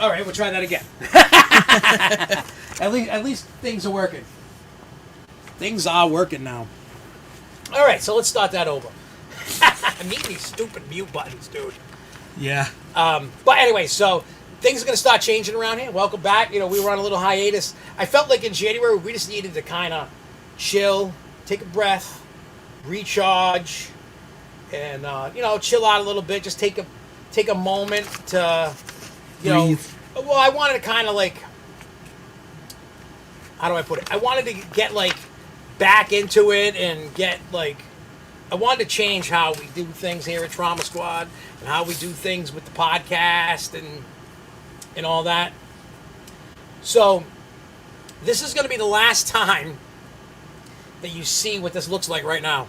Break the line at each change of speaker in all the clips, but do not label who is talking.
All right, we'll try that again. At least things are working. Things are working now. All right, so let's start that over. I'm eating these stupid mute buttons, dude.
Yeah.
But anyway, so things are going to start changing around here. Welcome back. We were on a little hiatus. I felt like in January we just needed to kind of chill, take a breath, recharge, and chill out a little bit. Just take a moment to,
breathe.
Well, I wanted to kind of like, how do I put it? I wanted to get like back into it and get like, I wanted to change how we do things here at Trauma Squad and how we do things with the podcast and all that. So this is going to be the last time that you see what this looks like right now.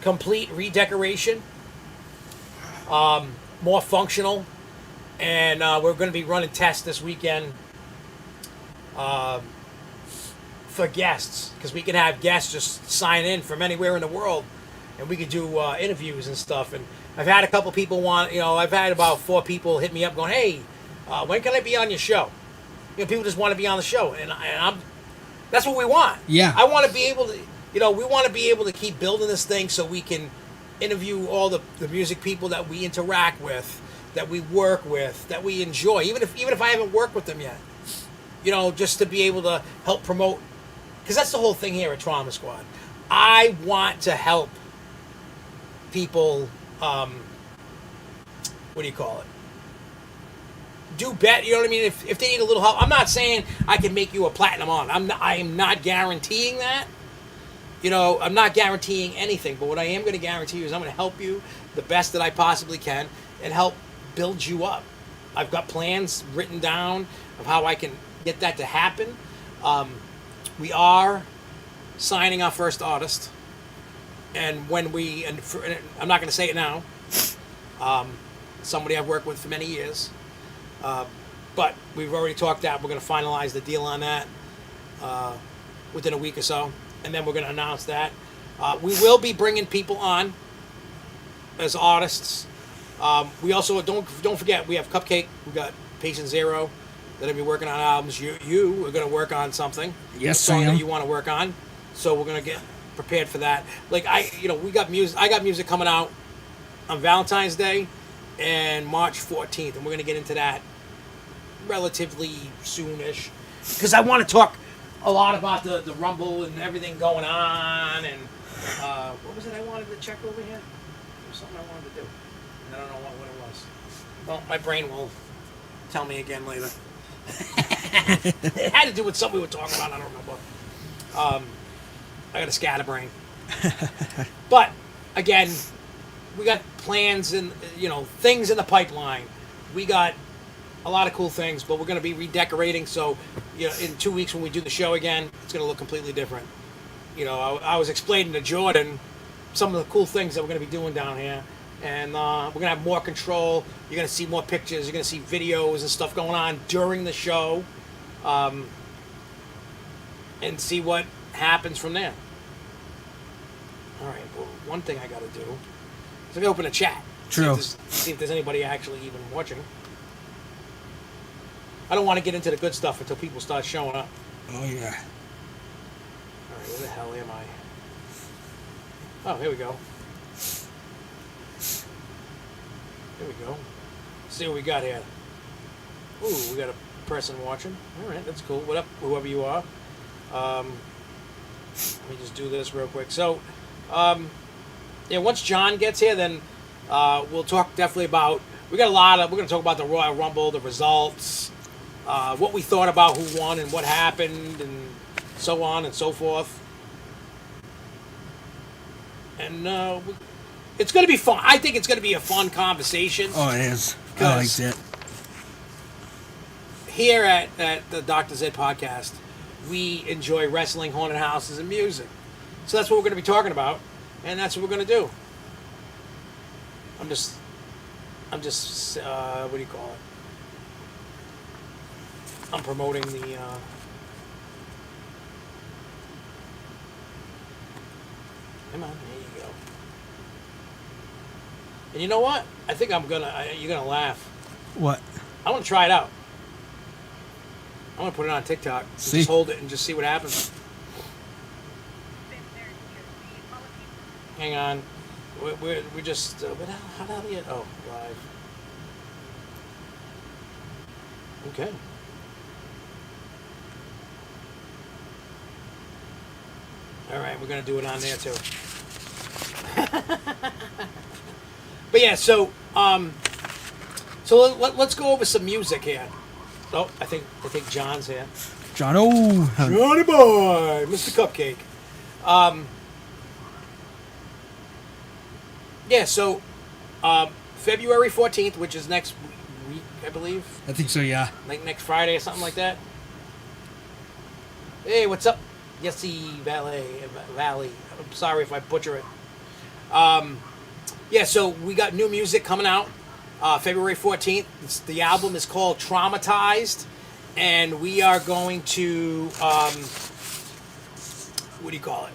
Complete redecoration, more functional, and we're going to be running tests this weekend for guests, because we can have guests just sign in from anywhere in the world, and we could do interviews and stuff. And I've had a couple people I've had about 4 people hit me up going, hey, when can I be on your show? People just want to be on the show, and I'm that's what we want.
Yeah.
I want to be able to, we want to be able to keep building this thing so we can interview all the music people that we interact with, that we work with, that we enjoy, even if I haven't worked with them yet. Just to be able to help promote, because that's the whole thing here at Trauma Squad. I want to help people, what do you call it? Do better, you know what I mean? If they need a little help, I'm not saying I can make you a platinum on. I am not guaranteeing that. I'm not guaranteeing anything, but what I am going to guarantee you is I'm going to help you the best that I possibly can and help build you up. I've got plans written down of how I can get that to happen. We are signing our first artist, and I'm not going to say it now. Somebody I've worked with for many years. But we've already talked that we're going to finalize the deal on that within a week or so, and then we're going to announce that. We will be bringing people on as artists. We also don't forget, we have CUPCAKE, we got Patient Zero that'll be working on albums. You are going to work on something.
Yes,
I am. That
am.
you want to work on, so we're going to get prepared for that. Like we got music. I got music coming out on Valentine's Day and March 14th, and we're going to get into that relatively soonish, because I want to talk a lot about the Rumble and everything going on, and what was it I wanted to check over here? There was something I wanted to do, and I don't know what it was. Well, my brain will tell me again later. It had to do with something we were talking about, I don't remember. I got a scatterbrain. But, again, we got plans and things in the pipeline. We got a lot of cool things, but we're going to be redecorating. So, in 2 weeks when we do the show again, it's going to look completely different. I was explaining to Jordan some of the cool things that we're going to be doing down here, and we're going to have more control. You're going to see more pictures. You're going to see videos and stuff going on during the show, and see what happens from there. All right. Well, one thing I got to do. So we open a chat.
True.
See if there's anybody actually even watching. I don't want to get into the good stuff until people start showing up.
Oh, yeah.
All right, where the hell am I? Oh, here we go. Here we go. Let's see what we got here. Ooh, we got a person watching. All right, that's cool. What up, whoever you are? Let me just do this real quick. So, once John gets here, then we'll talk definitely about. We're going to talk about the Royal Rumble, the results, what we thought about who won and what happened, and so on and so forth. And it's going to be fun. I think it's going to be a fun conversation.
Oh, it is. I liked it.
Here at the Dr. Zed podcast, we enjoy wrestling, haunted houses, and music. So that's what we're going to be talking about, and that's what we're going to do. I'm just what do you call it? I'm promoting the come on, there you go. And you know what? I think you're gonna laugh.
What?
I want to try it out. I want to put it on TikTok.
See?
Just hold it and just see what happens. Hang on. We're just... how the hell do you... Oh, live. Okay. All right, we're going to do it on there, too. But yeah, so let's go over some music here. Oh, I think John's here.
John, oh.
Johnny boy, Mr. Cupcake. Yeah, so February 14th, which is next week, I believe.
I think so, yeah.
Like next Friday or something like that. Hey, what's up? Yesy Valley. I'm sorry if I butcher it. Yeah, so we got new music coming out February 14th. The album is called Traumatized, and we are going to what do you call it?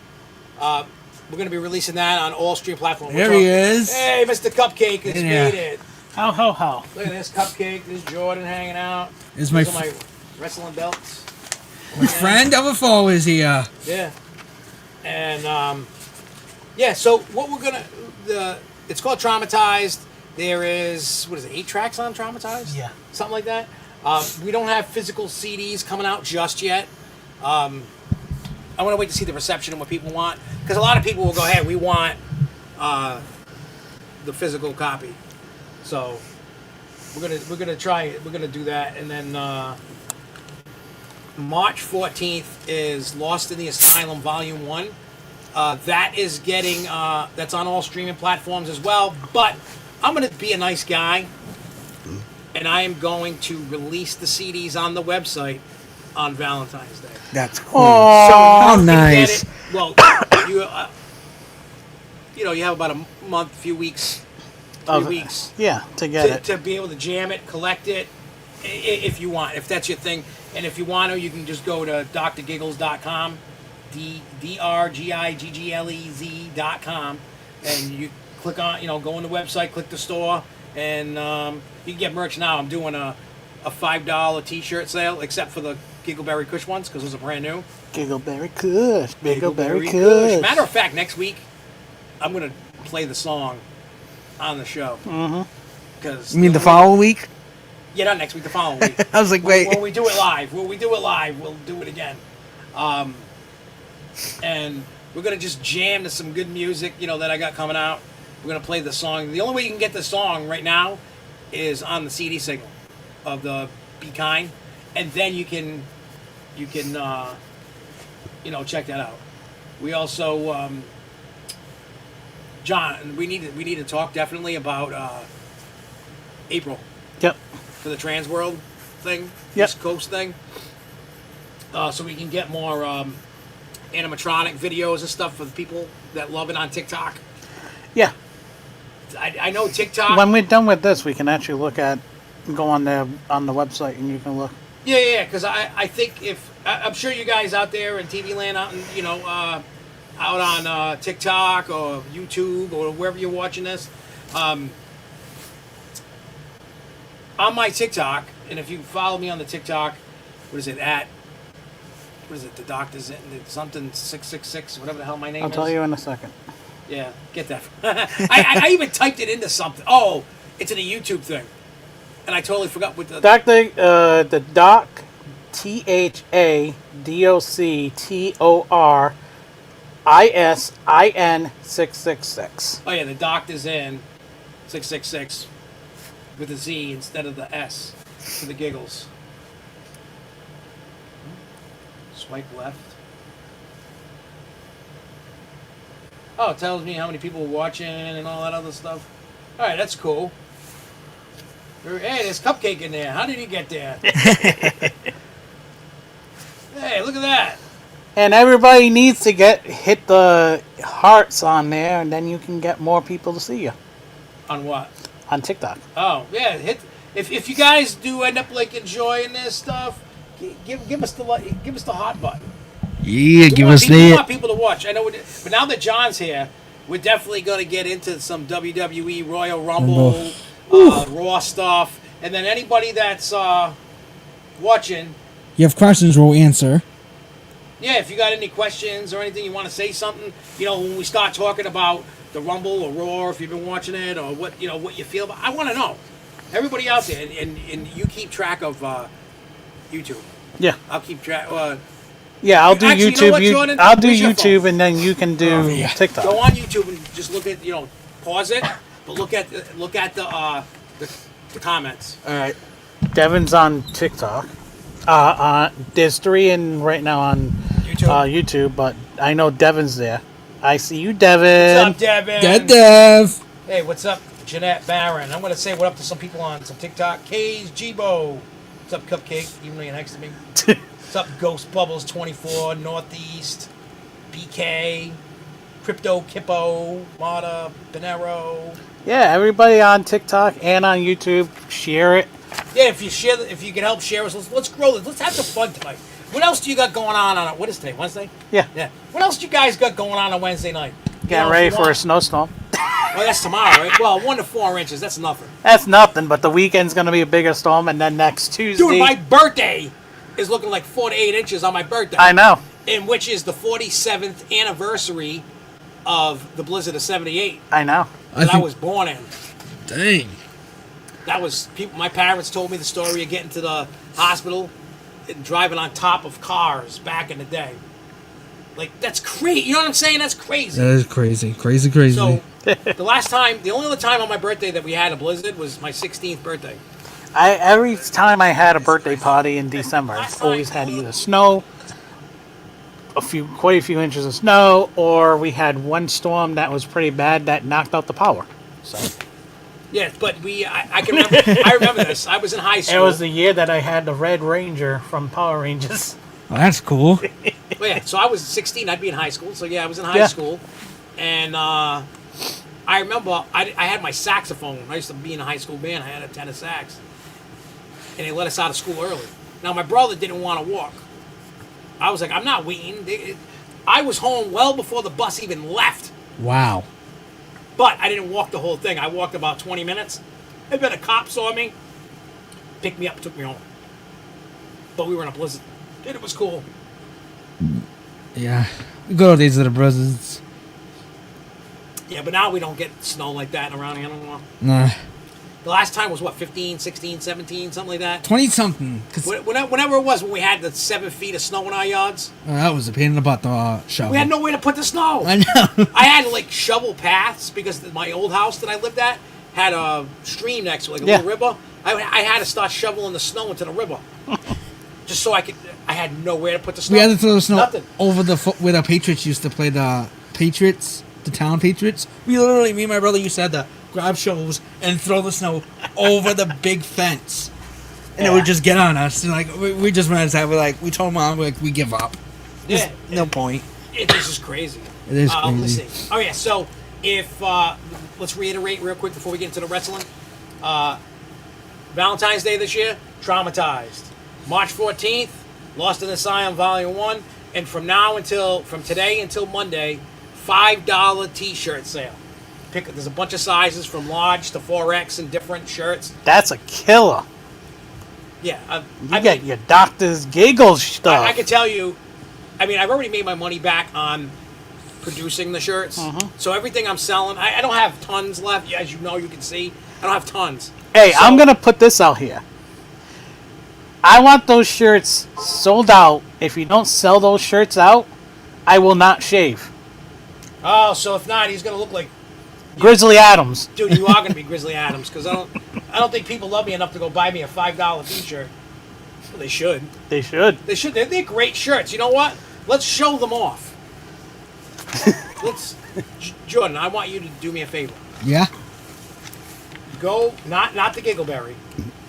We're going to be releasing that on all stream platforms.
There he is.
Hey, Mr. Cupcake has made it.
How, ho, ho.
Look at this Cupcake. This Jordan hanging out.
Is
Those are my wrestling belts.
My friend of a foe is here.
Yeah. And, yeah, so what we're going to... It's called Traumatized. There is, what is it, 8 tracks on Traumatized?
Yeah.
Something like that. We don't have physical CDs coming out just yet. I want to wait to see the reception and what people want. Because a lot of people will go, hey, we want the physical copy. So we're gonna try it. We're gonna do that. And then March 14th is Lost in the Asylum Volume 1. That is getting, that's on all streaming platforms as well. But I'm going to be a nice guy, and I am going to release the CDs on the website on Valentine's Day.
That's cool.
Oh,
So you can
nice.
get it- well, you have about a month, few weeks, 3 weeks
Yeah, to get it.
to be able to jam it, collect it, if you want, if that's your thing. And if you want to, you can just go to drgigglez.com, drgigglez.com, and you click on, go on the website, click the store, and you can get merch now. I'm doing a $5 t-shirt sale, except for the Giggleberry Kush ones, because those are brand new.
Giggleberry Kush. Giggleberry
Kush.
Kush.
Matter of fact, next week, I'm going to play the song on the show.
Mm-hmm.
Because
You mean the following week?
Yeah, not next week, the following week.
I was like, wait.
When we do it live, we'll do it again. And we're going to just jam to some good music, that I got coming out. We're going to play the song. The only way you can get the song right now is on the CD single of the Be Kind. And then you can check that out. We also, John, we need to talk definitely about April.
Yep.
For the Trans World thing,
Yep.
East Coast thing. So we can get more animatronic videos and stuff for the people that love it on TikTok.
Yeah.
I know TikTok.
When we're done with this, we can actually go on the website and you can look.
Yeah, because I think I'm sure you guys out there in TV land, out on TikTok or YouTube or wherever you're watching this, on my TikTok, and if you follow me on the TikTok, the doctor's something 666, whatever the hell my name is.
I'll tell you in a second.
Yeah, get that. I even typed it into something. Oh, it's in a YouTube thing. And I totally forgot what the
Doc, the Doc, THADOCTORISIN 666.
Oh yeah, the doctor's in 666 with a Z instead of the S for the giggles. Swipe left. Oh, it tells me how many people are watching and all that other stuff. All right, that's cool. Hey, there's CUPCAKE in there. How did he get there? Hey, look at that.
And everybody needs to hit the hearts on there, and then you can get more people to see you.
On what?
On TikTok.
Oh, yeah. If you guys do end up enjoying this stuff, give us the hot button.
Yeah, give us
We
that.
want people to watch. I know, but now that John's here, we're definitely going to get into some WWE Royal Rumble, Raw stuff, And then anybody that's watching,
You have questions, we'll answer.
yeah, if you got any questions or anything, you want to say something, when we start talking about the Rumble or Raw, if you've been watching it, or what you feel about, I want to know. Everybody out there, and you keep track of YouTube.
Yeah.
I'll keep track.
Yeah, I'll do
Actually,
YouTube.
you know what, Jordan?
I'll do
Where's your
YouTube,
phone?
and then you can do TikTok.
Go on YouTube and just look at, pause it, but look at the comments.
All right. Devin's on TikTok. There's 3 in right now on YouTube, but I know Devin's there. I see you, Devin.
What's up, Devin?
Dead Dev.
Hey, what's up, Jeanette Barron? I'm going to say what up to some people on some TikTok. K's Jibo. What's up, Cupcake? Even though you're next to me. What's up, Ghost Bubbles 24, Northeast, BK, Crypto Kippo, Mata, Benero.
Yeah, everybody on TikTok and on YouTube, share it.
Yeah, if you can help share us, let's grow this. Let's have some fun tonight. What else do you got going on what is today, Wednesday?
Yeah.
Yeah. What else do you guys got going on Wednesday night?
Getting ready for a snowstorm.
Well, that's tomorrow, right? Well, 1 to 4 inches, that's nothing.
That's nothing, but the weekend's going to be a bigger storm, and then next Tuesday...
Dude, my birthday is looking like 4 to 8 inches on my birthday.
I know.
In which is the 47th anniversary of the blizzard of 78
I know.
that I was born in.
Dang.
That was people. My parents told me the story of getting to the hospital and driving on top of cars back in the day. Like, that's crazy. You know what I'm saying? That's crazy.
That is crazy. Crazy.
So, the only other time on my birthday that we had a blizzard was my 16th birthday.
Every time I had a birthday party in December, I've always had either snow, quite a few inches of snow, or we had one storm that was pretty bad that knocked out the power. So
Yeah, but I can remember. I remember this. I was in high school.
it was the year that I had the Red Ranger from Power Rangers.
Oh, that's cool.
Well, yeah, so I was 16. I'd be in high school. So yeah, I was in high school, and I remember I had my saxophone. I used to be in a high school band. I had a tenor sax, and they let us out of school early. Now my brother didn't want to walk. I was like, I'm not waiting. I was home well before the bus even left.
Wow.
But I didn't walk the whole thing. I walked about 20 minutes. And then a cop saw me, picked me up, took me home. But we were in a blizzard. And it was cool.
Yeah. Good old days of the brothers.
Yeah, but now we don't get snow like that around here anymore.
Nah.
The last time was what, 15, 16, 17, something like that?
20-something.
Whenever it was when we had the 7 feet of snow in our yards.
That was a pain in the butt to shovel.
We had no way to put the snow.
I know.
I had to like shovel paths because my old house that I lived at had a stream next to it, like a little river. I had to start shoveling the snow into the river. Just so I had nowhere to put the snow.
We had to throw the snow
Nothing.
over where the Patriots used to play, the Patriots, the town Patriots. Me and my brother used to have to grab shovels and throw the snow over the big fence. And it would just get on us. And like, we just ran outside. We told Mom, we give up.
Yeah.
No point.
This is crazy.
It is
Let's
crazy.
see. Oh, yeah, so if, let's reiterate real quick before we get into the wrestling. Valentine's Day this year, Traumatized. March 14th, Lost in the Scion Volume 1. And from today until Monday, $5 t-shirt sale. There's a bunch of sizes from large to 4X and different shirts.
That's a killer.
Yeah.
You get your Doctor's Giggles stuff.
I can tell you, I've already made my money back on producing the shirts. So everything I'm selling, I don't have tons left. As you know, you can see, I don't have tons.
Hey, I'm going to put this out here. I want those shirts sold out. If you don't sell those shirts out, I will not shave.
Oh, so if not, he's going to look like
Grizzly Adams.
Dude, you are going to be Grizzly Adams, because I don't think people love me enough to go buy me a $5 t-shirt. Well, they should.
They should.
They should. They're great shirts. You know what? Let's show them off. Jordan, I want you to do me a favor.
Yeah?
Go, not the Giggleberry.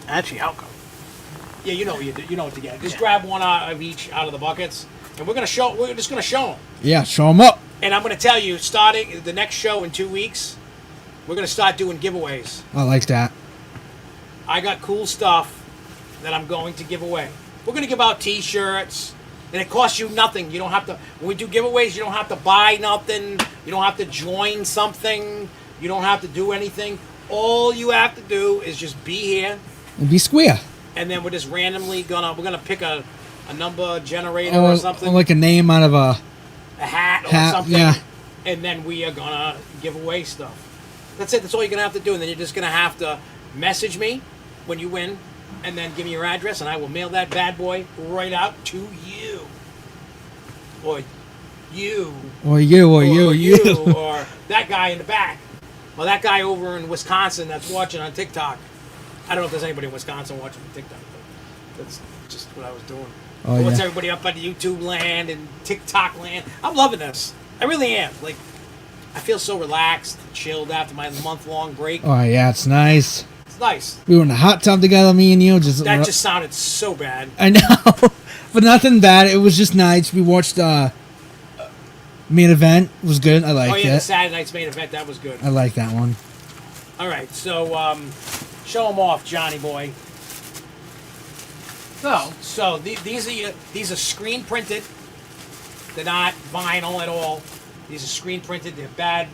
Actually, I'll go.
Yeah, you know what to get. Just grab one out of each out of the buckets, and we're just gonna show them.
Yeah, show them up.
And I'm gonna tell you, starting the next show in 2 weeks, we're gonna start doing giveaways.
I like that.
I got cool stuff that I'm going to give away. We're gonna give out T-shirts, and it costs you nothing. You don't have to. When we do giveaways, you don't have to buy nothing. You don't have to join something. You don't have to do anything. All you have to do is just be here
It'd be square.
And then we're just randomly gonna pick a number generator or something,
Or like a name out of a
hat or something.
Yeah.
And then we are gonna give away stuff. That's it. That's all you're gonna have to do. And then you're just gonna have to message me when you win, and then give me your address, and I will mail that bad boy right out to you, or you,
or you,
or that guy in the back, or that guy over in Wisconsin that's watching on TikTok. I don't know if there's anybody in Wisconsin watching on TikTok, but that's just what I was doing.
Oh,
What's
yeah.
everybody up on YouTube land and TikTok land? I'm loving this. I really am. Like, I feel so relaxed, chilled after my month-long break.
Oh yeah, it's nice.
It's nice.
We were in the hot tub together, me and you.
That just sounded so bad.
I know, but nothing bad. It was just nice. We watched main event. It was good. I liked
Oh yeah,
it.
the Saturday night's main event. That was good.
I like that one.
All right, so show them off, Johnny boy. So these are screen printed. They're not vinyl at all. These are screen printed. They're bad.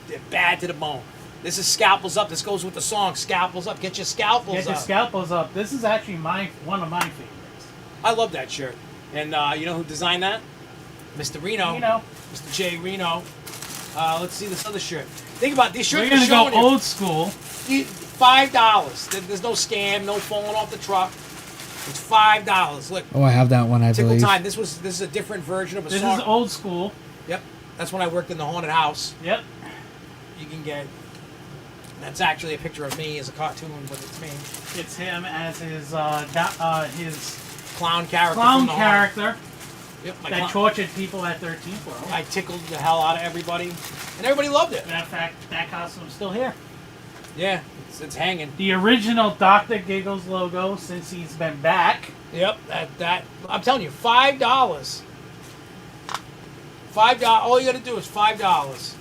They're bad to the bone. This is Scalpels Up. This goes with the song Scalpels Up. Get your scalpels up.
Get your scalpels up. This is actually one of my favorites.
I love that shirt. And you know who designed that? Mr. Reno. Mr. J. Reno. Let's see this other shirt. Think about these shirts.
We're gonna go old school.
$5. There's no scam, no falling off the truck. It's $5. Look.
Oh, I have that one. I
Tickle
believe.
Time. This is a different version of a song.
This is old school.
Yep. That's when I worked in the haunted house.
Yep.
You can get. That's actually a picture of me as a cartoon, but it's me.
It's him as his
Clown character.
clown
from the
character
Yep.
that tortured people at 13th World.
I tickled the hell out of everybody, and everybody loved it.
Matter of fact, that costume's still here.
Yeah, it's hanging.
The original Dr. Giggles logo since he's been back.
Yep, that I'm telling you, $5. $5. All you got to do is $5.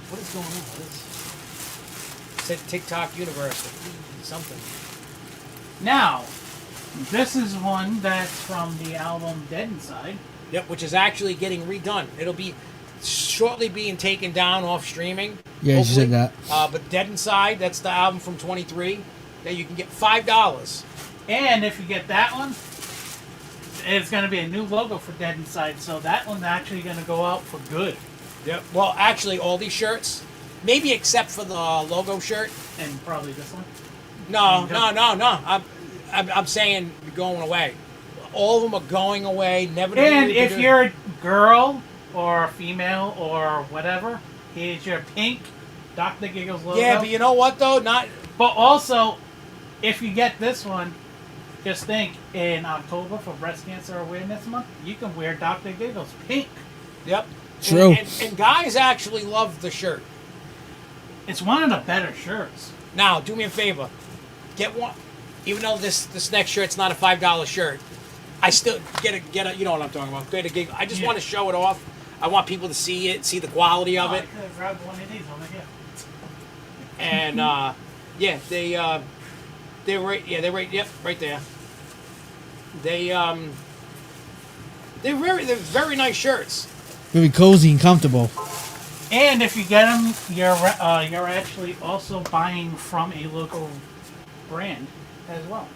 What is going on? What is? Said TikTok Universe. Something.
Now, this is one that's from the album Dead Inside.
Yep, which is actually getting redone. It'll be shortly being taken down off streaming.
Yeah, you said that.
But Dead Inside, that's the album from 23. That you can get $5.
And if you get that one, it's going to be a new logo for Dead Inside. So that one's actually going to go out for good.
Yep. Well, actually, all these shirts, maybe except for the logo shirt.
And probably this one.
No. I'm saying you're going away. All of them are going away. Never. to be
And if
reproduced.
you're a girl or a female or whatever, here's your pink Dr. Giggles logo.
Yeah, but you know what though? Not.
But also, if you get this one, just think, in October for Breast Cancer Awareness Month, you can wear Dr. Giggles pink.
Yep.
True.
And guys actually love the shirt.
It's one of the better shirts.
Now, do me a favor. Get one. Even though this next shirt's not a $5 shirt, I still get a. You know what I'm talking about. Get a gig. I just want to show it off. I want people to see it, see the quality of it.
I could have grabbed one of these over here.
And yeah, they're right. Yeah, they're right. Yep, right there. They're very nice shirts.
Very cozy and comfortable.
And if you get them, you're actually also buying from a local brand as well.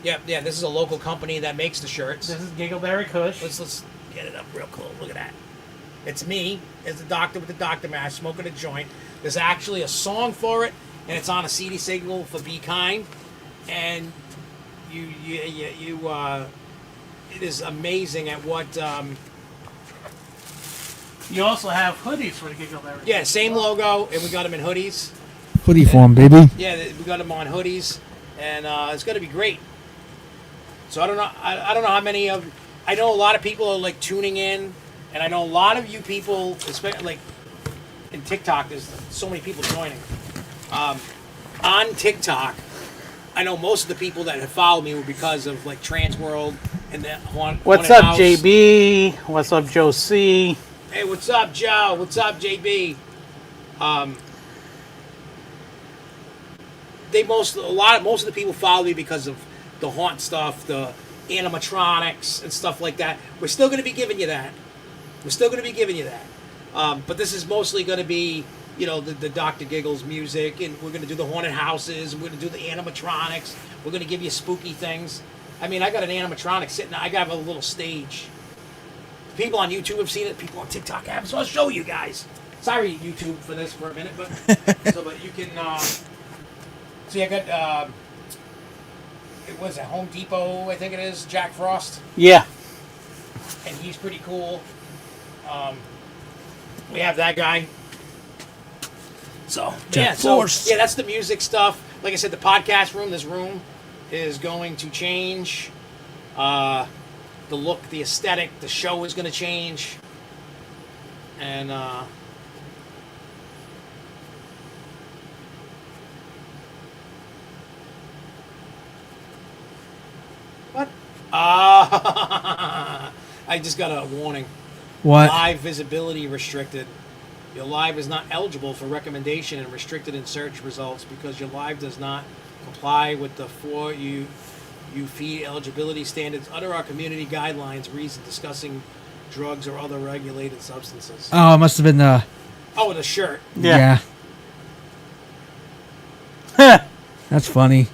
Yeah. This is a local company that makes the shirts.
This is Giggleberry Kush.
Let's get it up real close. Look at that. It's me as the doctor with the doctor mask, smoking a joint. There's actually a song for it, and it's on a CD single for Be Kind. And it is amazing at what.
You also have hoodies for the Giggleberry.
Yeah, same logo, and we got them in hoodies.
Hoodie form, baby.
Yeah, we got them on hoodies, and it's going to be great. So I don't know. I don't know how many of. I know a lot of people are like tuning in, and I know a lot of you people, especially like in TikTok. There's so many people joining. On TikTok, I know most of the people that have followed me were because of like Trans World and that one.
What's up, JB? What's up, Joe C?
Hey, what's up, Joe? What's up, JB? Most of the people follow me because of the haunt stuff, the animatronics and stuff like that. We're still going to be giving you that. But this is mostly going to be, the Dr. Giggles music, and we're going to do the haunted houses, and we're going to do the animatronics. We're going to give you spooky things. I mean, I got an animatronic sitting. I got a little stage. People on YouTube have seen it. People on TikTok have. So I'll show you guys. Sorry, YouTube, for this for a minute, but but you can. See, I got. It was at Home Depot, I think it is. Jack Frost.
Yeah.
And he's pretty cool. We have that guy. So
Jack Frost.
yeah, that's the music stuff. Like I said, the podcast room. This room is going to change. The look, the aesthetic, the show is going to change. And what? I just got a warning.
What?
Live visibility restricted. Your live is not eligible for recommendation and restricted in search results because your live does not comply with the For You feed eligibility standards under our community guidelines, reason discussing drugs or other regulated substances.
Oh, it must have been the.
Oh, the shirt.
Yeah.
That's funny.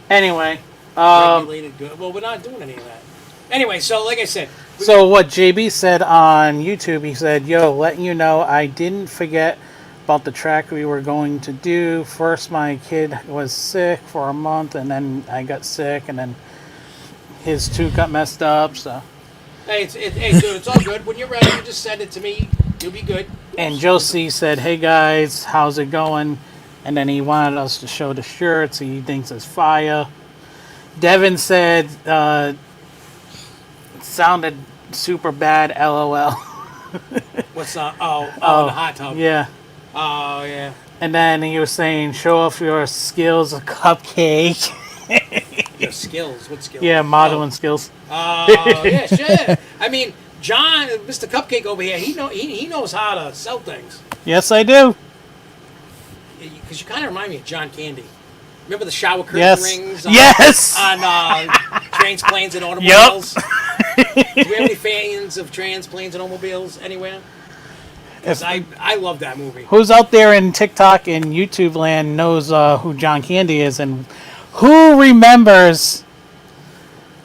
Anyway.
Regulated good. Well, we're not doing any of that. Anyway, so like I said.
So what JB said on YouTube, he said, "Yo, letting you know, I didn't forget about the track we were going to do. First, my kid was sick for a month, and then I got sick, and then his tooth got messed up. So,
Hey, dude, it's all good. When you're ready, you just send it to me. You'll be good.
and Josie said, "Hey guys, how's it going?" And then he wanted us to show the shirts. He thinks it's fire. Devin said, "Sounded super bad, LOL."
What's up? Oh, the hot tub.
Yeah.
Oh, yeah.
And then he was saying, "Show off your skills of cupcake."
Your skills. What skills?
Yeah, modeling skills.
Oh, yeah, sure. I mean, John, Mr. Cupcake over here, he knows how to sell things.
Yes, I do.
Because you kind of remind me of John Candy. Remember the shower curtain
Yes.
rings?
Yes.
On trains, planes, and automobiles? Do we have any fans of trans, planes, and automobiles anywhere? Because I love that movie.
Who's out there in TikTok and YouTube land knows who John Candy is, and who remembers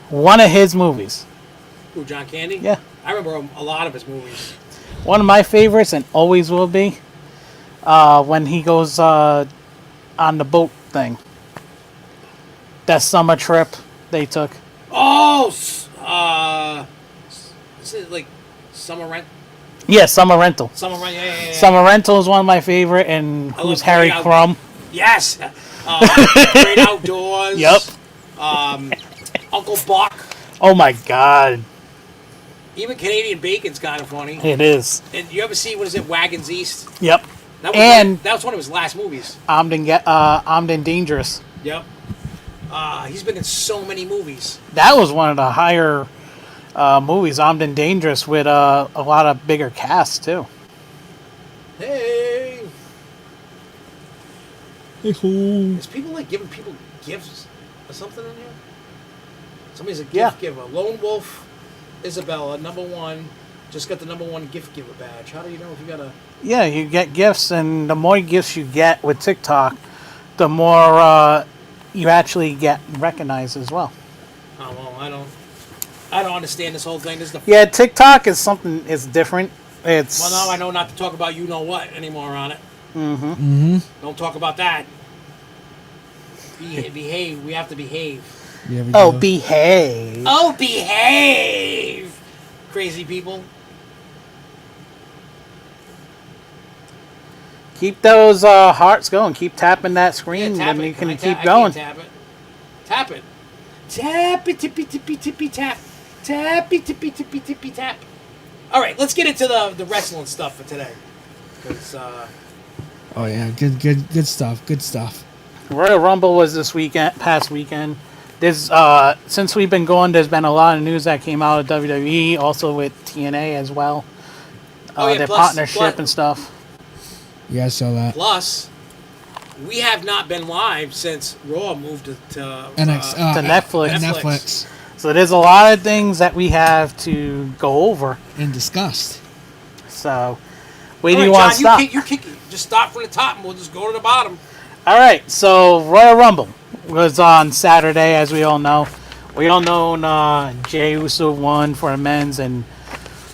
one of his movies?
Who, John Candy?
Yeah.
I remember a lot of his movies.
One of my favorites, and always will be, when he goes on the boat thing. That summer trip they took.
Oh, is it like Summer Rent?
Yeah, Summer Rental.
Summer Rent, yeah.
Summer Rental is one of my favorite, and
I
who's
love
Harry
Great
Crumb?
Yes. Great Outdoors.
Yep.
Uncle Buck.
Oh my God,
Even Canadian Bacon's kind of funny.
it is.
And you ever see, what is it, Wagons East?
Yep.
That was one of his last movies.
Armed and Dangerous.
Yep. He's been in so many movies.
That was one of the higher movies, Armed and Dangerous, with a lot of bigger casts too.
Hey. Is people like giving people gifts or something in here? Somebody's a gift giver. Lone Wolf Isabella, #1. Just got the #1 gift giver badge. How do you know if you got a...
Yeah, you get gifts, and the more gifts you get with TikTok, the more you actually get recognized as well.
Oh, well, I don't understand this whole thing. This is the...
Yeah, TikTok is something. It's different. It's
Well, now I know not to talk about you-know-what anymore on it.
Mm-hmm.
Don't talk about that. Behave. We have to behave.
Yeah, we
Oh,
do.
behave.
Oh, behave! Crazy people.
Keep those hearts going. Keep tapping that screen,
tap
and
it.
you can
I
keep
can't
going.
tap it. Tap it. Tap it, tippy, tippy, tippy, tap. Tappy, tippy, tippy, tippy, tap. All right, let's get into the wrestling stuff for today. Because,
Oh yeah, good stuff. Good stuff.
Royal Rumble was this past weekend. There's since we've been going, there's been a lot of news that came out of WWE, also with TNA as well. Their partnership and stuff.
Yeah, I saw that.
plus, we have not been live since Raw moved to
Netflix.
Netflix.
So there's a lot of things that we have to go over.
And discussed.
So Where
All
do you
right,
want to
John,
stop?
you kick. Just start from the top, and we'll just go to the bottom.
All right, so Royal Rumble was on Saturday, as we all know. We all know Jey Uso won for the men's and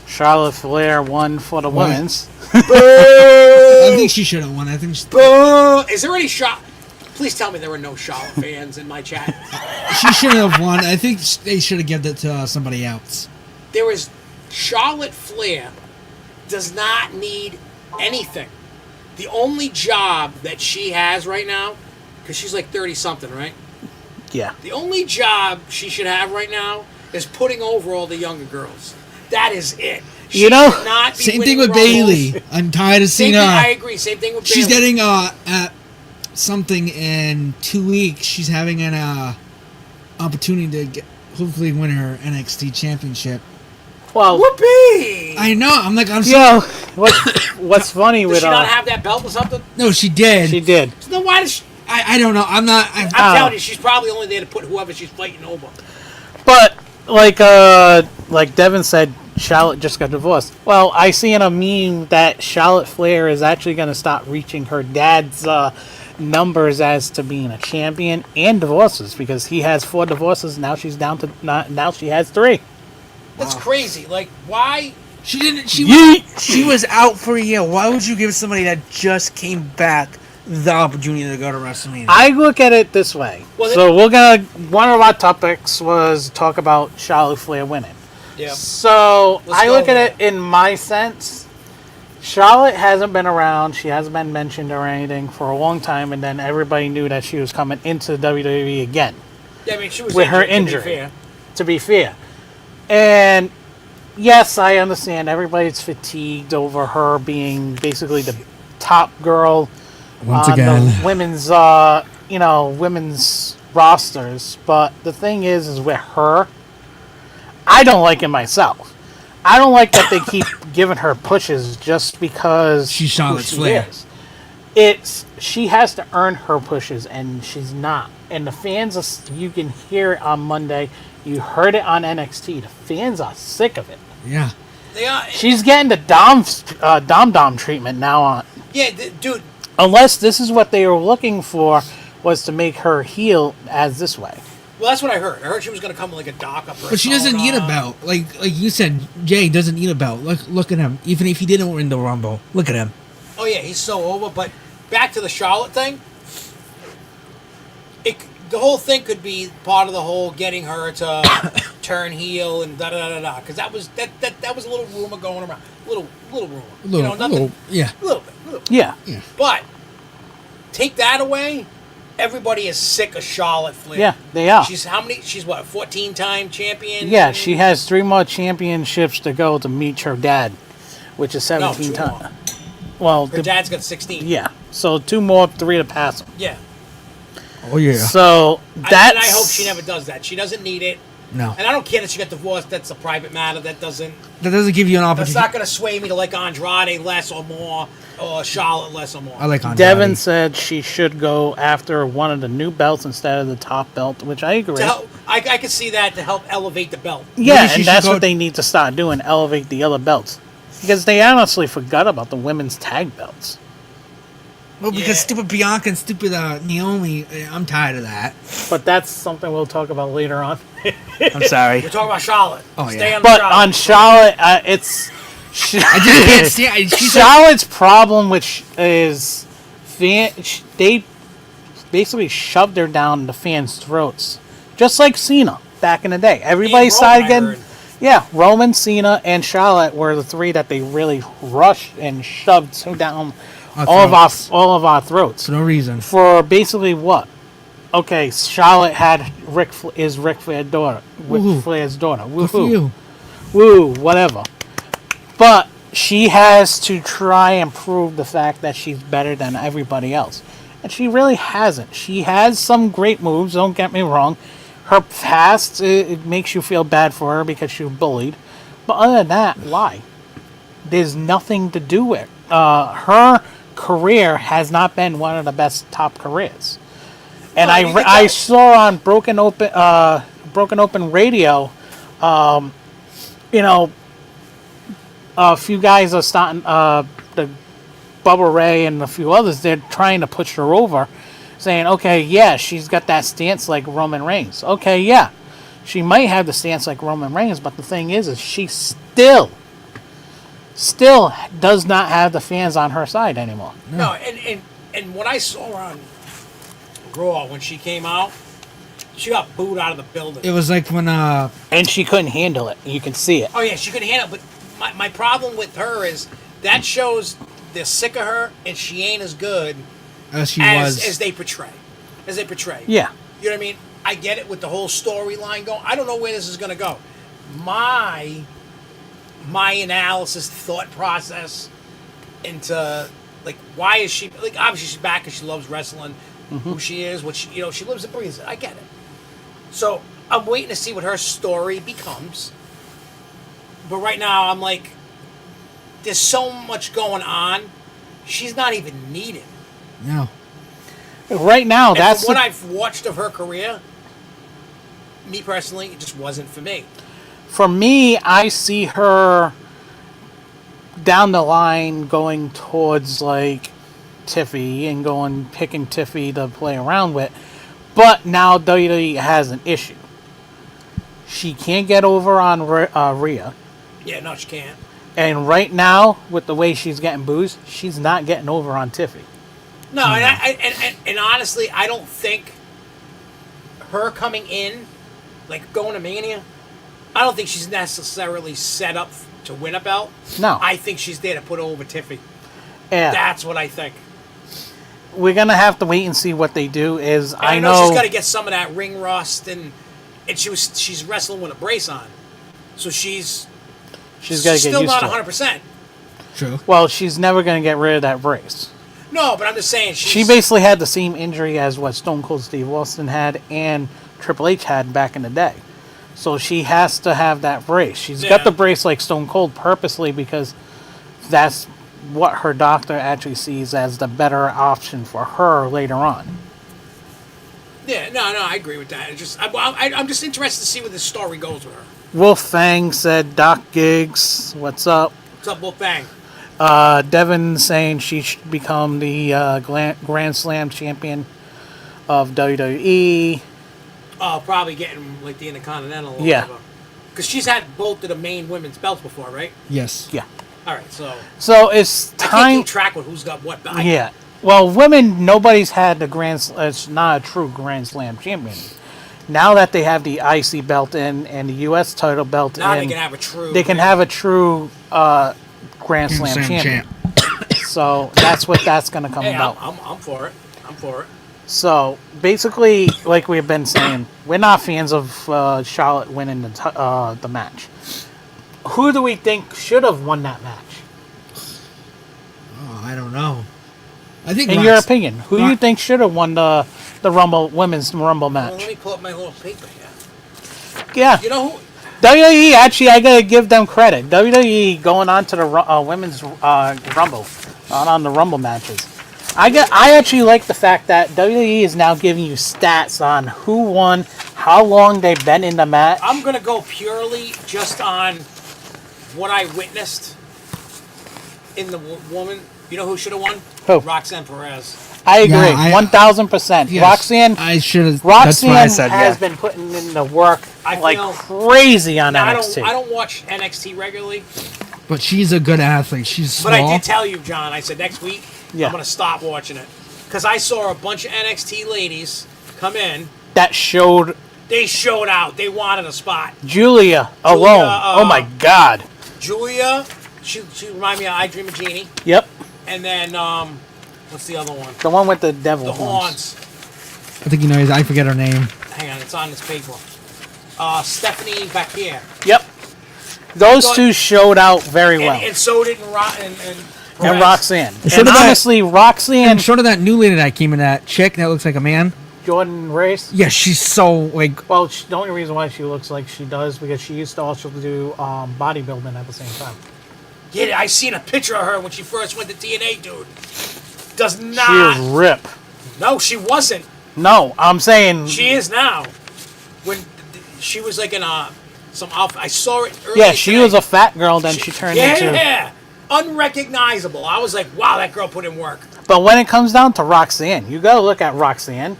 Charlotte Flair won for the women's.
I think she should have won. I think
Is there any shot? Please tell me there were no Charlotte fans in my chat.
she should have won. I think they should have given it to somebody else.
There is Charlotte Flair does not need anything. The only job that she has right now, because she's like 30-something, right?
Yeah.
The only job she should have right now is putting over all the younger girls. That is it. She
You know,
should not be
Same thing
winning
with
Rumbles.
Bailey. I'm tired of
Same
seeing
thing,
her.
I agree. Same thing with
She's
Bailey.
getting something in 2 weeks. She's having an opportunity to hopefully win her NXT championship.
Well,
Whoopee!
I know. I'm
you know, what's funny
Does
with
she not have that belt or something?
No, she did.
she did.
So then why does she...
I don't know. I'm not.
I'm
Oh.
telling you, she's probably only there to put whoever she's fighting over.
But like Devin said, Charlotte just got divorced. Well, I see in a meme that Charlotte Flair is actually going to stop reaching her dad's numbers as to being a champion and divorces, because he has 4 divorces. Now she's down to now she has 3.
That's crazy. Like, why?
She didn't.
She was out for a year. Why would you give somebody that just came back the opportunity to go to WrestleMania?
I look at it this way.
Well,
So one of our topics was talk about Charlotte Flair winning.
Yeah.
So
Let's
I
go
look at
with
it in my sense. Charlotte hasn't been around. She hasn't been mentioned or anything for a long time, and then everybody knew that she was coming into the WWE again.
Yeah, I mean, she was
With her
injured,
injury. To be fair. And yes, I understand everybody's fatigued over her being basically the top girl
Once
on
again.
the women's rosters. But the thing is with her, I don't like it myself. I don't like that they keep giving her pushes just because
She's Charlotte
who she
Flair.
is. She has to earn her pushes, and she's not. And the fans, you can hear it on Monday. You heard it on NXT. The fans are sick of it.
Yeah.
They are.
She's getting the dom treatment now on.
Yeah, dude.
Unless this is what they were looking for, was to make her heel as this way.
Well, that's what I heard. I heard she was going to come with like a doc up her.
But she doesn't need a belt. Like you said, Jay doesn't need a belt. Look at him. Even if he didn't win the Rumble, look at him.
Oh yeah, he's so over. But back to the Charlotte thing. The whole thing could be part of the whole getting her to turn heel and da da da da. Because that was a little rumor going around. Little rumor. Nothing.
Yeah.
A little bit.
Yeah.
But take that away. Everybody is sick of Charlotte Flair.
Yeah, they are.
She's how many? She's what? 14-time champion.
Yeah, she has 3 more championships to go to meet her dad, which is 17
2
times.
more.
Well,
Her dad's got 16.
yeah. So 2 more, 3 to pass him.
Yeah.
Oh yeah.
So
And
that's.
I hope she never does that. She doesn't need it.
No.
And I don't care that she got divorced. That's a private matter. That doesn't.
That doesn't give you an
That's
opportunity.
not going to sway me to like Andrade less or more, or Charlotte less or more.
I like Andrade.
Devin said she should go after one of the new belts instead of the top belt, which I agree.
To help, I could see that to help elevate the belt.
Yeah,
Maybe she
and
should
that's
go-
what they need to start doing, elevate the other belts. Because they honestly forgot about the women's tag belts.
Well, because
Yeah.
stupid Bianca and stupid Naomi, I'm tired of that.
But that's something we'll talk about later on.
I'm sorry.
We're talking about Charlotte.
Oh,
Stay
yeah.
on the
But
Charlotte.
on Charlotte, it's...
I just can't stand. She's
Charlotte's problem, which is they basically shoved her down the fans' throats, just like Cena back in the day. Everybody
And
started
Roman, I
getting,
heard.
yeah. Roman, Cena, and Charlotte were the 3 that they really rushed and shoved so down all of our throats
for no reason.
for basically what? Okay, Charlotte had Ric Flair's daughter.
Woohoo.
Ric Flair's daughter.
Good for
Woohoo.
you.
Woo, whatever. But she has to try and prove the fact that she's better than everybody else. And she really hasn't. She has some great moves, don't get me wrong. Her past, it makes you feel bad for her because she was bullied. But other than that, why? There's nothing to do with it. Her career has not been one of the best top careers. And
No, you can
I
tell.
saw on Broken Open Radio, a few guys are starting. The Bubba Ray and a few others, they're trying to push her over, saying, okay, yeah, she's got that stance like Roman Reigns. Okay, yeah, she might have the stance like Roman Reigns, but the thing is she still does not have the fans on her side anymore.
No, and what I saw her on Raw when she came out, she got booed out of the building.
It was like when
And she couldn't handle it. You can see it.
Oh yeah, she couldn't handle it. But my problem with her is that shows they're sick of her and she ain't as good
as she
as
was.
they portray. As they portray.
Yeah.
You know what I mean? I get it with the whole storyline going. I don't know where this is going to go. My analysis, thought process into like why is she like obviously she's back because she loves wrestling, who she is, what she she lives and breathes it. I get it. So I'm waiting to see what her story becomes. But right now I'm like, there's so much going on. She's not even needed.
No.
Right now,
And
that's
from what I've watched of her career, me personally, it just wasn't for me.
for me. I see her down the line going towards like Tiffy and picking Tiffy to play around with. But now WWE has an issue. She can't get over on Rhea.
Yeah, no, she can't.
And right now, with the way she's getting boozed, she's not getting over on Tiffy.
No, and honestly, I don't think her coming in, like going to Mania, I don't think she's necessarily set up to win a belt.
No.
I think she's there to put over Tiffy.
Yeah.
That's what I think.
We're going to have to wait and see what they do.
And I know she's got to get some of that ring rust, and she's wrestling with a brace on. So she's
got to get
still
used
not
to it.
100%.
True.
Well, she's never going to get rid of that brace.
No, but I'm just saying
She basically had the same injury as what Stone Cold Steve Austin had and Triple H had back in the day. So she has to have that brace. She's got the brace like Stone Cold purposely because that's what her doctor actually sees as the better option for her later on.
Yeah, no, I agree with that. It's just I'm just interested to see where this story goes with her.
Wolf Fang said, Doc Giggs, what's up?
What's up, Wolfgang?
Devin saying she should become the Grand Slam champion of WWE.
Oh, probably getting like the Intercontinental.
Yeah.
Because she's had both of the main women's belts before, right?
Yes.
Yeah.
All right, so
It's
I can't
time.
keep track with who's got what. But
Yeah. Well, women, nobody's had the it's not a true Grand Slam champion. Now that they have the IC belt in and the US title belt
now
in,
they can have a true.
they can have a true Grand Slam champion. So that's what that's going to come
Hey,
about.
I'm for it. I'm for it.
So basically, like we've been saying, we're not fans of Charlotte winning the match. Who do we think should have won that match?
Oh, I don't know. I think.
In your opinion, who do you think should have won the women's Rumble
Well, let
match?
me pull up my little paper here.
Yeah,
You know who?
WWE. Actually, I gotta give them credit. WWE going on to the women's Rumble, on the Rumble matches. I actually like the fact that WWE is now giving you stats on who won, how long they've been in the match.
I'm gonna go purely just on what I witnessed in the woman. You know who should have won?
Who?
Roxanne Perez.
I agree,
Yeah,
1000%.
Yes,
Roxanne.
I should have.
That's what I
Roxanne
said,
has
yeah.
been putting in the work
I
like
feel-
crazy on
Now,
NXT.
I don't watch NXT regularly,
But she's a good athlete. She's small.
but I did tell you, John. I said next week
Yeah.
I'm gonna stop watching it because I saw a bunch of NXT ladies come in.
That showed
They showed out. They wanted a spot.
Julia alone. Oh my God.
Julia, she reminded me of I Dream of Jeannie.
Yep.
And then what's the other one?
The one with the devil
The
horns.
Horns.
I think you know. I forget her name.
Hang on, it's on this paper. Stephanie Bakir.
Yep. Those
thought-
two showed out very well.
And so did
And
Perez.
Roxanne.
And
And
so did that-
honestly, Roxanne,
And short of that new lady that came in, that chick that looks like a man.
Jordan Race.
Yeah, she's so like.
Well, the only reason why she looks like she does because she used to also do bodybuilding at the same time.
Yeah, I seen a picture of her when she first went to TNA, dude. Does
She
not.
is rip.
No, she wasn't.
No, I'm saying.
She is now. When she was like in some outfit. I saw it earlier.
Yeah, she was a fat girl. Then she turned into.
Yeah. unrecognizable. I was like, wow, that girl put in work.
But when it comes down to Roxanne, you got to look at Roxanne.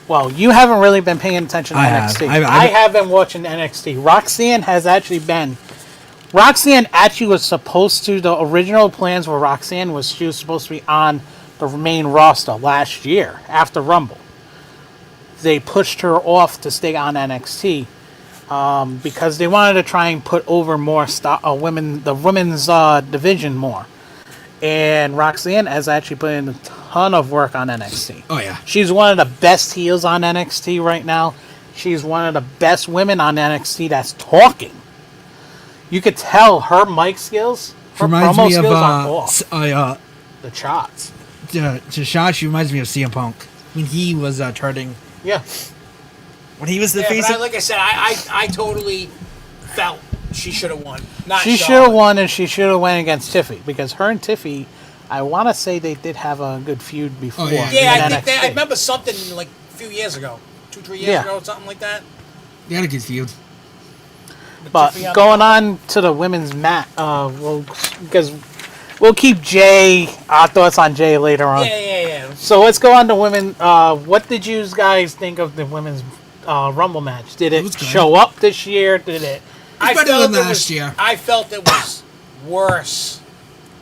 Well, you haven't really been paying attention to NXT. I have been watching NXT. Roxanne actually was supposed to, the original plans for Roxanne was she was supposed to be on the main roster last year after Rumble. They pushed her off to stay on NXT because they wanted to try and put over more the women's division more. And Roxanne has actually put in a ton of work on NXT.
Oh, yeah.
She's one of the best heels on NXT right now. She's one of the best women on NXT that's talking. You could tell her mic skills, her promo skills are off. The shots.
To shot, she reminds me of CM Punk. When he was turning.
Yeah.
When he was the face
but like I said, I totally felt she should have won.
She should have won, and she should have went against Tiffy, because her and Tiffy, I want to say they did have a good feud before.
Oh, yeah.
I remember something like a few years ago, 2-3 years ago, something like that.
They had a good feud.
But going on to the women's match, because we'll keep our thoughts on Jay later on.
Yeah.
So let's go on to women. What did you guys think of the women's Rumble match? Did it show up this year? Did it?
Better than last year.
I felt it was worse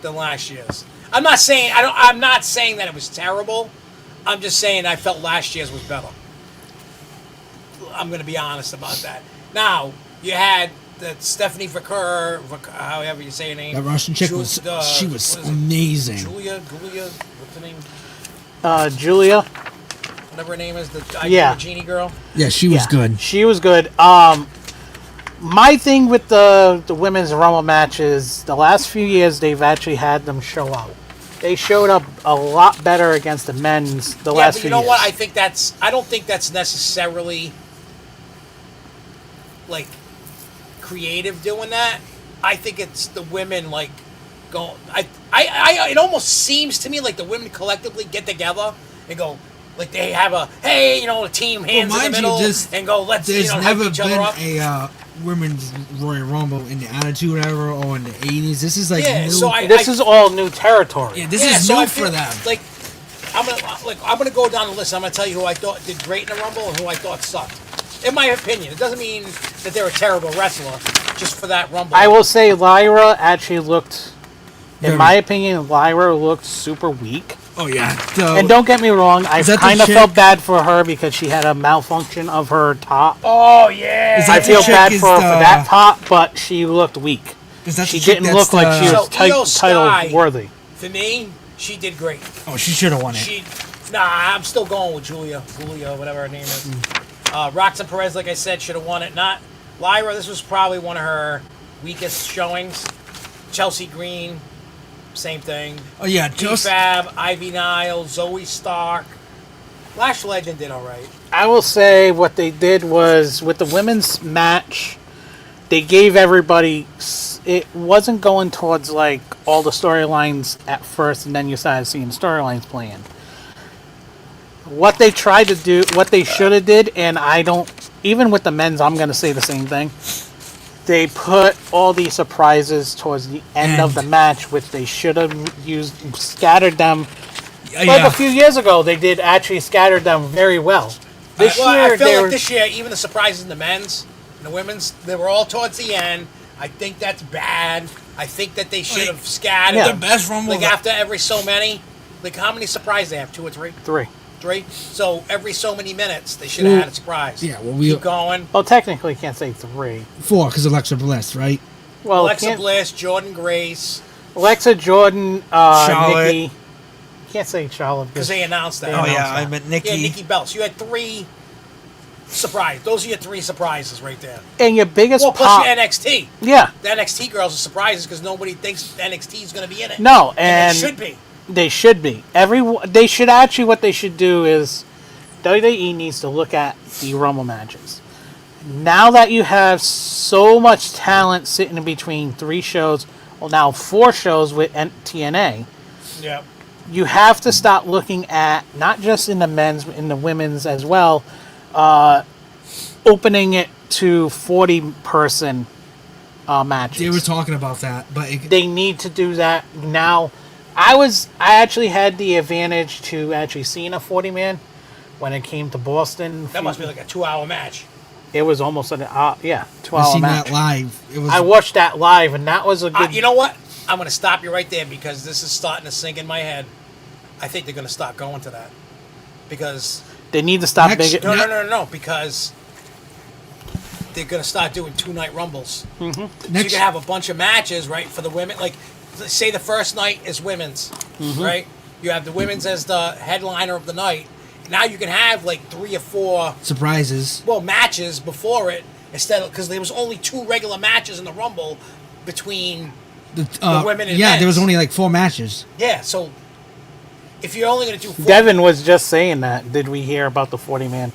than last year's. I'm not saying that it was terrible. I'm just saying I felt last year's was better. I'm going to be honest about that. Now, you had that Stephanie Vaquer, however you say her name.
That Russian chick was amazing.
Julia, what's her name?
Julia.
Whatever her name is, the Genie girl.
Yeah, she was good.
She was good. My thing with the women's Rumble matches, the last few years they've actually had them show out. They showed up a lot better against the men's last few years.
Yeah, but you know what? I don't think that's necessarily like creative doing that. I think it's the women like go. It almost seems to me like the women collectively get together and go. Like they have a team hands in the middle and go. Let's
never
hype each other up.
been a women's Royal Rumble in the Attitude Era or in the 80s. This is like new.
So this is all new territory.
Yeah, this is new for them.
Like I'm gonna go down the list. I'm gonna tell you who I thought did great in the Rumble and who I thought sucked. In my opinion, it doesn't mean that they're a terrible wrestler just for that Rumble.
I will say Lyra actually looked, in my opinion, Lyra looked super weak.
Oh, yeah.
And don't get me wrong, I kind of felt bad for her because she had a malfunction of her top.
Oh, yeah.
I feel bad for her for that top, but she looked weak. She didn't look like she was title worthy.
For me, she did great.
Oh, she should have won it.
I'm still going with Julia, whatever her name is. Roxanne Perez, like I said, should have won it. Not Lyra. This was probably one of her weakest showings. Chelsea Green, same thing.
Oh yeah,
Fab, Ivy Nile, Zoe Stark. Lash Legend did all right.
I will say what they did was with the women's match, they gave everybody. It wasn't going towards like all the storylines at first, and then you started seeing storylines playing. What they tried to do, what they should have did, and even with the men's, I'm going to say the same thing. They put all these surprises towards the end of the match, which they should have scattered them. Like a few years ago, they did actually scatter them very well.
This year, I feel like this year, even the surprises in the men's and the women's, they were all towards the end. I think that's bad. I think that they should have scattered
the best Rumble.
Like after every so many. Like how many surprises they have? 2 or 3? 3. So every so many minutes, they should have had a surprise.
Yeah, well,
keep going.
Well, technically, you can't say 3.
4, because Alexa Bliss, right?
Well,
Alexa Bliss, Jordan Grace,
Alexa, Jordan,
Charlotte.
Nikki. You can't say Charlotte
because they announced that.
I meant Nikki.
Yeah, Nikki Bella. So you had 3 surprises. Those are your 3 surprises right there.
And your biggest
plus your NXT.
Yeah.
The NXT girls are surprises because nobody thinks NXT is going to be in it.
No,
and they should be.
They should be. They should actually. What they should do is, WWE needs to look at the Rumble matches. Now that you have so much talent sitting in between 3 shows, well, now 4 shows with TNA.
Yeah.
You have to start looking at not just in the men's, in the women's as well, opening it to 40-person matches.
They were talking about that, but
They need to do that now. I actually had the advantage to actually seeing a 40-man when it came to Boston.
That must be like a 2-hour match.
It was almost an 2-hour
seen
match.
that live. It was.
I watched that live, and that was a good.
You know what? I'm going to stop you right there because this is starting to sink in my head. I think they're going to start going to that because
They need to stop
Next-
big.
no, because they're going to start doing 2-night rumbles. So you
Next,
can have a bunch of matches, right, for the women. Like, say the first night is women's, right? You have the women's as the headliner of the night. Now you can have like 3 or 4
surprises.
matches before it instead of because there was only 2 regular matches in the rumble between the women and
yeah,
men's.
there was only like 4 matches.
Yeah, so if you're only going to do 4,
Devin was just saying that. Did we hear about the 40-man?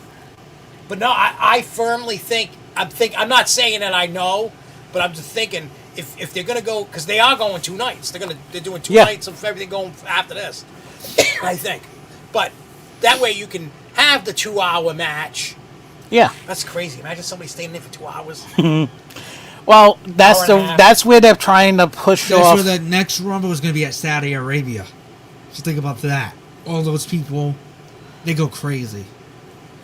but no, I firmly think I'm not saying that I know, but I'm just thinking if they're going to go because they are going 2 nights, they're doing 2
Yeah.
nights of everything going after this. I think, but that way you can have the 2-hour match.
Yeah.
That's crazy. Imagine somebody staying there for 2 hours.
Well, that's
Hour and a half.
that's where they're trying to push
That's
off.
where the next Rumble is going to be at Saudi Arabia. Just think about that. All those people, they go crazy.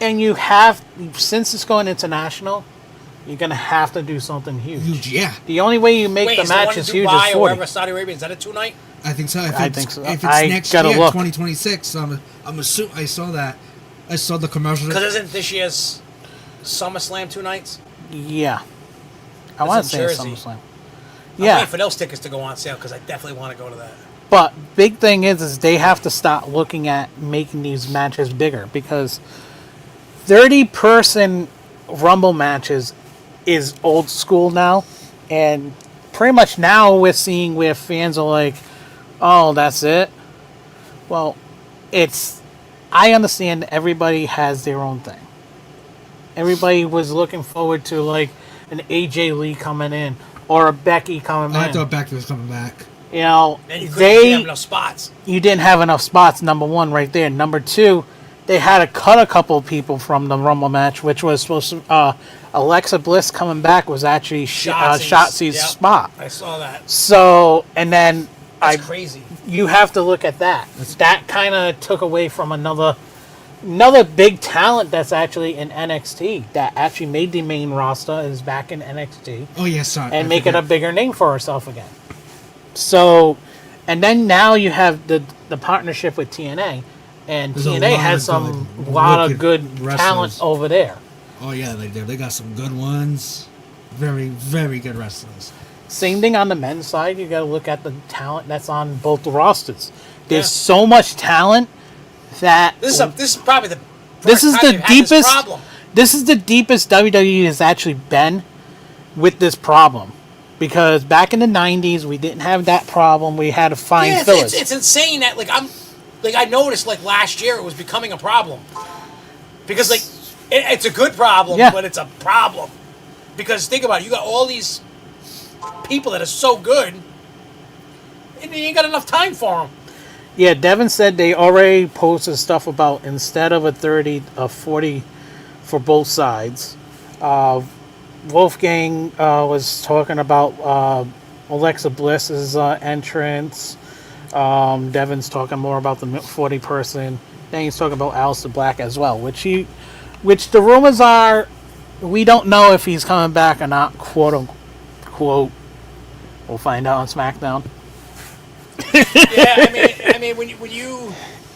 And you have, since it's going international, you're gonna have to do something huge.
Huge, yeah.
The only way you make
Wait,
the
is the one
match
in
is huge
Dubai
is
or
40.
wherever Saudi Arabia is that a 2-night?
I think so.
I think so.
If it's
I
next
gotta
year,
look.
2026, I'm assuming I saw that. I saw the commercial.
Because isn't this year's SummerSlam 2 nights?
Yeah. I
That's
want
in
to say
Jersey.
SummerSlam.
I'm
Yeah,
waiting for those tickets to go on sale because I definitely want to go to that.
but big thing is they have to start looking at making these matches bigger because 30-person Rumble matches is old school now, and pretty much now we're seeing where fans are like, "Oh, that's it." Well, I understand everybody has their own thing. Everybody was looking forward to like an AJ Lee coming in or a Becky coming
I
in.
thought Becky was coming back.
You know,
And you couldn't have enough spots.
you didn't have enough spots. Number one, right there. Number two, they had to cut a couple people from the Rumble match, which was supposed to. Alexa Bliss coming back was actually Shotzi's
Yep.
spot.
I saw that.
So, and then
That's crazy.
you have to look at that. That kind of took away from another big talent that's actually in NXT that actually made the main roster is back in NXT
Oh yeah, sorry.
and
I
making a
forgot.
bigger name for herself again. So, and then now you have the partnership with TNA, and
There's a
TNA
lot
has
of
some
good
lot of
looking
good
wrestlers.
talent over there.
Oh yeah, they do. They got some good ones. Very, very good wrestlers.
Same thing on the men's side. You got to look at the talent that's on both the rosters. There's
Yeah.
so much talent that
This is probably the
This
first
is
time
the
they've had this
deepest.
problem.
This is the deepest WWE has actually been with this problem, because back in the '90s we didn't have that problem. We had to find
Yeah,
fillers.
it's insane that I noticed like last year it was becoming a problem because like it's a good problem,
Yeah.
but it's a problem because think about it, you got all these people that are so good, and you ain't got enough time for them.
Yeah, Devin said they already posted stuff about instead of a 30, a 40 for both sides. Wolfgang was talking about Alexa Bliss's entrance. Devin's talking more about the 40 person. Then he's talking about Aleister Black as well, which the rumors are, we don't know if he's coming back or not, quote unquote. We'll find out on SmackDown.
Yeah, I mean when you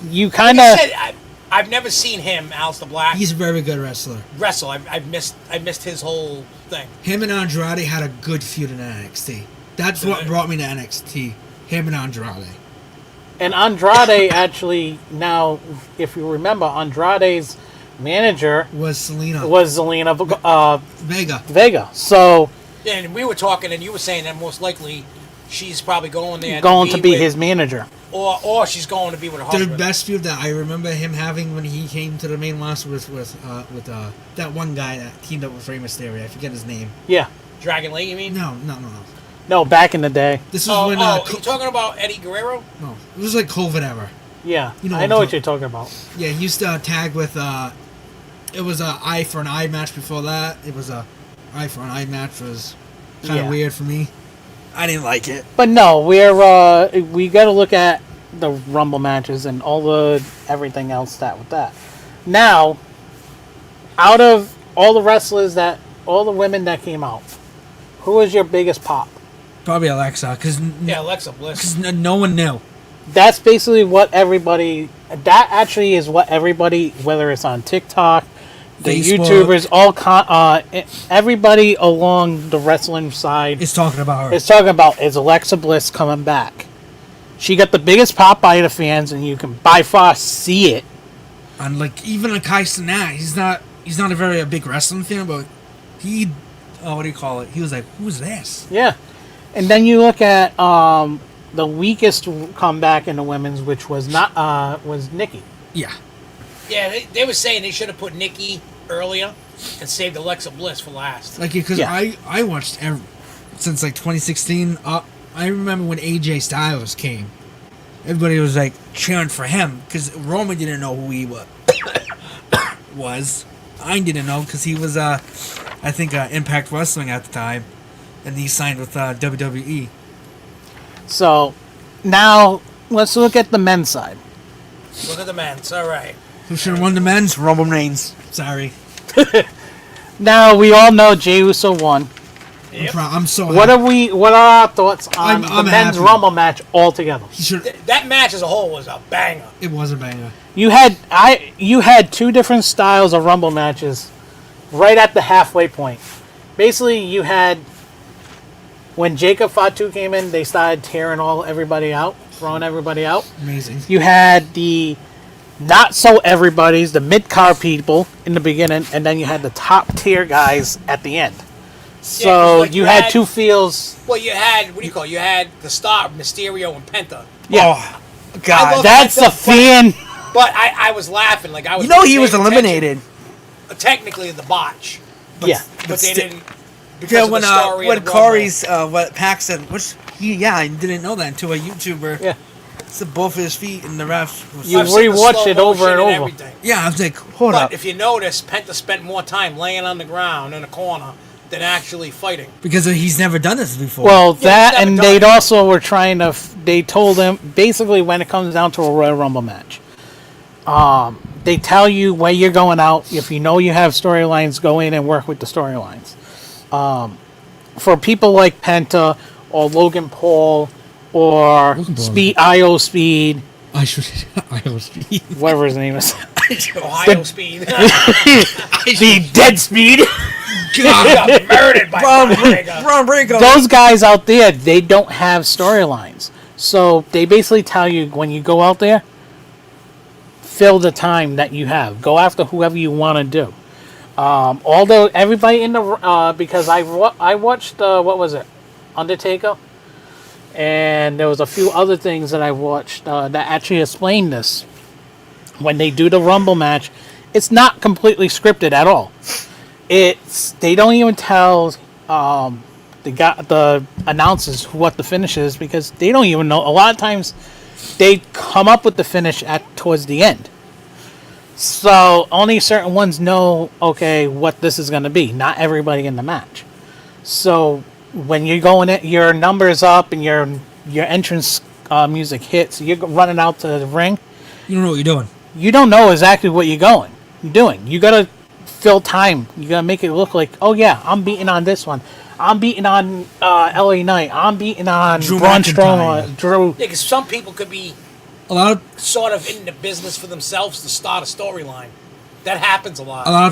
You
like
kind
I
of.
said, I've never seen him, Aleister Black,
He's a very good wrestler.
wrestle. I've missed his whole thing.
Him and Andrade had a good feud in NXT. That's what brought me to NXT. Him and Andrade.
And Andrade actually, now, if you remember, Andrade's manager
Was Selena
was Zelina
Vega.
Vega. So,
Yeah, and we were talking, and you were saying that most likely she's probably going there
going to be
with-
his manager.
or she's going to be with her
The
husband.
best feud that I remember him having when he came to the main roster was with that one guy that teamed up with Rey Mysterio. I forget his name.
Yeah.
Dragon Lee, you mean?
No.
No, back in the day.
This was when
you talking about Eddie Guerrero?
no, it was like COVID era.
Yeah.
You know
I
what
know
I'm
what you're talking about.
Yeah, he used to tag with. It was a eye for an eye match before that. It was a eye for an eye match was kind of
Yeah.
weird for me. I didn't like it.
But no, we got to look at the Rumble matches and all the everything else with that. Now, out of all the all the women that came out, who was your biggest pop?
Probably Alexa, because
Yeah, Alexa Bliss.
no one knew.
That's basically what everybody. That actually is what everybody, whether it's on TikTok, the
Facebook.
YouTubers, everybody along the wrestling side
It's talking about her.
is talking about is Alexa Bliss coming back. She got the biggest pop by the fans, and you can by far see it.
And like even a Kai Cenat, he's not a big wrestling fan, but he, what do you call it? He was like, who's this?
Yeah, and then you look at the weakest comeback in the women's, which was was Nikki.
Yeah.
Yeah, they were saying they should have put Nikki earlier and saved Alexa Bliss for last.
Like, because
Yeah.
I watched since like 2016. I remember when AJ Styles came. Everybody was like cheering for him because Roman didn't know who he was. I didn't know because he was, I think, Impact Wrestling at the time, and he signed with WWE.
So now let's look at the men's side.
Look at the men's. All right.
Who should have won the men's?
Rumble Reigns.
Sorry.
Now we all know Jey Uso won.
Yep.
I'm so
What
happy.
are our thoughts on
I'm
the men's
happy.
Rumble match altogether?
He should.
That match as a whole was a banger.
It was a banger.
You had two different styles of Rumble matches right at the halfway point. Basically, you had when Jacob Fatu came in, they started tearing everybody out, throwing everybody out.
Amazing.
You had the not so everybody's, the mid-card people in the beginning, and then you had the top tier guys at the end. So
'cause, like,
you had two feels.
Well, you had, what do you call it? You had the star, Mysterio and Penta.
Yeah,
Oh, God.
love
that's
Penta,
a fan.
But I was laughing. Like, I was
You know he was
paying attention.
eliminated.
Technically, the botch.
Yeah,
But they didn't. Because
Yeah,
of the story
when
of the
Corey's what Paxton, which I didn't know that until a YouTuber.
yeah.
It's both his feet and the refs. Was
You
I've seen the
rewatched
slow
it over
motion
and over.
everything.
yeah, I was like, hold
But
up,
if you notice, Penta spent more time laying on the ground in a corner than actually fighting.
because he's never done this before.
Well,
Yeah,
that
he's never
and
done
they'd
it.
also were trying to. They told him basically when it comes down to a Royal Rumble match, they tell you where you're going out. If you know you have storylines, go in and work with the storylines. For people like Penta or Logan Paul or
Logan Paul.
Speed,
I should. I was.
whatever his name is,
Ohio Speed.
the Dead Speed.
got murdered by Braun Breaker.
Braun Breaker.
Those guys out there, they don't have storylines. So they basically tell you when you go out there, fill the time that you have. Go after whoever you want to do. Although everybody in the because I watched what was it, Undertaker, and there was a few other things that I watched that actually explained this. When they do the Rumble match, it's not completely scripted at all. They don't even tell the announcers what the finish is because they don't even know. A lot of times, they come up with the finish towards the end. So only certain ones know, okay, what this is going to be. Not everybody in the match. So when you're going in, your numbers up and your entrance music hits, you're running out to the ring.
You don't know what you're doing.
You don't know exactly what you're doing. You gotta fill time. You gotta make it look like, oh yeah, I'm beating on this one. I'm beating on LA Knight. I'm beating on
Drew
Braun
McIntyre.
Strowman. Drew.
Yeah, because some people could be
A lot of
sort of in the business for themselves to start a storyline. That happens a lot.
a lot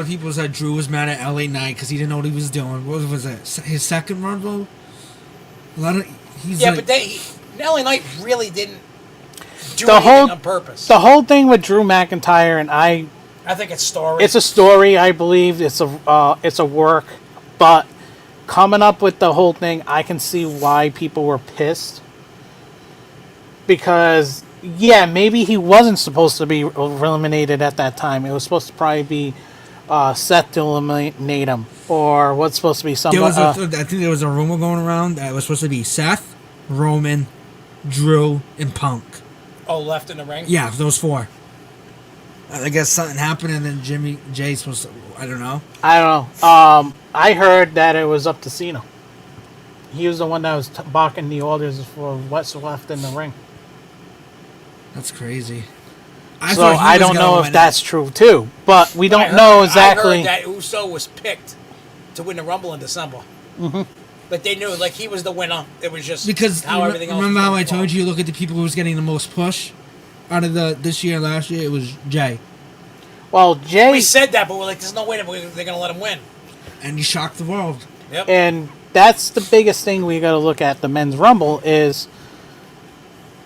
of people said Drew was mad at LA Knight because he didn't know what he was doing. What was that? His second Rumble. A lot of he's
Yeah,
like,
but LA Knight really didn't do
The
anything
whole-
on purpose.
The whole thing with Drew McIntyre and
I think it's story.
it's a story. I believe it's a work, but coming up with the whole thing, I can see why people were pissed. Because yeah, maybe he wasn't supposed to be eliminated at that time. It was supposed to probably be Seth to eliminate him, or what's supposed to be somebody.
I think there was a rumor going around that it was supposed to be Seth, Roman, Drew, and Punk.
Oh, left in the ring?
Yeah, those four. I guess something happened and then Jay's supposed to, I don't know.
I don't know. I heard that it was up to Cena. He was the one that was barking the orders for what's left in the ring.
That's crazy.
So I don't know if that's true too, but we don't know exactly.
I heard that Uso was picked to win the Rumble in December.
Mm-hmm.
But they knew, like, he was the winner. It was just
because
how everything else.
Remember
was
how I
going
told you, look at the people who was getting the most push out of this year and last year? It was Jay.
Well, Jay.
We said that, but we're like, there's no way that they're going to let him win.
And he shocked the world.
Yep.
And that's the biggest thing we got to look at the men's Rumble is.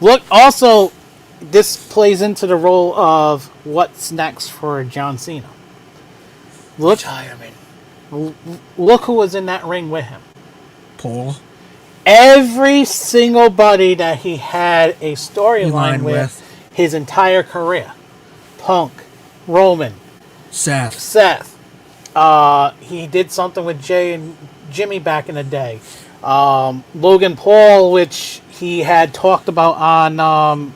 Look, also, this plays into the role of what's next for John Cena. Look who was in that ring with him.
Paul.
Every single buddy that he had a storyline with his entire career. Punk, Roman,
Seth.
He did something with Jay and Jimmy back in the day. Logan Paul, which he had talked about on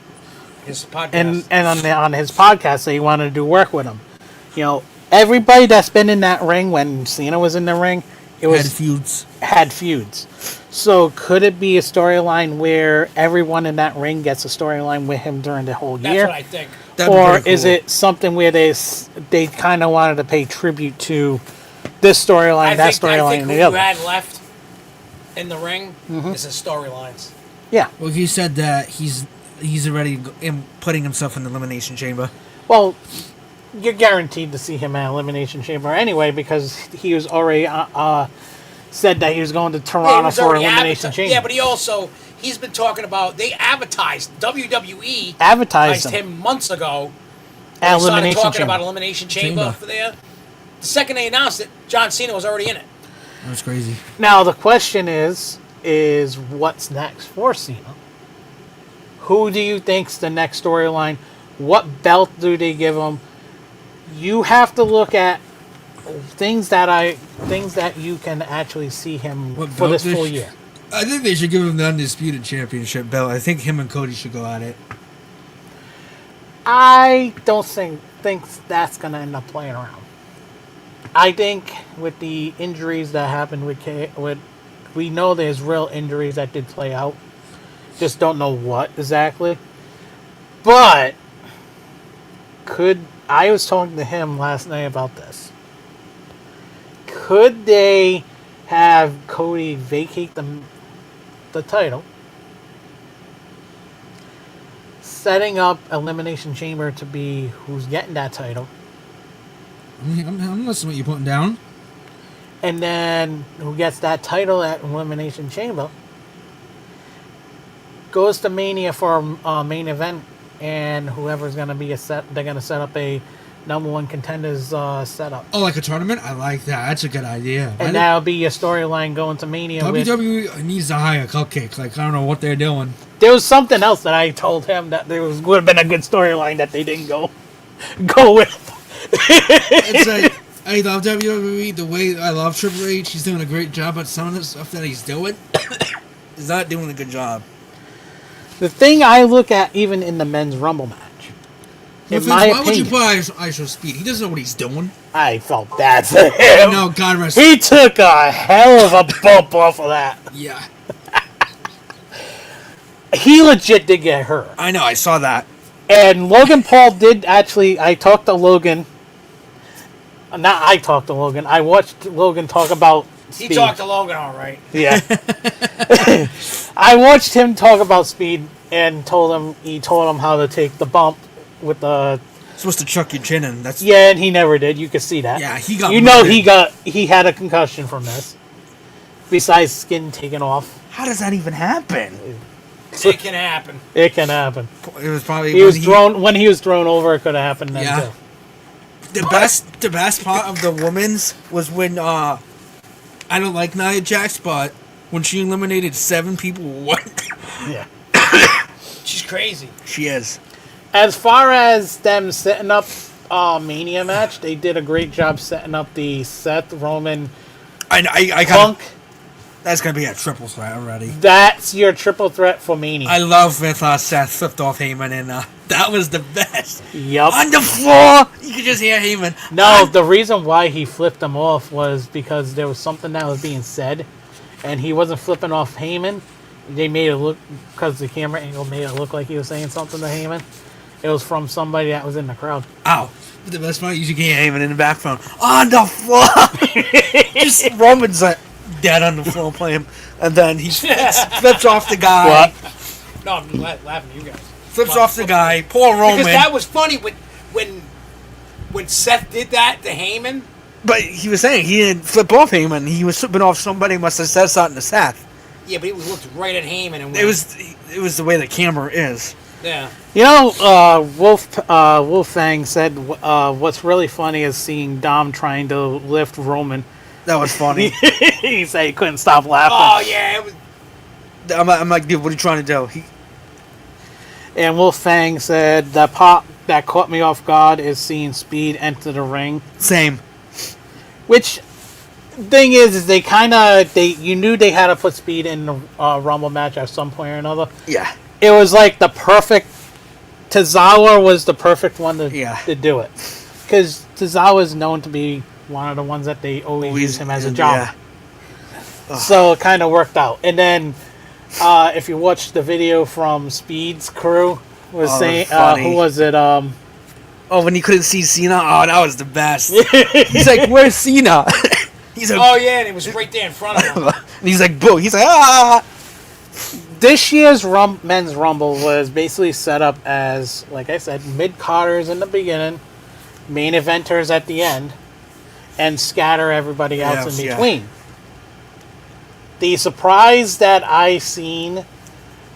his podcast.
and on his podcast that he wanted to do work with him. You know, everybody that's been in that ring when Cena was in the ring, had feuds. So could it be a storyline where everyone in that ring gets a storyline with him during the whole year?
That's what I think.
Or is it something where they kind of wanted to pay tribute to this storyline, that storyline, and the other?
I think who you had left in the ring is his storylines.
Yeah.
Well, he said that he's already putting himself in the Elimination Chamber.
Well, you're guaranteed to see him at Elimination Chamber anyway because he was already said that he was going to Toronto for Elimination Chamber.
Yeah, but he's been talking about, they advertised, WWE
advertised
him months ago.
At
Elimination
Elimination
talking
Chamber.
about Elimination Chamber for there. The second they announced it, John Cena was already in it.
That was crazy.
Now the question is what's next for Cena? Who do you think's the next storyline? What belt do they give him? You have to look at things that you can actually see him for this full year.
I think they should give him the Undisputed Championship belt. I think him and Cody should go at it.
I don't think that's going to end up playing around. I think with the injuries that happened we know there's real injuries that did play out. Just don't know what exactly. But I was talking to him last night about this. Could they have Cody vacate the title, setting up Elimination Chamber to be who's getting that title,
I'm listening to what you're putting down.
and then who gets that title at Elimination Chamber goes to Mania for a main event, and whoever's going to be they're going to set up a number one contenders setup.
Oh, like a tournament? I like that. That's a good idea.
And that'll be your storyline going to Mania.
WWE needs to hire CUPCAKE. Like, I don't know what they're doing.
There was something else that I told him that would have been a good storyline that they didn't go with.
It's like, I love WWE the way I love Triple H. He's doing a great job, but some of the stuff that he's doing is not doing a good job.
The thing I look at even in the men's Rumble match,
why would you put ISO Speed? He doesn't know what he's doing.
I felt bad for him.
No, God rest.
He took a hell of a bump off of that.
Yeah.
He legit did get hurt.
I know, I saw that.
And Logan Paul did actually, I talked to Logan. Not I talked to Logan. I watched Logan talk about Speed.
He talked to Logan all right.
Yeah. I watched him talk about Speed and he told him how to take the bump with the...
Supposed to chuck your chin in. That's
Yeah, and he never did. You could see that.
Yeah, he got...
You know he had a concussion from this. Besides skin taken off.
How does that even happen?
It can happen.
It can happen.
It was probably...
When he was thrown over, it could have happened then too.
The best part of the women's was when I don't like Nia Jax, but when she eliminated 7 people,
Yeah.
She's crazy.
She is.
As far as them setting up Mania match, they did a great job setting up the Seth Roman
I
Punk.
That's gonna be a triple threat already.
That's your triple threat for Mania.
I love if Seth flipped off Heyman, and that was the best.
Yep.
On the floor, you could just hear Heyman.
No, the reason why he flipped them off was because there was something that was being said, and he wasn't flipping off Heyman. They made it look, because the camera angle made it look like he was saying something to Heyman. It was from somebody that was in the crowd.
Ow. But the best part, you can hear Heyman in the background. On the floor! Just Roman's like dead on the floor playing. And then he flips off the guy.
What?
No, I'm laughing at you guys.
Flips off the guy. Poor Roman.
Because that was funny when Seth did that to Heyman.
But he was saying he didn't flip off Heyman. He was flipping off somebody. Must have said something to Seth.
Yeah, but he looked right at Heyman and went,
It was the way the camera is.
yeah.
You know, Wolfgang said what's really funny is seeing Dom trying to lift Roman.
That was funny.
He said he couldn't stop laughing.
Oh yeah, it was,
I'm like, dude, what are you trying to do?
And Wolfgang said the pop that caught me off guard is seeing Speed enter the ring.
Same.
Which thing is they you knew they had to put Speed in the Rumble match at some point or another.
Yeah.
It was like the perfect. Tozawa was the perfect one to do it, because Tozawa is known to be one of the ones that they always use him as a jobber.
Yeah.
So it kind of worked out. And then if you watch the video from Speed's crew, was saying who was it?
Oh, when he couldn't see Cena? Oh, that was the best. He's like, where's Cena? He's like,
oh yeah, and it was right there in front of him.
and he's like, boo. He's like, ah.
This year's men's Rumble was basically set up as, like I said, mid-carders in the beginning, main eventers at the end, and scatter everybody else in between. Yeah. The surprise that I seen,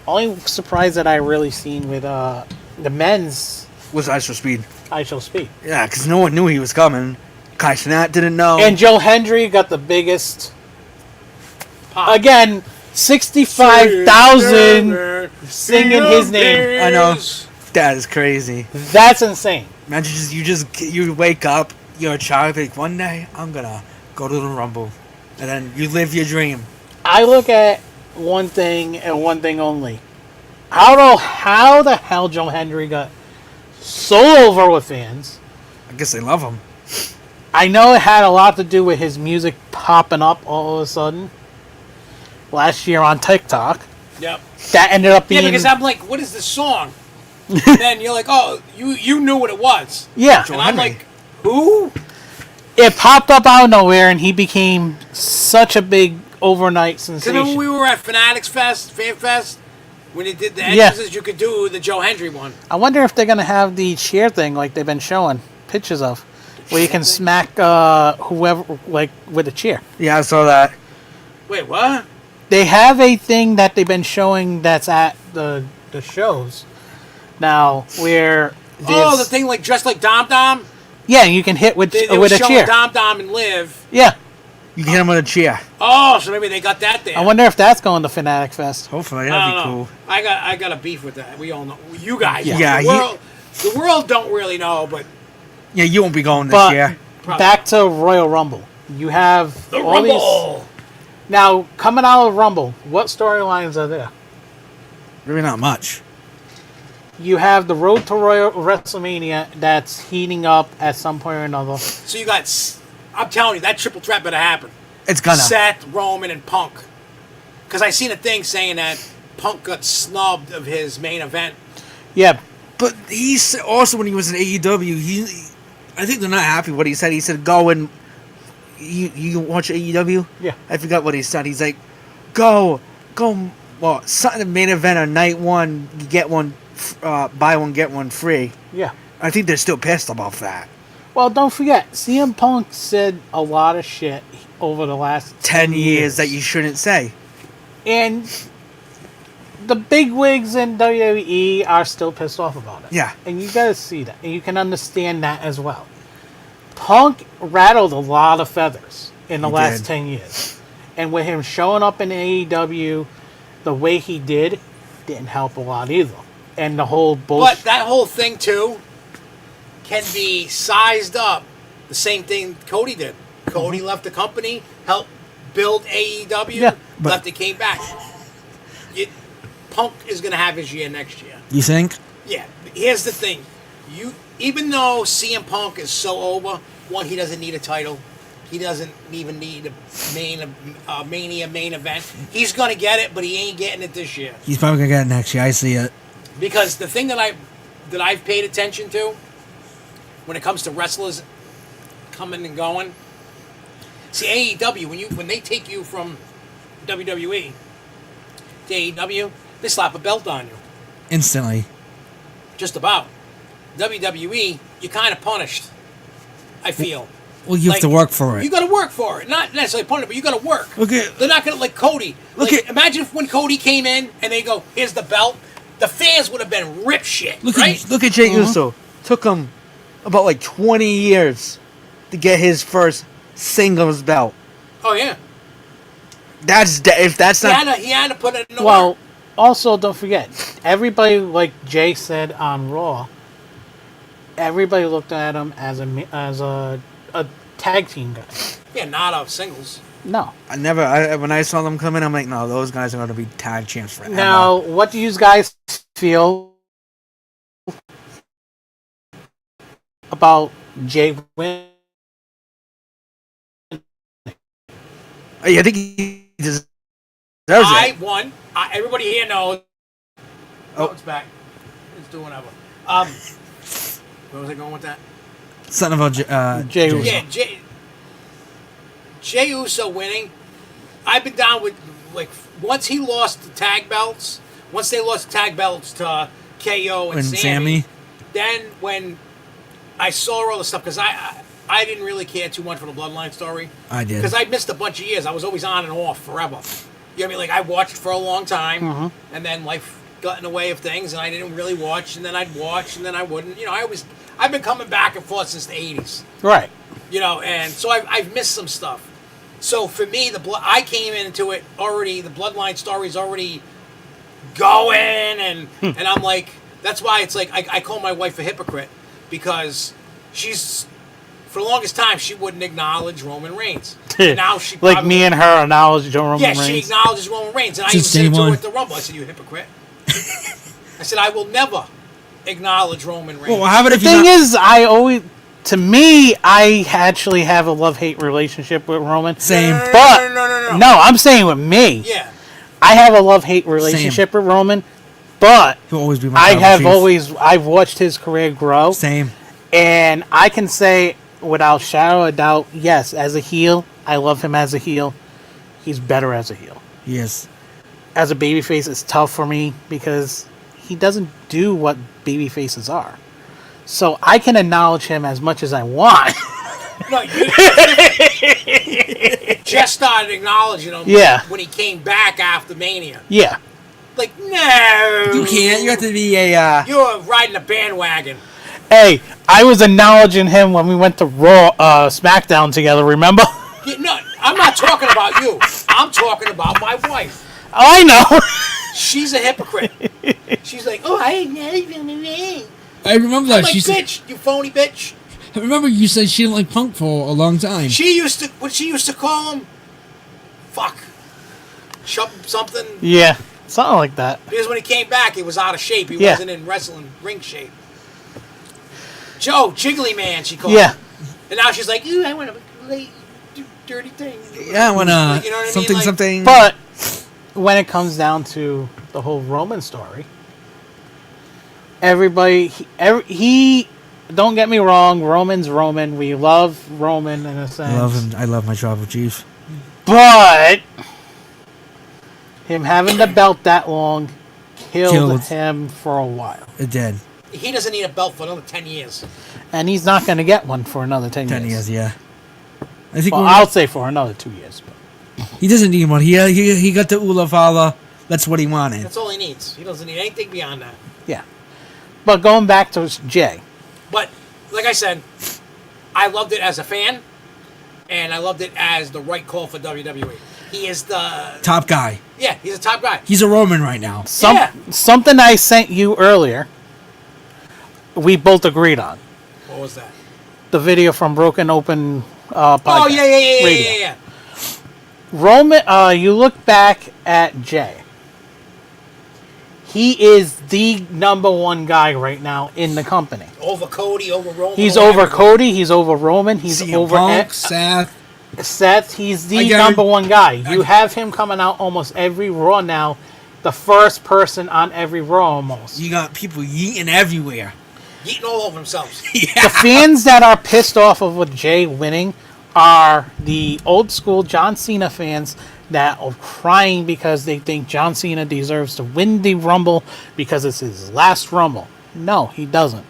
only surprise that I really seen with the men's
was ISO Speed.
ISO Speed.
Yeah, because no one knew he was coming. Kai Cenat didn't know.
And Joe Hendry got the biggest. Again, 65,000 singing his name.
I know. That is crazy.
That's insane.
Imagine you wake up, you're a child, like, one day I'm gonna go to the Rumble, and then you live your dream.
I look at one thing and one thing only. How the hell Joe Hendry got so over with fans?
I guess they love him.
I know it had a lot to do with his music popping up all of a sudden last year on TikTok.
Yep.
That ended up being...
Yeah, because I'm like, what is this song? And then you're like, oh, you knew what it was.
Yeah.
And I'm like, who?
It popped up out of nowhere, and he became such a big overnight sensation.
Because when we were at Fanatics Fest, Fan Fest, when they did the entrances, you could do the Joe Hendry one.
I wonder if they're going to have the cheer thing like they've been showing pictures of, where you can smack whoever, like, with a chair.
Yeah, I saw that.
Wait, what?
They have a thing that they've been showing that's at the shows now, where
the thing like dressed like Dom Dom.
Yeah, you can hit with
they
with a chair.
Dom Dom and Liv.
Yeah.
You can hit him with a chair.
Oh, so maybe they got that there.
I wonder if that's going to Fanatic Fest.
Hopefully, that'd be cool.
I got a beef with that. We all know. You guys.
Yeah.
The world don't really know, but
yeah, you won't be going this year.
Back to Royal Rumble. You have
the
all
Rumble.
These. Now, coming out of Rumble, what storylines are there?
Really not much.
You have the Road to Royal WrestleMania that's heating up at some point or another.
So you got, I'm telling you, that triple threat better happen.
It's gonna.
Seth, Roman, and Punk. Because I seen a thing saying that Punk got snubbed of his main event.
Yeah.
But he's also, when he was in AEW, I think they're not happy with what he said. He said, go and... You watch AEW?
Yeah.
I forgot what he said. He's like, go, well, something the main event on night one, you get one, buy one, get one free.
Yeah.
I think they're still pissed about that.
Well, don't forget, CM Punk said a lot of shit over the last
10 years that you shouldn't say.
And the bigwigs in WWE are still pissed off about it.
Yeah.
And you gotta see that. And you can understand that as well. Punk rattled a lot of feathers in the last 10 years. And with him showing up in AEW the way he didn't help a lot either. And the whole bullshit.
But that whole thing, too, can be sized up. The same thing Cody did. Cody left the company, helped build AEW, left and came back. Punk is going to have his year next year.
You think?
Yeah. Here's the thing. Even though CM Punk is so over, one, he doesn't need a title. He doesn't even need a Mania main event. He's gonna get it, but he ain't getting it this year.
He's probably gonna get it next year. I see it.
Because the thing that I've paid attention to when it comes to wrestlers coming and going, see AEW when they take you from WWE to AEW, they slap a belt on you
Instantly.
just about. WWE, you're kind of punished. I feel.
Well, you have to work for it.
You got to work for it. Not necessarily punished, but you got to work.
Okay.
They're not going to like Cody. Imagine if when Cody came in and they go, "Here's the belt." The fans would have been rip shit, right?
Look at Jey Uso. Took him about like 20 years to get his first singles belt.
Oh yeah.
If that's not
He had to put it in the
Well,
work.
also don't forget, everybody, like Jay said on Raw, everybody looked at him as a tag team guy.
Yeah, not of singles.
No.
when I saw them come in, I'm like, no, those guys are going to be tag champs forever.
Now, what do you guys feel about Jay winning?
I think he deserves
I
it.
won. Everybody here knows. Oh, it's back. It's doing whatever. Where was I going with that?
Something about
Jey Uso.
Yeah, Jey Uso winning. I've been down with, like, once he lost the tag belts, once they lost the tag belts to KO and Sammy, then when I saw all the stuff, because I didn't really care too much for the Bloodline story.
I did.
Because I missed a bunch of years. I was always on and off forever. You know what I mean? Like, I watched for a long time, and then life got in the way of things, and I didn't really watch, and then I'd watch, and then I wouldn't. You know, I've been coming back and forth since the 80s.
Right.
You know, and so I've missed some stuff. So for me, I came into it already, the Bloodline story's already going, and I'm like, that's why it's like, I call my wife a hypocrite, because she's, for the longest time, she wouldn't acknowledge Roman Reigns. And now she
like me and her acknowledge Roman Reigns.
Yeah, she acknowledges Roman Reigns. And I even
Since
said
day
to her
one.
at the Rumble, I said, you hypocrite. I said, I will never acknowledge Roman Reigns.
Well, how about
The
if you
thing is, to me, I actually have a love-hate relationship with Roman.
Same.
But
No.
no, I'm saying with me.
Yeah.
I have a love-hate relationship with Roman, but
He'll always be my
I've watched his career grow.
Same.
And I can say without shadow of a doubt, yes, as a heel, I love him as a heel. He's better as a heel.
Yes.
As a babyface, it's tough for me because he doesn't do what babyfaces are. So I can acknowledge him as much as I want.
No, you just started acknowledging him when he came back after Mania.
Yeah.
Like, no.
You can't. You have to be a...
You're riding a bandwagon.
Hey, I was acknowledging him when we went to Raw, SmackDown together, remember?
Yeah, no, I'm not talking about you. I'm talking about my wife.
Oh, I know.
She's a hypocrite. She's like, oh, I ain't never me.
I remember that.
I'm like,
She said,
bitch, you phony bitch.
I remember you said she didn't like Punk for a long time.
She used to call him, fuck, something.
Yeah, something like that.
Because when he came back, he was out of shape. He wasn't in wrestling ring shape. Joe, Jiggly Man, she called him. And now she's like, ooh, I want to do dirty things.
Yeah, I want to...
You know what I mean?
Something,
Like,
something...
But when it comes down to the whole Roman story, everybody, he don't get me wrong, Roman's Roman. We love Roman in a sense.
I love him. I love my tribal chief.
But him having the belt that long killed him for a while.
It did.
He doesn't need a belt for another 10 years.
And he's not going to get one for another 10 years.
10 years, yeah. I think
Well, I'll say for another 2 years. But.
he doesn't need one. He got the Ula Fala. That's what he wanted.
That's all he needs. He doesn't need anything beyond that.
Yeah. But going back to Jay.
But, like I said, I loved it as a fan, and I loved it as the right call for WWE. He is the...
Top guy.
Yeah, he's a top guy.
He's a Roman right now.
Something I sent you earlier, we both agreed on.
What was that?
The video from Broken Open podcast.
Oh, yeah.
Roman, you look back at Jay. He is the number one guy right now in the company.
Over Cody, over Roman.
He's over Cody. He's over Roman. He's
CM
over
Punk, Seth.
Seth, he's the
I guarantee-
number one guy. You have him coming out almost every Raw now. The first person on every Raw almost.
You got people yeeting everywhere.
Eating all over themselves.
The fans that are pissed off of with Jay winning are the old school John Cena fans that are crying because they think John Cena deserves to win the Rumble because it's his last Rumble. No, he doesn't.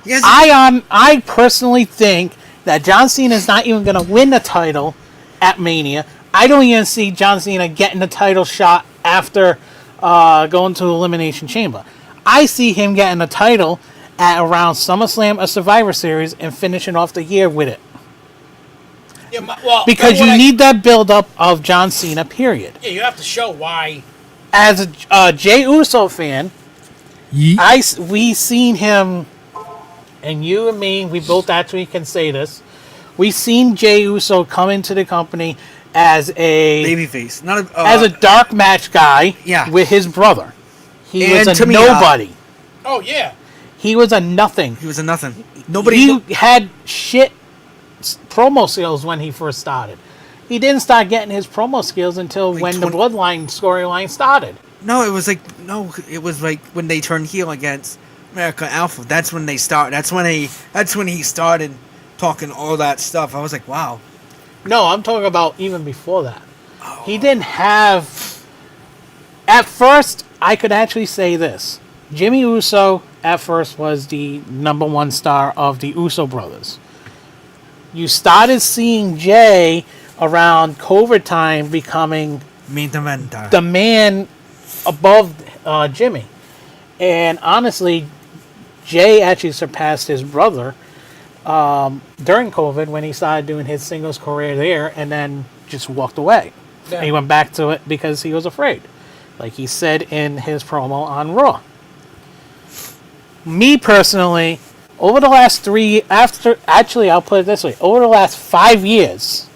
Yes,
I personally think that John Cena is not even going to win the title at Mania. I don't even see John Cena getting the title shot after going to Elimination Chamber. I see him getting the title at around SummerSlam or Survivor Series and finishing off the year with it.
Yeah, well,
Because you need that build-up of John Cena, period.
Yeah, you have to show why.
As a Jey Uso fan,
Yeet.
we seen him, and you and me, we both actually can say this. We seen Jey Uso come into the company as a
Babyface. Not a,
as a dark match guy
Yeah.
with his brother. He
And
was
to
a
me,
nobody.
Oh yeah.
He was a nothing.
He was a nothing. Nobody.
He had shit promo skills when he first started. He didn't start getting his promo skills until
Like
when the
20
Bloodline storyline started.
No, it was like it was like when they turned heel against America Alpha. That's when they start. That's when he started talking all that stuff. I was like, wow.
No, I'm talking about even before that. He didn't have. At first, I could actually say this: Jimmy Uso at first was the number one star of the Uso brothers. You started seeing Jay around COVID time becoming
Main eventer.
the man above Jimmy. And honestly, Jay actually surpassed his brother during COVID when he started doing his singles career there and then just walked away.
Yeah.
He went back to it because he was afraid. Like he said in his promo on Raw. Me personally, over the last I'll put it this way, over the last 5 years,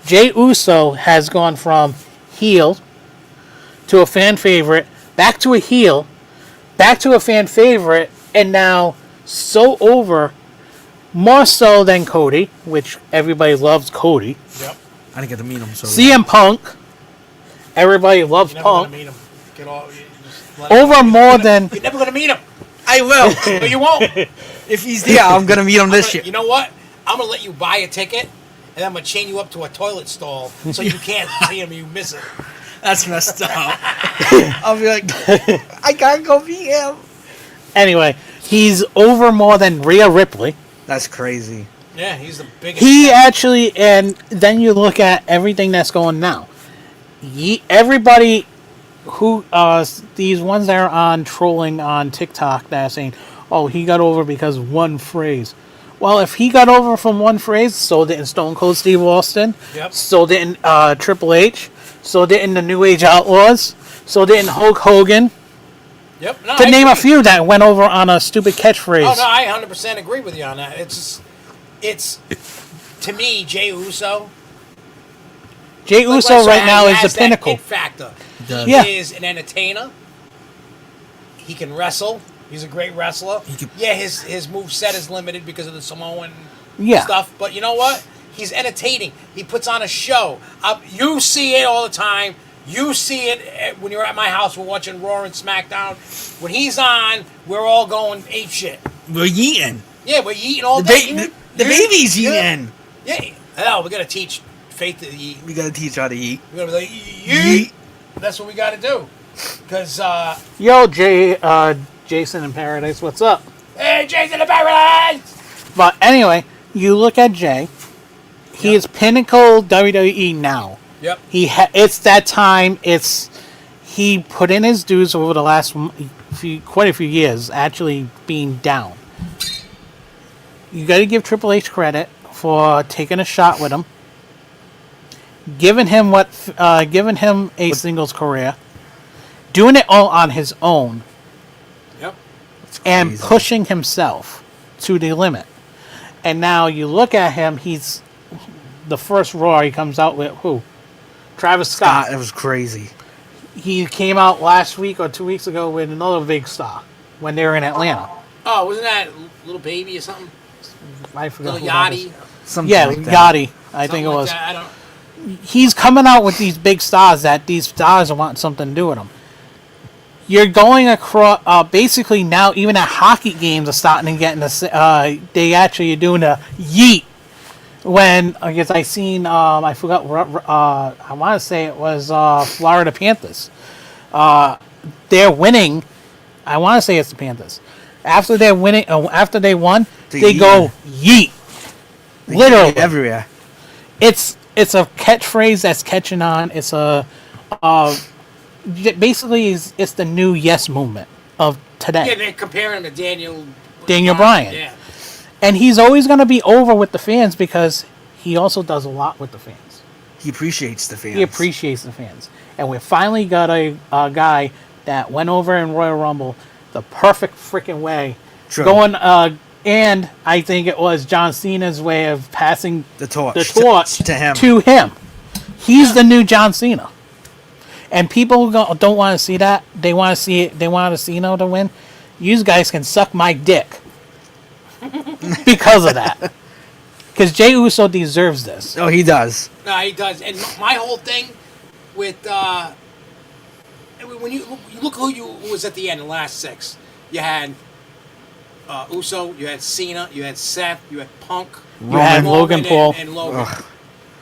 Jey Uso has gone from heel to a fan favorite, back to a heel, back to a fan favorite, and now so over, more so than Cody, which everybody loves Cody.
Yep.
I didn't get to meet him. So
CM Punk, everybody loves
You're never gonna
Punk.
meet him. Get all. You just let him
Over
go.
more than
You're never gonna meet him.
I will.
No, you won't.
If he's there, I'm gonna meet him this year.
You know what? I'm gonna let you buy a ticket, and I'm gonna chain you up to a toilet stall so you can't see him. You miss it.
That's messed up. I'll be like, I gotta go meet him.
anyway. He's over more than Rhea Ripley.
That's crazy.
Yeah, he's the biggest.
He actually, and then you look at everything that's going now. Everybody who these ones that are on trolling on TikTok that are saying, "Oh, he got over because one phrase." Well, if he got over from one phrase, so didn't Stone Cold Steve Austin.
Yep.
So didn't Triple H. So didn't the New Age Outlaws. So didn't Hulk Hogan.
Yep. No,
To
I
name a
agree.
few that went over on a stupid catchphrase.
Oh no, I 100% agree with you on that. It's to me, Jey Uso.
Jey
like
Uso
I said,
right now
he
is
has
the
that
pinnacle.
it factor.
does.
He
Yeah.
is an entertainer. He can wrestle. He's a great wrestler.
can-
Yeah, his move set is limited because of the Samoan
Yeah.
stuff. But you know what? He's entertaining. He puts on a show. You see it all the time. You see it when you're at my house. We're watching Raw and SmackDown. When he's on, we're all going ape shit.
We're eating.
Yeah, we're eating all
The,
day.
the baby's
Yeah.
eating.
Yeah. Hell, we gotta teach Faith to eat.
We gotta teach how to eat.
We gotta be like, yeet. That's what we gotta do. Cause
Yo, Jason in Paradise, what's up?
hey, Jason the Paradise.
But anyway, you look at Jay. He
Yep.
is pinnacle WWE now.
Yep.
It's that time. He put in his dues over the last quite a few years, actually being down. You got to give Triple H credit for taking a shot with him, giving him a singles career, doing it all on his own,
Yep.
and
Crazy.
pushing himself to the limit. And now you look at him, he's the first Raw he comes out with who? Travis Scott.
God, it was crazy.
He came out last week or 2 weeks ago with another big star when they were in Atlanta.
Oh, wasn't that Little Baby or something?
I forgot
Little
who that
Yachty.
was.
Something
Yeah,
like that.
Gotti. I
Something
think it
like
was.
that. I don't.
he's coming out with these big stars that these stars want something to do with him. You're going across, basically now even at hockey games are starting to get in the, they actually are doing a yeet. When, I guess I seen, I forgot, I want to say it was Florida Panthers. They're winning, I want to say it's the Panthers. After they're winning, after they won, they go yeet. Literally.
Everywhere.
It's a catchphrase that's catching on. It's basically it's the new yes movement of today.
Yeah, they're comparing him to
Daniel Bryan.
Yeah.
And he's always going to be over with the fans because he also does a lot with the fans.
He appreciates the fans.
He appreciates the fans. And we finally got a guy that went over in Royal Rumble the perfect freaking way.
True.
Going, and I think it was John Cena's way of passing
the torch
to him. He's the new John Cena. And people don't want to see that. They want to see it. They want Cena to win. You guys can suck my dick because of that. Because Jey Uso deserves this.
Oh, he does.
No, he does. And my whole thing with when you look who was at the end, the last 6, you had Uso, you had Cena, you had Seth, you had Punk,
you had Logan Paul,
and Logan. Ugh.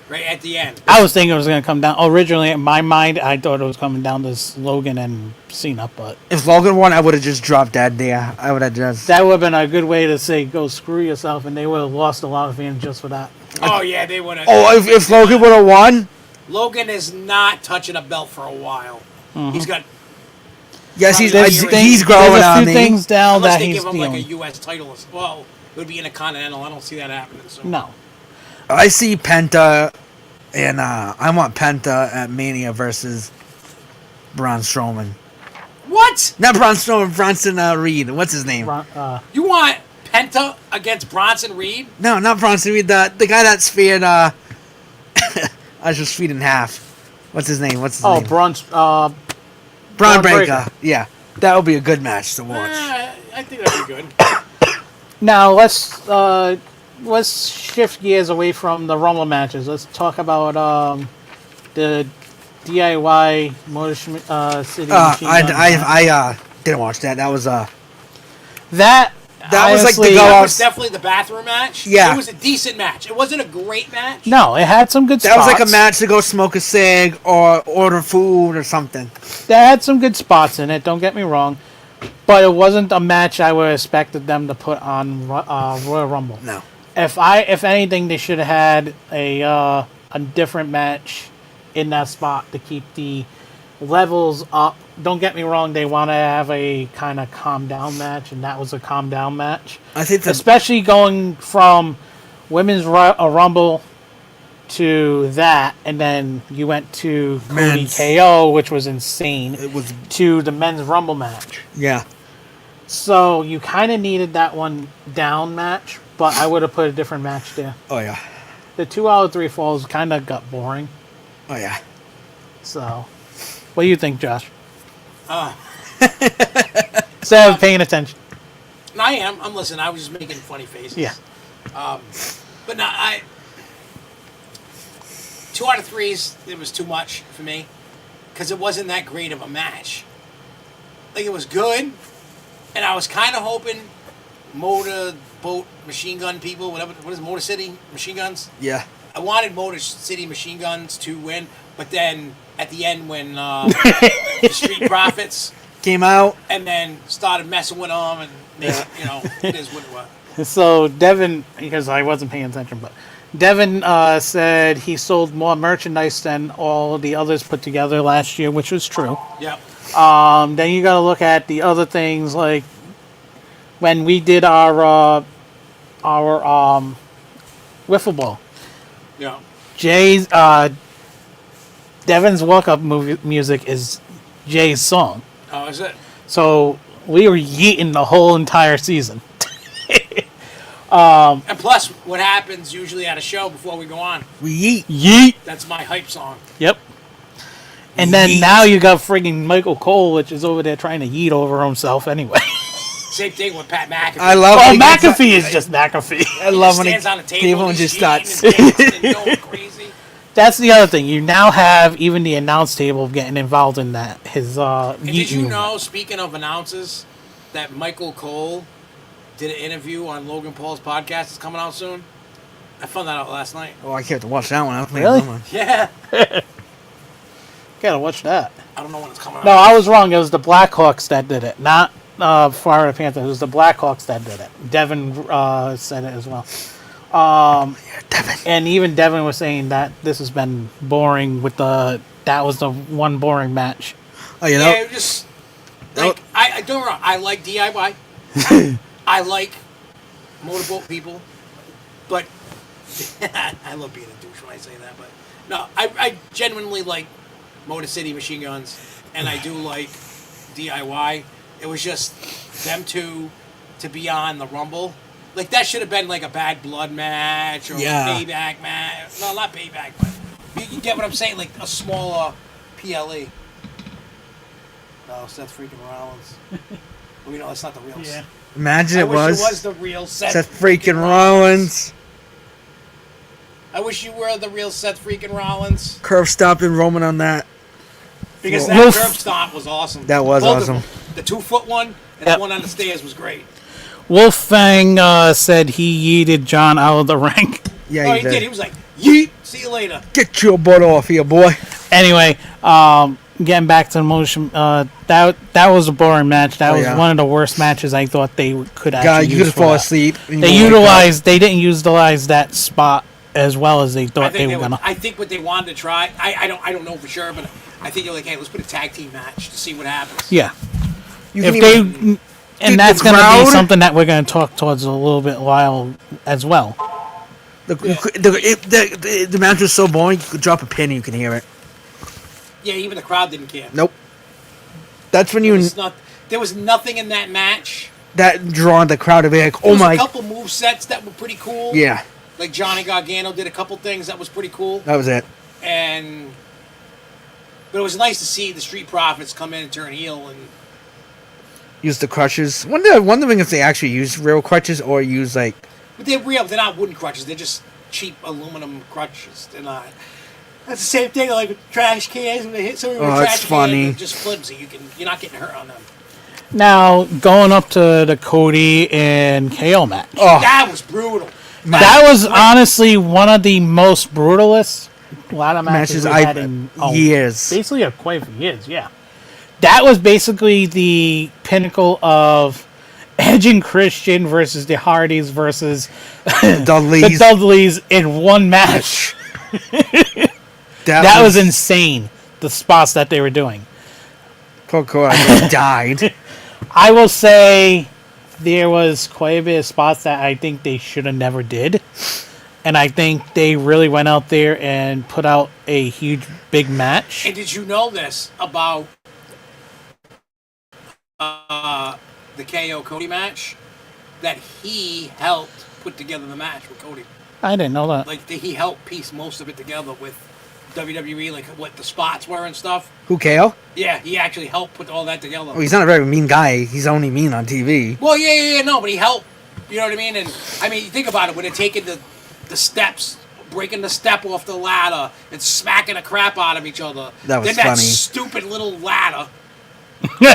Right at the end.
I was thinking it was going to come down. Originally, in my mind, I thought it was coming down to Logan and Cena, but
if Logan won, I would have just dropped that there. I would have just.
That would have been a good way to say, "Go screw yourself," and they would have lost a lot of fans just for that.
Oh yeah, they would have.
Oh, if Logan would have won,
Logan is not touching a belt for a while. Mm-hmm. He's got.
Yes, he's
growing
on
a few things down
unless
that
they
he's
give him
dealing.
like a U.S. title. Well, it would be Intercontinental. I don't see that happening. So.
No.
I see Penta, and I want Penta at Mania versus Braun Strowman.
What?
Not Braun Strowman, Bronson Reed. What's his name?
You want Penta against Bronson Reed?
No, not Bronson Reed. The guy that speared Usher's feet in half. What's his name?
Oh, Braun
Breaker. Yeah, that would be a good match to watch.
I think that'd be good.
Now let's shift gears away from the Rumble matches. Let's talk about the DIY Motor City Machine Gun.
I didn't watch that. That was
that
was like the
that was definitely the bathroom match.
Yeah,
it was a decent match. It wasn't a great match.
No, it had some good spots.
That was like a match to go smoke a cig or order food or something.
That had some good spots in it. Don't get me wrong, but it wasn't a match I would have expected them to put on Royal Rumble.
No.
If anything, they should have had a different match in that spot to keep the levels up. Don't get me wrong, they want to have a kind of calm down match, and that was a calm down match.
I think
especially going from Women's Rumble to that, and then you went to Cody KO, which was insane.
It was
to the Men's Rumble match.
Yeah.
So you kind of needed that one down match, but I would have put a different match there.
Oh yeah.
The 2 out of 3 falls kind of got boring.
Oh yeah.
So, what do you think, Josh? Instead of paying attention.
I am. I'm listening. I was just making funny faces.
Yeah.
But no, 2 out of 3s, it was too much for me because it wasn't that great of a match. Like, it was good, and I was kind of hoping Motor Boat Machine Gun people, whatever, what is it, Motor City Machine Guns?
Yeah.
I wanted Motor City Machine Guns to win, but then at the end when the Street Profits
came out
and then started messing with them, and they, it is what it was.
So Devin, because I wasn't paying attention, but Devin said he sold more merchandise than all the others put together last year, which was true.
Yep.
Then you got to look at the other things, like when we did our wiffle ball.
Yeah.
Jay's Devin's walk-up music is Jay's song.
Oh, is it?
So we were yeeting the whole entire season.
And plus, what happens usually at a show before we go on?
We
yeet.
That's my hype song.
Yep. And then now you got friggin' Michael Cole, which is over there trying to yeet over himself anyway.
Same thing with Pat McAfee.
I love.
Oh, McAfee is just McAfee.
I love when he
stands on the table
and just starts.
and going crazy.
That's the other thing. You now have even the announce table getting involved in that. His
And did you know, speaking of announces, that Michael Cole did an interview on Logan Paul's podcast? It's coming out soon. I found that out last night.
Oh, I can't to watch that one. I was playing
Really?
that one.
Yeah.
Gotta watch that.
I don't know when it's coming out.
No, I was wrong. It was the Blackhawks that did it, not Florida Panthers. It was the Blackhawks that did it. Devin said it as well.
Devin.
And even Devin was saying that this has been boring with that was the one boring match.
Oh, you know?
Yeah, it just like I don't get me wrong. I like DIY. I like motorboat people, but I love being a douche when I say that. But no, I genuinely like Motor City Machine Guns, and I do like DIY. It was just them two to be on the Rumble. Like, that should have been like a Bad Blood match or a Payback match. No, not Payback, but you get what I'm saying? Like a smaller PLE. No, Seth freaking Rollins. Well, that's not the real.
Yeah.
Imagine
I
it
wish
was.
it was the real
Seth freaking Rollins.
I wish you were the real Seth freaking Rollins.
Curve stopping Roman on that.
Because that
Wolf.
curb stomp was awesome.
That was
Both of
awesome.
them. The 2-foot one and
Yep.
the one on the stairs was great.
Wolfgang said he yeeted John out of the ring.
Yeah,
Oh,
he
he did.
did.
He was like, yeet, see you later.
Get your butt off here, boy.
Anyway, getting back to the motion, that was a boring match. That was one of the worst matches I thought they could actually
God, you
use
could
for
fall
that.
asleep.
They didn't utilize that spot as well as they thought they were gonna.
I think what they wanted to try, I don't know for sure, but I think they're like, hey, let's put a tag team match to see what happens.
Yeah.
You
If
can
they
even-
and
Dude,
that's
the
going to be
crowd-
something that we're going to talk towards a little bit while as well.
the match was so boring, you could drop a pin and you can hear it.
Yeah, even the crowd didn't care.
Nope. That's when you
There was nothing in that match.
that drawing the crowd to be like,
There
oh
was
my.
a couple move sets that were pretty cool.
Yeah,
Like Johnny Gargano did a couple things that was pretty cool.
that was it.
But it was nice to see the Street Profits come in and turn heel and
Use the crutches. Wondering if they actually use real crutches or use like.
but they're real. They're not wooden crutches. They're just cheap aluminum crutches. They're not. That's the same thing like with trash cans when they hit somebody with a
that's
trash
funny.
can. It just flimsy. You're not getting hurt on them.
Now, going up to the Cody and KO match.
Oh,
That was brutal.
That was honestly one of the most brutalist ladder matches
matches
we've had
I've
in
years.
Basically, quite a few years, yeah. That was basically the pinnacle of Edge and Christian versus the Hardys versus the
Dudleys.
Dudleys in one match. That was insane, the spots that they were doing.
Poor Cody died.
I will say there was quite a bit of spots that I think they should have never did. And I think they really went out there and put out a huge, big match.
And did you know this about the KO Cody match? That he helped put together the match with Cody.
I didn't know that.
Like he helped piece most of it together with WWE, like what the spots were and stuff.
Who, KO?
Yeah, he actually helped put all that together.
Oh, he's not a very mean guy. He's only mean on TV.
Well, yeah, no, but he helped. You know what I mean? And I mean, you think about it when they're taking the steps, breaking the step off the ladder, and smacking the crap out of each other.
That was
then that
funny.
stupid little ladder,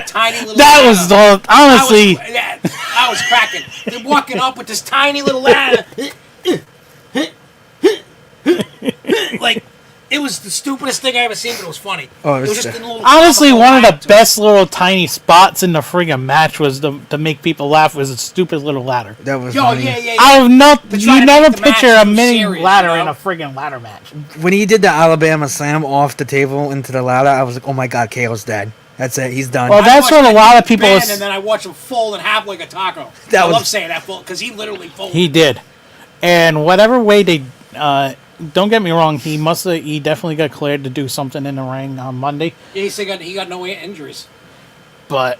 tiny little.
That
ladder.
was the honestly.
I was cracking. They're walking up with this tiny little ladder. Like, it was the stupidest thing I ever seen, but it was funny.
Oh,
it was just a little
Honestly,
comical
one of
line
the
to it.
best little tiny spots in the friggin' match was to make people laugh was a stupid little ladder.
That was
Yo,
funny.
yeah.
I have not.
To try
You
to
never
make the match
picture a
too
mini
serious,
ladder
you know?
in a friggin' ladder match.
When he did the Alabama slam off the table into the ladder, I was like, oh my god, KO's dead. That's it. He's done.
Well, that's
I watched
what a lot of
that
people
bend,
was-
and then I watched him fold in half like a taco.
That
I
was-
love saying that fold because he literally folded.
He did, and whatever way they. Don't get me wrong. He definitely got cleared to do something in the ring on Monday.
Yeah, he said he got no injuries.
But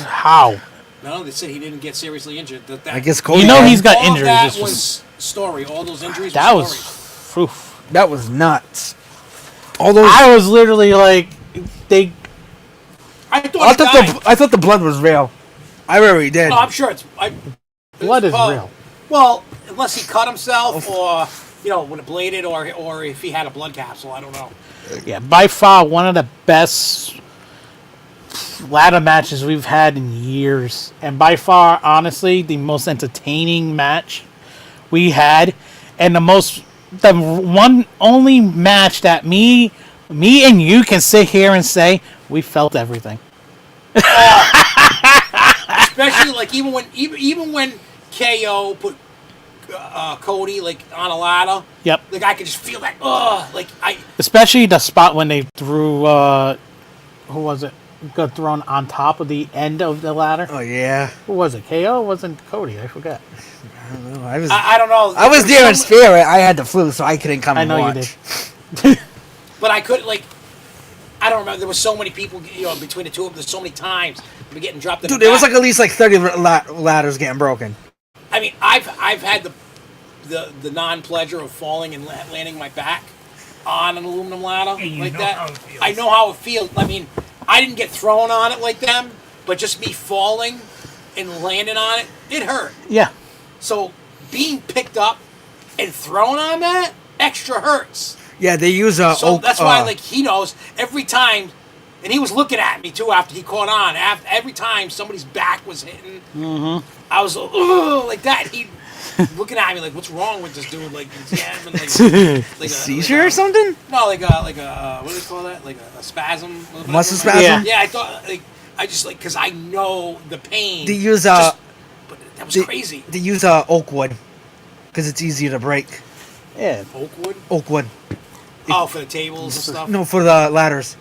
how?
No, they said he didn't get seriously injured.
I guess Cody.
You know
did.
he's got
all
injuries.
That
It's just-
was story. All those injuries.
that
were
was.
story.
Oof.
That was nuts. All those.
I was literally like, they.
I thought he died.
I thought the blood was real. I really did.
No, I'm sure
Blood is
well,
real.
Well, unless he cut himself or when it bladed or if he had a blood capsule. I don't know.
Yeah, by far one of the best ladder matches we've had in years, and by far, honestly, the most entertaining match we had, and the one only match that me and you can sit here and say we felt everything.
Especially like even when KO put Cody like on a ladder.
Yep.
Like I could just feel that.
Especially the spot when they threw who was it? Got thrown on top of the end of the ladder.
Oh yeah.
Who was it? KO? It wasn't Cody? I forgot.
I don't know.
I don't know.
I was there in spirit. I had the flu, so I couldn't come.
I
and
know
watch.
you did.
But I could I don't remember. There was so many people, between the two of them. There's so many times we getting dropped.
Dude, there was like at least 30 ladders getting broken.
I mean, I've had the non-pleasure of falling and landing my back on an aluminum ladder like that. I know how it feels. I mean, I didn't get thrown on it like them, but just me falling and landing on it, it hurt.
Yeah.
So being picked up and thrown on that extra hurts.
Yeah, they use
So that's why, he knows every time, and he was looking at me too after he caught on. Every time somebody's back was hitting, I was like that. He looking at me like, "What's wrong with this dude? Like he's having like a
seizure or something?"
No, like a what do they call that? Like a spasm,
Muscle spasm.
Yeah.
Yeah, I thought I just because I know the pain.
They use
but that was crazy.
They use oak wood because it's easier to break.
Yeah.
Oakwood.
Oak wood.
Oh, for the tables and stuff.
No, for the ladders.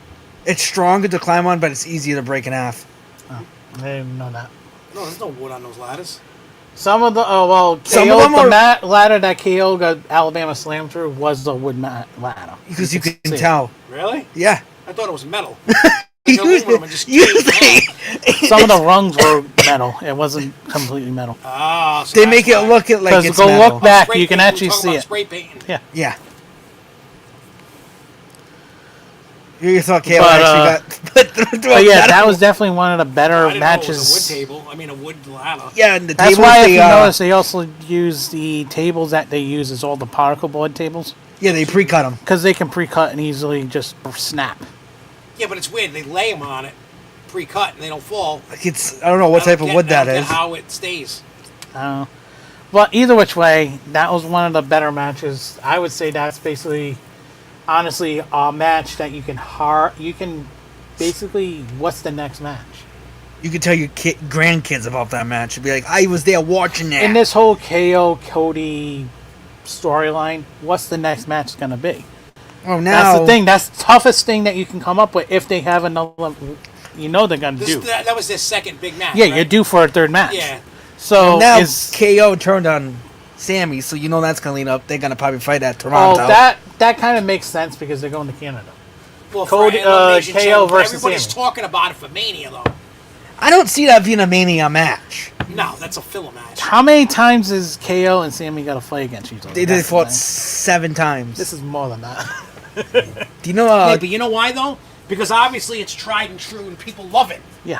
It's stronger to climb on, but it's easier to break in half.
Oh, I didn't know that.
No, there's no wood on those ladders.
Some of the
Some
KO,
of them
the ladder that KO got Alabama slammed through was the wood ladder.
Because you can
see it.
tell.
Really?
Yeah.
I thought it was metal.
Usually,
Some of the rungs were metal. It wasn't completely metal.
Ah, so
they
that's
make it
why.
look like
Because
it's
go
metal.
look back,
Spray
you can
paint,
actually
we're talking
see
about
it.
Spray painting.
Yeah.
Yeah. You thought KO
But,
actually got put through
But yeah, that
metal.
was definitely one of the better
I didn't know it was
matches.
a wood table. I mean, a wood ladder.
Yeah, and the
That's
tables,
why, if
they,
you notice, they also use the tables that they use as all the particle board tables.
Yeah, they pre-cut them.
Because they can pre-cut and easily just snap.
Yeah, but it's weird. They lay them on it, pre-cut, and they don't fall.
Like I don't know what type of wood that is.
How it stays.
But either which way, that was one of the better matches. I would say that's basically, honestly, a match that you can basically, what's the next match?
You could tell your grandkids about that match. You'd be like, I was there watching that.
In this whole KO Cody storyline, what's the next match going to be?
Oh, now
That's the thing. That's the toughest thing that you can come up with if they have another. You know they're going to do.
That was their second big match.
Yeah,
right?
you're due for a third match.
Yeah.
So
now KO turned on Sammy, so you know that's gonna lead up. They're gonna probably fight at
Oh,
Toronto.
that kind of makes sense because they're going to Canada.
Well,
Cody-
for Elimination
KO
Chamber,
versus
everybody's
Sammy.
talking about it for Mania, though.
I don't see that being a Mania match.
No, that's a filler match.
How many times has KO and Sammy got to fight against each other?
They
That's the
fought
thing.
7 times.
This is more than that.
Do you know?
Yeah, but you know why, though? Because obviously it's tried and true, and people love it.
Yeah.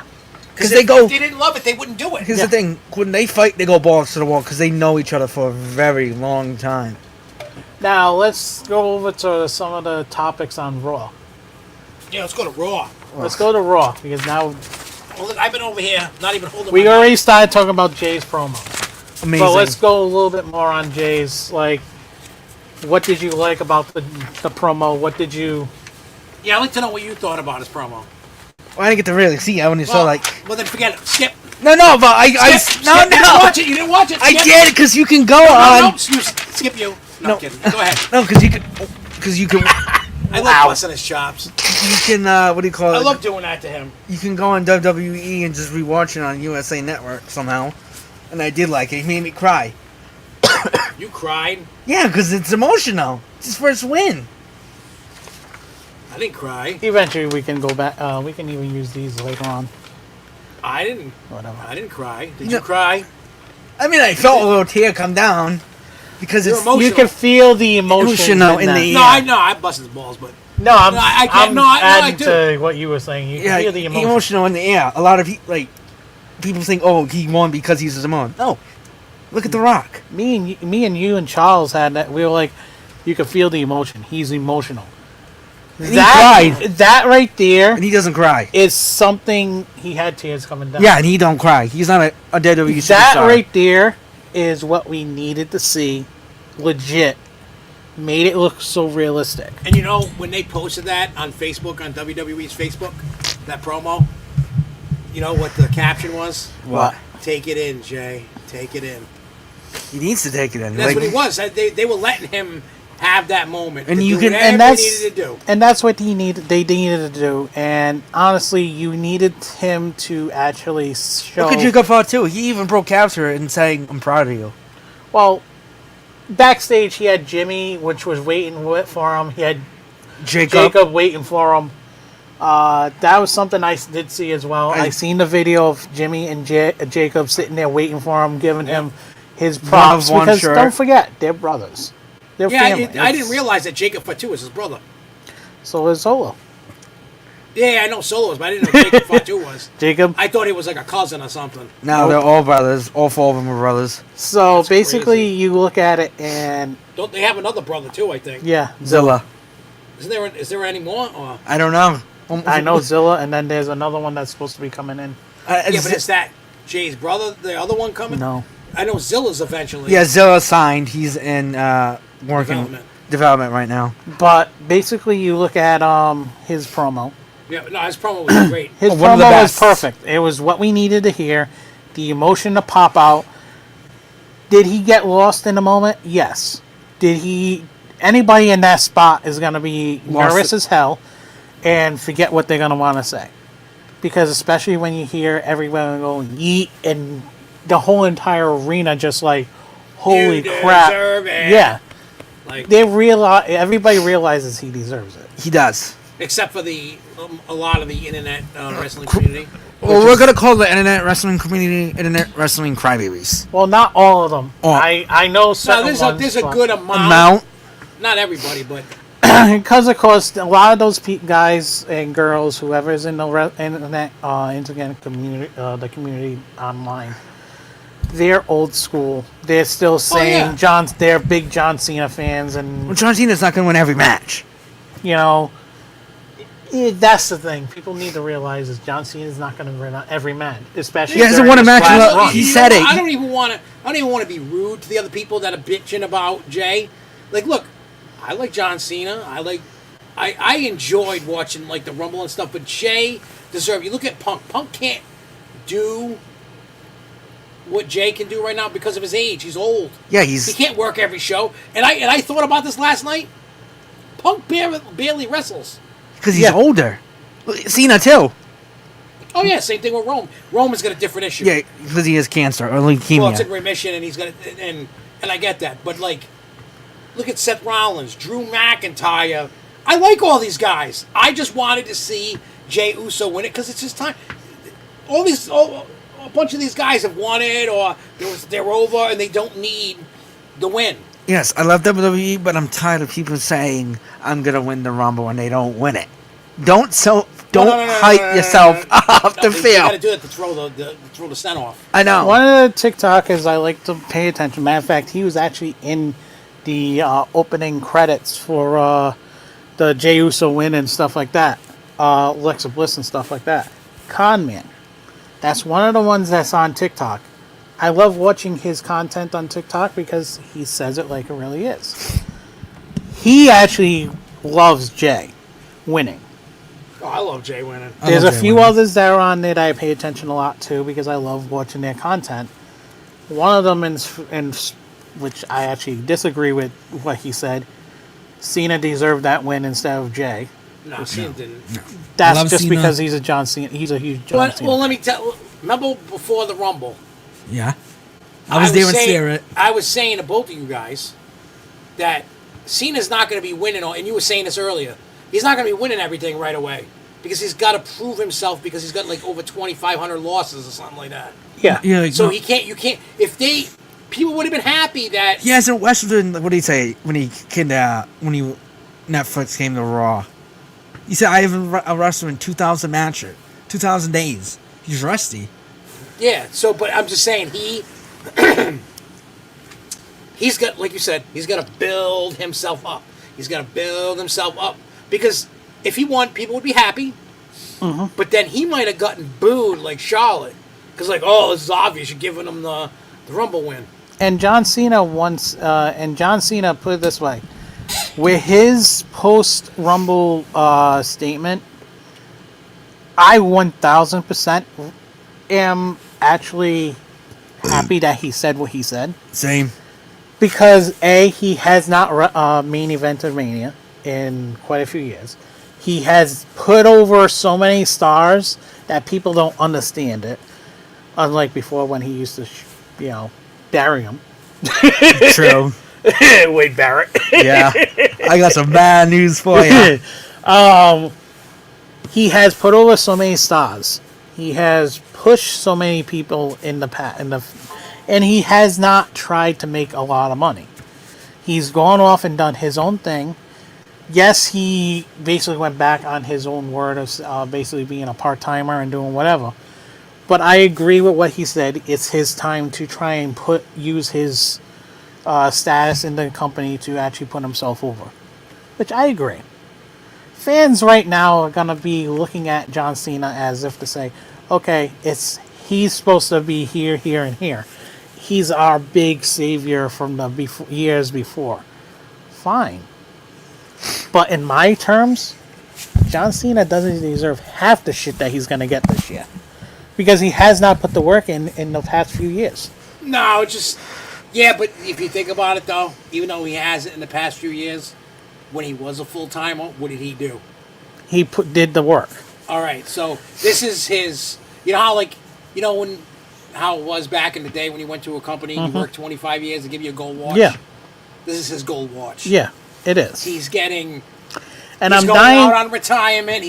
Because
If they didn't love it, they wouldn't do it.
Here's
Yeah.
the thing: when they fight, they go balls to the wall because they know each other for a very long time.
Now let's go over to some of the topics on Raw.
Yeah, let's go to Raw.
Let's go to Raw because now
Well, look, I've been over here, not even holding
we
my
already started talking about Jay's promo.
Amazing.
So let's go a little bit more on Jay's. Like, what did you like about the promo? What did you?
Yeah, I'd like to know what you thought about his promo.
Well, I didn't get to really see. I only saw like.
Well, then forget it. Skip.
No, but I
Skip.
no.
You didn't watch it. You didn't watch it.
I
Skip.
did because you can go
No,
on.
excuse. Skip you. No,
No.
I'm kidding. Go ahead.
No, because you can.
I love busting his chops.
You can. What do you call it?
I love doing that to him.
You can go on WWE and just rewatch it on USA Network somehow. And I did like it. It made me cry.
You cried.
Yeah, because it's emotional. It's his first win.
I didn't cry.
Eventually, we can go back. We can even use these later on.
I didn't.
Whatever.
I didn't cry. Did
No.
you cry?
I mean, I felt a little tear come down because
You're
it's
emotional.
You can feel the emotion
Emotional in the-
No,
Yeah.
I know. I busted his balls, but
No, I'm.
No, I can't-
I'm
no, I
adding
do.
to what you were saying. You can feel the emotion.
emotional in the air. A lot of people think, oh, he won because he's Samoan. No, look at The Rock.
Me and you and Charles had that. We were like, You can feel the emotion. He's emotional.
And he cried.
That right there
And he doesn't cry.
is something. He had tears coming down.
Yeah, and he don't cry. He's not a WWE superstar.
That right there is what we needed to see. Legit. Made it look so realistic.
And you know, when they posted that on Facebook, on WWE's Facebook, that promo, you know what the caption was?
What?
Take it in, Jay. Take it in.
He needs to take it in.
And that's
Like,
what he was. They were letting him have that moment.
And
to
you
do
can-
whatever
and that's
he needed to do.
And that's what he needed. They needed to do. And honestly, you needed him to actually show.
look at Jacob Fought too. He even broke capture and saying, "I'm proud of you."
Well, backstage he had Jimmy, which was waiting for him. He had Jacob waiting for him. That was something I did see as well. I seen the video of Jimmy and Jacob sitting there waiting for him, giving him his props.
one
Because
shirt.
don't forget, they're brothers. They're family.
I didn't realize that Jacob Fatu was his brother.
So is Solo.
Yeah, I know Solo was, but I didn't know Jacob Fatu was.
Jacob.
I thought he was like a cousin or something.
No, they're all brothers. All four of them are brothers.
So
That's
basically,
crazy.
you look at it and
Don't they have another brother too? I think.
yeah,
Zilla.
Is there any more? Or?
I don't know.
I know Zilla, and then there's another one that's supposed to be coming in.
Yeah, but is that Jay's brother? The other one coming?
No.
I know Zilla's eventually.
Yeah, Zilla signed. He's in working development right now.
But basically, you look at his promo.
Yeah, no, his promo was great.
His
One of the
promo was
best.
perfect. It was what we needed to hear. The emotion to pop out. Did he get lost in the moment? Yes. Did he? Anybody in that spot is going to be
Lost
nervous
it.
as hell and forget what they're going to want to say. Because especially when you hear everyone going yeet and the whole entire arena just like, holy
You
crap.
deserve it.
Yeah.
Like,
Everybody realizes he deserves it.
He does.
except for a lot of the internet wrestling community.
Well, we're gonna call the internet wrestling community internet wrestling crybabies.
Well, not all of them.
Oh.
I know certain
No, there's a good
Amount.
Not everybody, but
because of course a lot of those guys and girls, whoever's in the internet community, the community online, they're old school. They're still saying
yeah.
they're big John Cena fans, and
Well, John Cena's not gonna win every match.
you know. That's the thing. People need to realize is John Cena's not going to win every match, especially.
He hasn't
during
won a
this
match in
last
a-
run.
he
You
said
know
it.
what? I don't even want to be rude to the other people that are bitching about Jay. Like, look, I like John Cena. I enjoyed watching like the Rumble and stuff, but Jay deserved. You look at Punk. Punk can't do what Jay can do right now because of his age. He's old.
Yeah,
He can't work every show. And I thought about this last night. Punk barely wrestles.
because he's
Yeah.
older. Cena too.
Oh yeah, same thing with Rome. Roman's got a different issue.
Yeah, because he has cancer or leukemia.
Well, it's in remission, and he's gonna and I get that, but like, look at Seth Rollins, Drew McIntyre. I like all these guys. I just wanted to see Jey Uso win it because it's his time. A bunch of these guys have won it, or they're over, and they don't need the win.
Yes, I love WWE, but I'm tired of people saying I'm gonna win the Rumble when they don't win it. Don't hype yourself up to
You
feel.
got to do that to throw the scent off.
I know.
One of the TikTokers I like to pay attention. Matter of fact, he was actually in the opening credits for the Jey Uso win and stuff like that. Alexa Bliss and stuff like that. Con Man. That's one of the ones that's on TikTok. I love watching his content on TikTok because he says it like it really is. He actually loves Jay winning.
Oh, I love Jay winning.
I
There's a
love Jay
few
winning.
others that are on there that I pay attention a lot to because I love watching their content. One of them, in which I actually disagree with what he said, Cena deserved that win instead of Jay.
No, Cena didn't.
That's
Love
just
Cena.
because he's a John Cena. He's a huge John Cena.
Well, let me tell. Remember before the Rumble,
Yeah. I was there in
saying,
spirit.
I was saying to both of you guys that Cena's not going to be winning, and you were saying this earlier. He's not going to be winning everything right away because he's got to prove himself because he's got like over 2,500 losses or something like that.
yeah.
Yeah, like,
So
no,
he can't. You can't. People would have been happy that.
he hasn't wrestled. What did he say when Netflix came to Raw? He said, "I haven't wrestled in 2,000 matches, 2,000 days." He's rusty.
Yeah. So, but I'm just saying he's got, like you said, he's got to build himself up. He's got to build himself up because if he won, people would be happy. But then he might have gotten booed like Charlotte because, like, oh, this is obvious. You're giving him the Rumble win.
And John Cena once, put it this way, with his post-Rumble statement, I 1,000% am actually happy that he said what he said.
Same.
Because, A, he has not main evented Mania in quite a few years. He has put over so many stars that people don't understand it. Unlike before when he used to, bury them.
True.
Wade Barrett.
Yeah. I got some bad news for you.
He has put over so many stars. He has pushed so many people in the past, and he has not tried to make a lot of money. He's gone off and done his own thing. Yes, he basically went back on his own word of basically being a part-timer and doing whatever. But I agree with what he said. It's his time to try and use his status in the company to actually put himself over. Which I agree. Fans right now are going to be looking at John Cena as if to say, okay, he's supposed to be here, here, and here. He's our big savior from the years before. Fine. But in my terms, John Cena doesn't deserve half the shit that he's going to get this year. Because he has not put the work in the past few years.
No, just... Yeah, but if you think about it, though, even though he hasn't in the past few years, when he was a full-timer, what did he do?
He did the work.
All right, so this is his... You know how, how it was back in the day when he went to a company and he worked 25 years to give you a gold watch?
Yeah.
This is his gold watch.
Yeah, it is.
He's getting...
And
he's
I'm
going
dying...
out on retirement.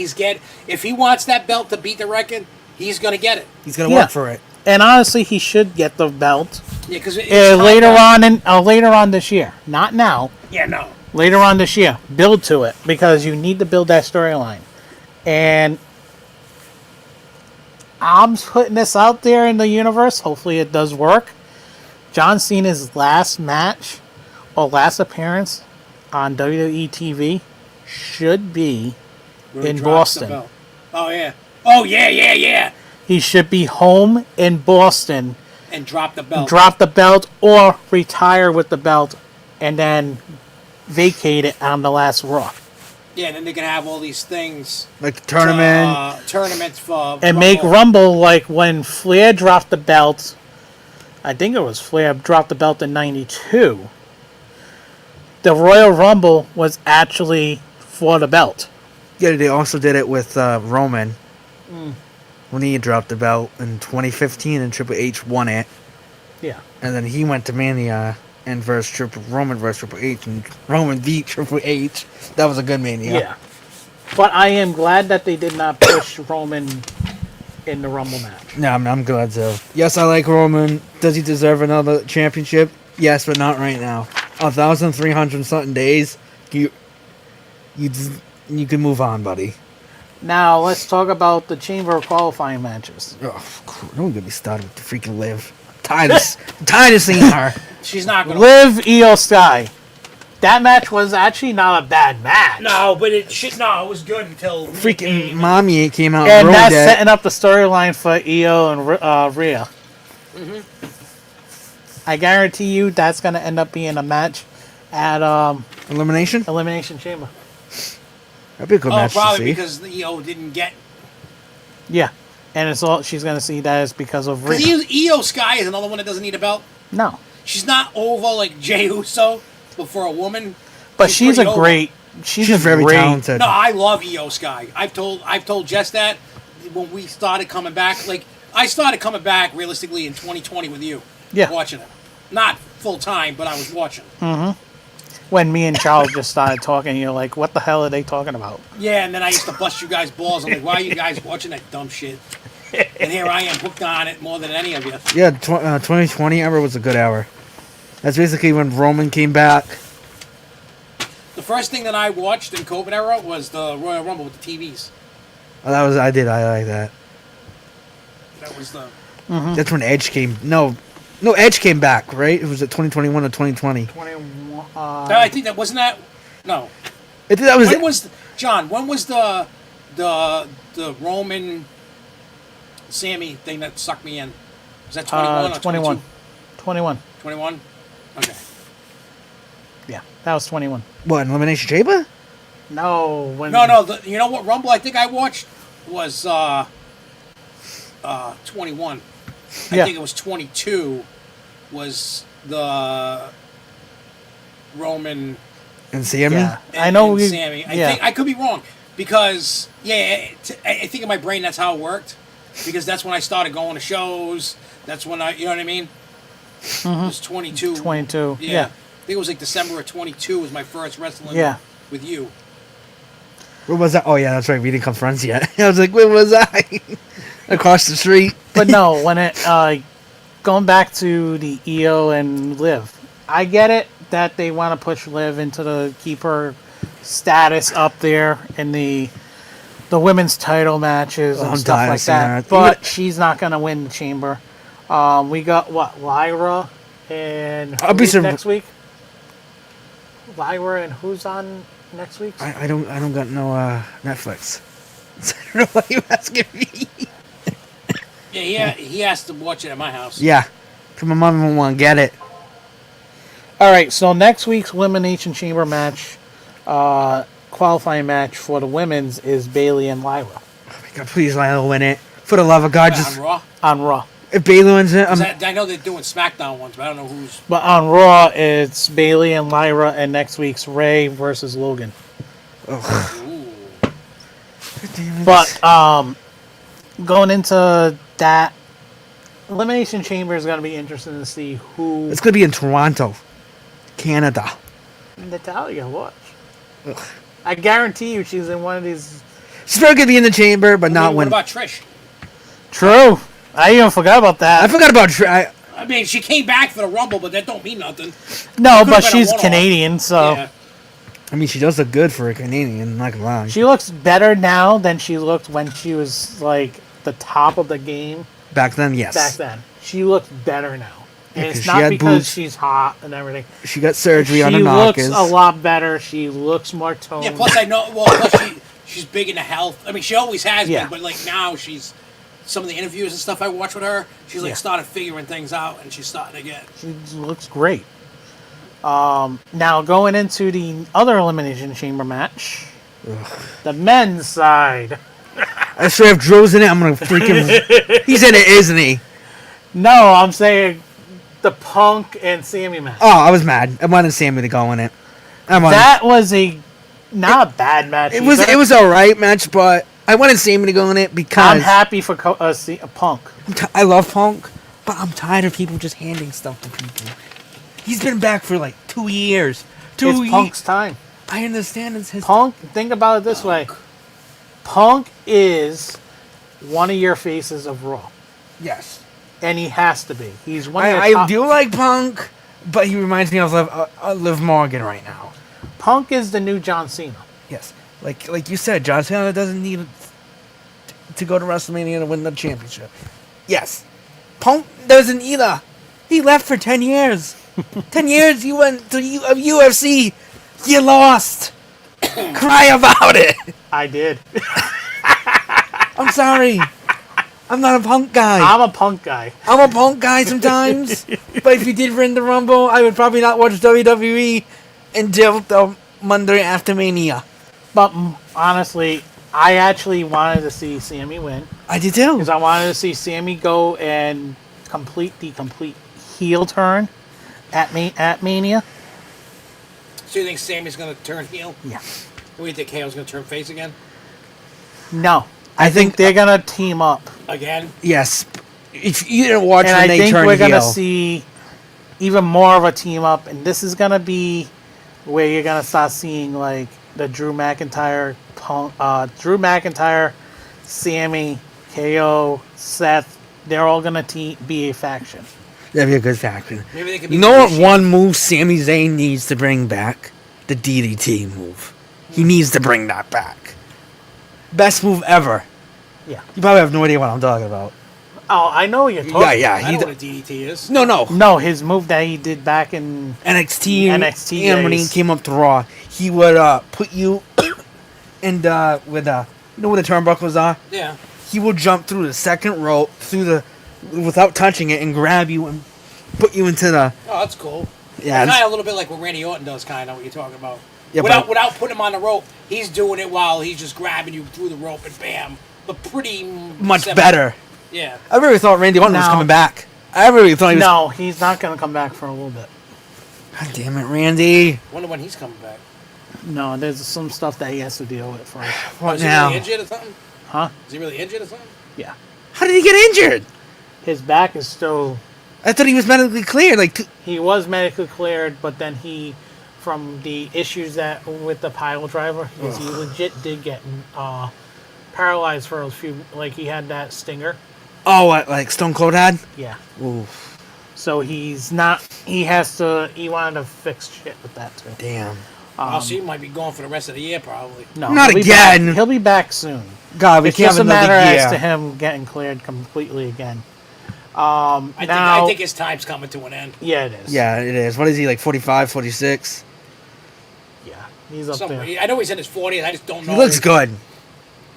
If he wants that belt to beat the record, he's going to get it.
He's going to work for it.
And honestly, he should get the belt
Yeah, because
later on this year. Not now.
Yeah, no.
Later on this year. Build to it. Because you need to build that storyline. And I'm putting this out there in the universe. Hopefully it does work. John Cena's last match or last appearance on WWE TV should be in Boston.
Oh, yeah. Oh, yeah.
He should be home in Boston.
And drop the belt.
Drop the belt or retire with the belt and then vacate it on the last Raw.
Yeah, and then they're going to have all these things.
Like the tournament.
Tournaments for...
And make Rumble like when Flair dropped the belt. I think it was Flair dropped the belt in 92. The Royal Rumble was actually for the belt.
Yeah, they also did it with Roman. When he dropped the belt in 2015 and Triple H won it.
Yeah.
And then he went to Mania and Roman versus Triple H, and Roman beat Triple H. That was a good Mania.
Yeah. But I am glad that they did not push Roman in the Rumble match.
No, I'm glad so. Yes, I like Roman. Does he deserve another championship? Yes, but not right now. 1,300 something days. You can move on, buddy.
Now, let's talk about the Chamber qualifying matches.
Oh, don't get me started with the freaking Liv. I'm tired of seeing her.
She's not going to...
Liv, Io Sky. That match was actually not a bad match.
No, but it was good until...
Freaking Mommy came out
and
ruined
that's
it.
setting up the storyline for Io and Rhea. I guarantee you that's going to end up being a match at
Elimination
Chamber.
That'd be a good match
probably
to see.
because the EO didn't get...
Yeah. And it's all she's going to see that is because of Rhea.
Because EO Sky is another one that doesn't need a belt.
No.
She's not over like Jey Uso, but for a woman...
But she's a
pretty
great...
over.
She's
very talented.
No, I love EO Sky. I've told Jess that when we started coming back. Like, I started coming back realistically in 2020 with you.
Yeah.
Watching it. Not full time, but I was watching.
When me and Charles just started talking, you're like, what the hell are they talking about?
Yeah, and then I used to bust you guys' balls. I'm like, why are you guys watching that dumb shit? And here I am hooked on it more than any of you.
Yeah, 2020 ever was a good hour. That's basically when Roman came back.
The first thing that I watched in COVID era was the Royal Rumble with the TVs.
Oh, I like that.
That was the...
That's when Edge came. No,
No, Edge came back, right? It was at 2021 or 2020.
21.
I think that wasn't that. No.
I think that was.
When was John? When was the Roman Sammy thing that sucked me in? Was that 21 or
21.
22?
21.
21? Okay.
Yeah, that was 21.
What, Elimination Chamber?
No, when
No. You know what Rumble I think I watched was 21. I
Yeah.
think it was 22 was the Roman
And Sammy?
Yeah.
and,
I know
and
we.
Sammy. I
yeah.
think I could be wrong because I think in my brain that's how it worked because that's when I started going to shows. That's when you know what I mean? It was 22.
22.
Yeah.
Yeah.
I think it was like December of 22 was my first wrestling
Yeah.
with you.
Where was that? Oh, yeah, that's right. We didn't come friends yet. I was like, where was I? Across the street.
But no, when it going back to the EO and Liv, I get it that they want to push Liv into the keep her status up there in the women's title matches and
I'm
stuff
tired of
like
seeing
that.
her.
But she's not gonna win the chamber. We got what, Lyra and
I'll be
next week. Lyra and who's on next week?
I don't got no Netflix. So I don't know why you asking me.
Yeah, he has to watch it at my house.
Yeah, because my mom won't want to get it.
All right, so next week's Elimination Chamber match, qualifying match for the women's is Bailey and Lyra
Oh my God, please let her win it. For the love of God,
On
just
Raw.
on Raw.
if Bailey wins it,
'Cause I know they're doing SmackDown ones, but I don't know who's.
But on Raw, it's Bailey and Lyra, and next week's Ray versus Logan.
Ooh.
But going into that, Elimination Chamber is going to be interesting to see who
it's gonna be in Toronto, Canada.
Natalia watch.
Ugh.
I guarantee you, she's in one of these.
She's probably gonna be in the chamber, but not
What
win.
about Trish?
True. I even forgot about that.
I forgot about
I mean, she came back for the Rumble, but that don't mean nothing.
No,
Could've
but
been a
she's
one-off.
Canadian, so
Yeah.
I mean, she does look good for a Canadian. Not gonna lie.
she looks better now than she looked when she was like the top of the game
Back then, yes.
back then. She looks better now. And
Yeah, 'cause
it's
she
not
had
because
boobs.
she's hot and everything.
She got surgery on her
She looks
knockers.
a lot better. She looks more toned.
Yeah. Plus, I know. Well, plus she's big into health. I mean, she always has
Yeah.
been, but like now she's. Some of the interviews and stuff I watch with her, she's like
Yeah.
started figuring things out, and she's starting to get.
She looks great. Now going into the other Elimination Chamber match, the men's side.
I swear if Drew's in it, I'm gonna freaking. He's in it, isn't he?
No, I'm saying the Punk and Sammy match.
Oh, I was mad. I wanted Sammy to go in it.
That was not a bad match.
It was
either.
it was alright match, but I wanted Sammy to go in it because
I'm happy for Punk.
I love Punk, but I'm tired of people just handing stuff to people. He's been back for like 2 years.
It's Punk's time.
I understand it's his.
Punk, think about it this way. Punk is one of your faces of Raw.
Yes,
And he has to be. He's one of your
I
top.
do like Punk, but he reminds me of Liv Morgan right now.
Punk is the new John Cena.
Yes, like you said, John Cena doesn't need to go to WrestleMania to win the championship. Yes, Punk doesn't either. He left for 10 years. 10 years you went to UFC. You lost. Cry about it.
I did.
I'm sorry. I'm not a Punk guy.
I'm a Punk guy.
I'm a Punk guy sometimes. But if you did win the Rumble, I would probably not watch WWE until the Monday after Mania.
But honestly, I actually wanted to see Sammy win.
I did too.
Because I wanted to see Sammy go and complete the complete heel turn at Mania.
So you think Sammy's going to turn heel?
Yeah.
What do you think? KO's going to turn face again?
No.
I think
They're going to team up.
Again?
yes. If you didn't watch
And
when
I
they
think
turned
we're going to
heel.
see even more of a team up. And this is going to be where you're going to start seeing like the Drew McIntyre, Sammy, KO, Seth. They're all going to be a faction.
That'd be a good faction.
Maybe they could be
You know what
Rikishi.
one move Sami Zayn needs to bring back? The DDT move. He needs to bring that back. Best move ever.
Yeah.
You probably have no idea what I'm talking about.
Oh, I know what you're talking.
Yeah.
I know what a DDT is.
No.
No, his move that he did back in
NXT.
NXT
And when he
days.
came up to Raw, he would put you in with you know where the turnbuckles are.
Yeah.
He will jump through the second rope without touching it and grab you and put you into the.
Oh, that's cool.
Yeah,
Kind of a little bit like what Randy Orton does, kind of what you're talking about.
Yeah,
without putting him on the rope, he's doing it while he's just grabbing you through the rope and bam. But pretty
much
similar.
better.
Yeah.
I really thought Randy Orton was
No.
coming back. I really thought he was.
No, he's not going to come back for a little bit.
God damn it, Randy!
Wonder when he's coming back.
No, there's some stuff that he has to deal with first.
What
Is he
now?
really injured or something?
Huh?
Is he really injured or something?
Yeah.
How did he get injured?
His back is still...
I thought he was medically cleared.
He was medically cleared, but then from the issues that with the pile driver, he legit did get paralyzed for a few... Like, he had that stinger.
Oh, what, like Stone Cold had?
Yeah.
Ooh,
So he's not... He wanted to fix shit with that, too.
damn.
Oh, so he might be gone for the rest of the year, probably.
No,
Not
he'll be
again.
back. He'll be back soon.
God, we
It's
can't
just
have
a matter
another
as to
year.
him getting cleared completely again.
I think his time's coming to an end.
Yeah, it is.
Yeah, it is. What is he, like 45, 46?
Yeah, he's up there.
I know he's in his 40s. I just don't know.
He looks good.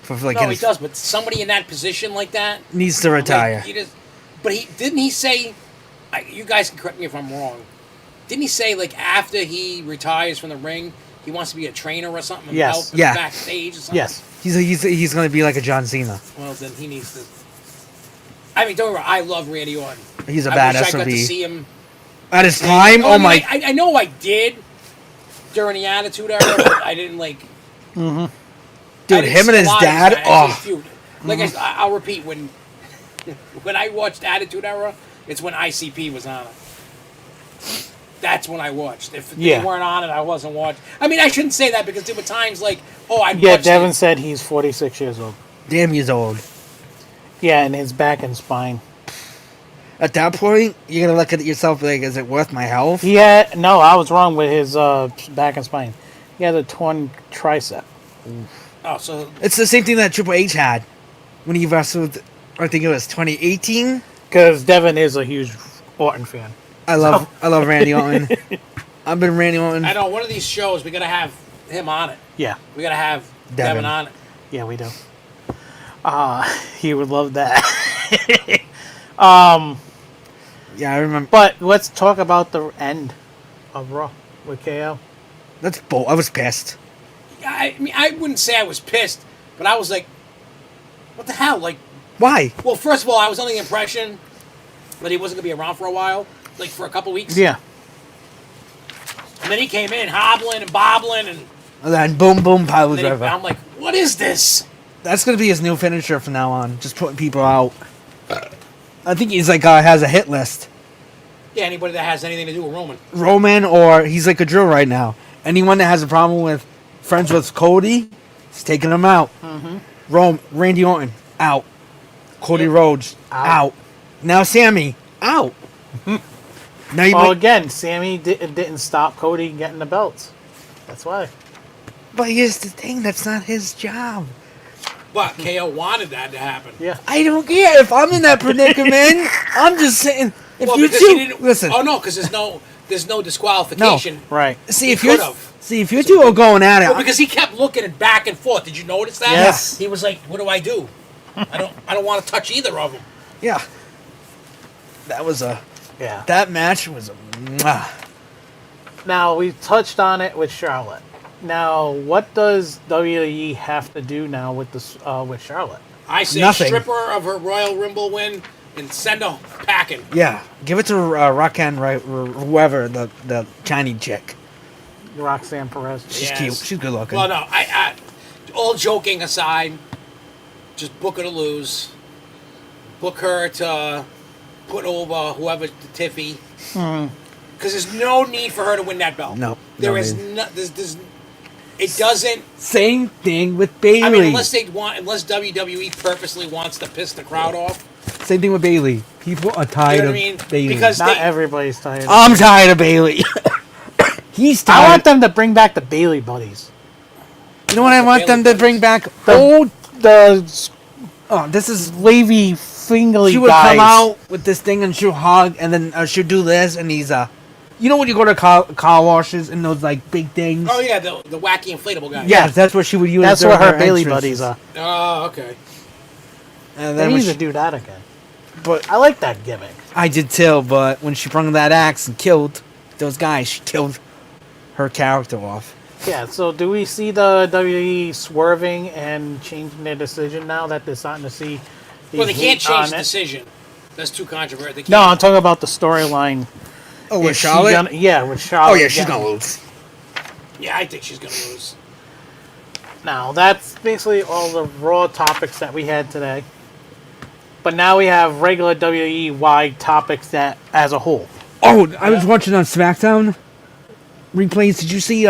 For like
No,
in
he
his-
does. But somebody in that position like that
needs to retire.
Like, but didn't he say? You guys can correct me if I'm wrong. Didn't he say like after he retires from the ring, he wants to be a trainer or something? And
Yes.
help
Yeah.
Backstage or something.
Yes.
He's going to be like a John Cena.
Well, then he needs to. I mean, don't get me wrong. I love Randy Orton.
He's a
I
bad
wish I got to
SOB.
see him.
At his prime,
I
oh
mean,
my!
I know I did during the Attitude Era, but I didn't like.
Dude,
I didn't
him
see
and
a
his
lot of
dad.
these guys.
Oh,
Feud. Like I'll repeat when I watched Attitude Era, it's when ICP was on it. That's when I watched. If they weren't on it, I wasn't watching. I mean, I shouldn't say that because there were times like, I'd
Yeah,
watch
Devin
it.
said he's 46 years old.
damn, he's old.
Yeah, and his back and spine.
At that point, you're gonna look at yourself like, is it worth my health?
No, I was wrong with his back and spine. He had a torn tricep.
Oh, so
It's the same thing that Triple H had when he wrestled. I think it was 2018.
Because Devin is a huge Orton fan.
I love Randy Orton. I've been Randy Orton.
I know one of these shows we gotta have him on it.
Yeah,
We gotta have Devin on it.
yeah, we do. He would love that.
Yeah, I remember.
But let's talk about the end of Raw with KO.
That's bull. I was pissed.
I mean, I wouldn't say I was pissed, but I was like, what the hell? Like,
Why?
well, first of all, I was under the impression that he wasn't gonna be around for a while, like for a couple weeks.
Yeah.
And then he came in hobbling and bobbling, and
And then boom, boom, pile
then
driver.
I'm like, what is this?
That's gonna be his new finisher from now on. Just putting people out. I think he's like has a hit list.
Yeah, anybody that has anything to do with Roman.
Roman, or he's like a drill right now. Anyone that has a problem with friends with Cody, he's taking them out. Randy Orton out. Cody Rhodes out. Now Sammy out. Now you
Well, again, Sammy didn't stop Cody getting the belts. That's why.
but here's the thing, that's not his job.
But KO wanted that to happen.
Yeah.
I don't care if I'm in that predicament. I'm just saying if
Well,
you
because
two
he didn't
listen.
Oh no, because there's no disqualification.
Right.
See
he
if you
could've.
see if you two are going at it.
Well, because he kept looking at back and forth. Did you notice that?
Yes.
He was like, "What do I do? I don't want to touch either of them."
yeah.
Yeah.
That match was a mwah.
Now, we touched on it with Charlotte. Now, what does WWE have to do now with this with Charlotte?
I say
Nothing.
strip her of her Royal Rumble win and send her packing.
Yeah, give it to Roxanne, right? Whoever the Chinese chick.
Roxanne Perez.
She's
Yes.
cute. She's good looking.
Well, no, I all joking aside, just book her to lose. Book her to put over whoever, Tiffy. Because there's no need for her to win that belt.
No,
There
no
is
need.
no. It doesn't.
Same thing with Bailey.
I mean, unless WWE purposely wants to piss the crowd off.
Same thing with Bailey. People are tired
You know
of
what I mean?
Bailey.
Because
Not
they-
everybody's tired.
I'm tired of Bailey. He's tired.
I want them to bring back the Bailey buddies.
You know what I want them to bring back?
The
Old.
the
Oh, this is
Levy fingerly
She would
guys.
come out with this thing and she'll hug, and then she'll do this, and he's you know when you go to car washes and those like big things.
Oh yeah, the wacky inflatable guy.
Yes, that's what she would use.
That's
during
where her Bailey
entrances.
buddies are.
Oh, okay.
And
They
then
need
when
to
she,
do that again.
but
I like that gimmick.
I did too. But when she brung that axe and killed those guys, she killed her character off.
Yeah, so do we see the WWE swerving and changing their decision now that they're starting to see the
Well, they can't
heat on
change the
it?
decision. That's too controversial. They can't.
No, I'm talking about the storyline.
Oh,
Is
with
she
Charlotte?
gonna- yeah, with Charlotte.
Oh yeah, she's
getting-
gonna lose.
Yeah, I think she's gonna lose.
Now, that's basically all the Raw topics that we had today. But now we have regular WWE-wide topics that, as a whole.
Oh, I was watching on SmackDown replays. Did you see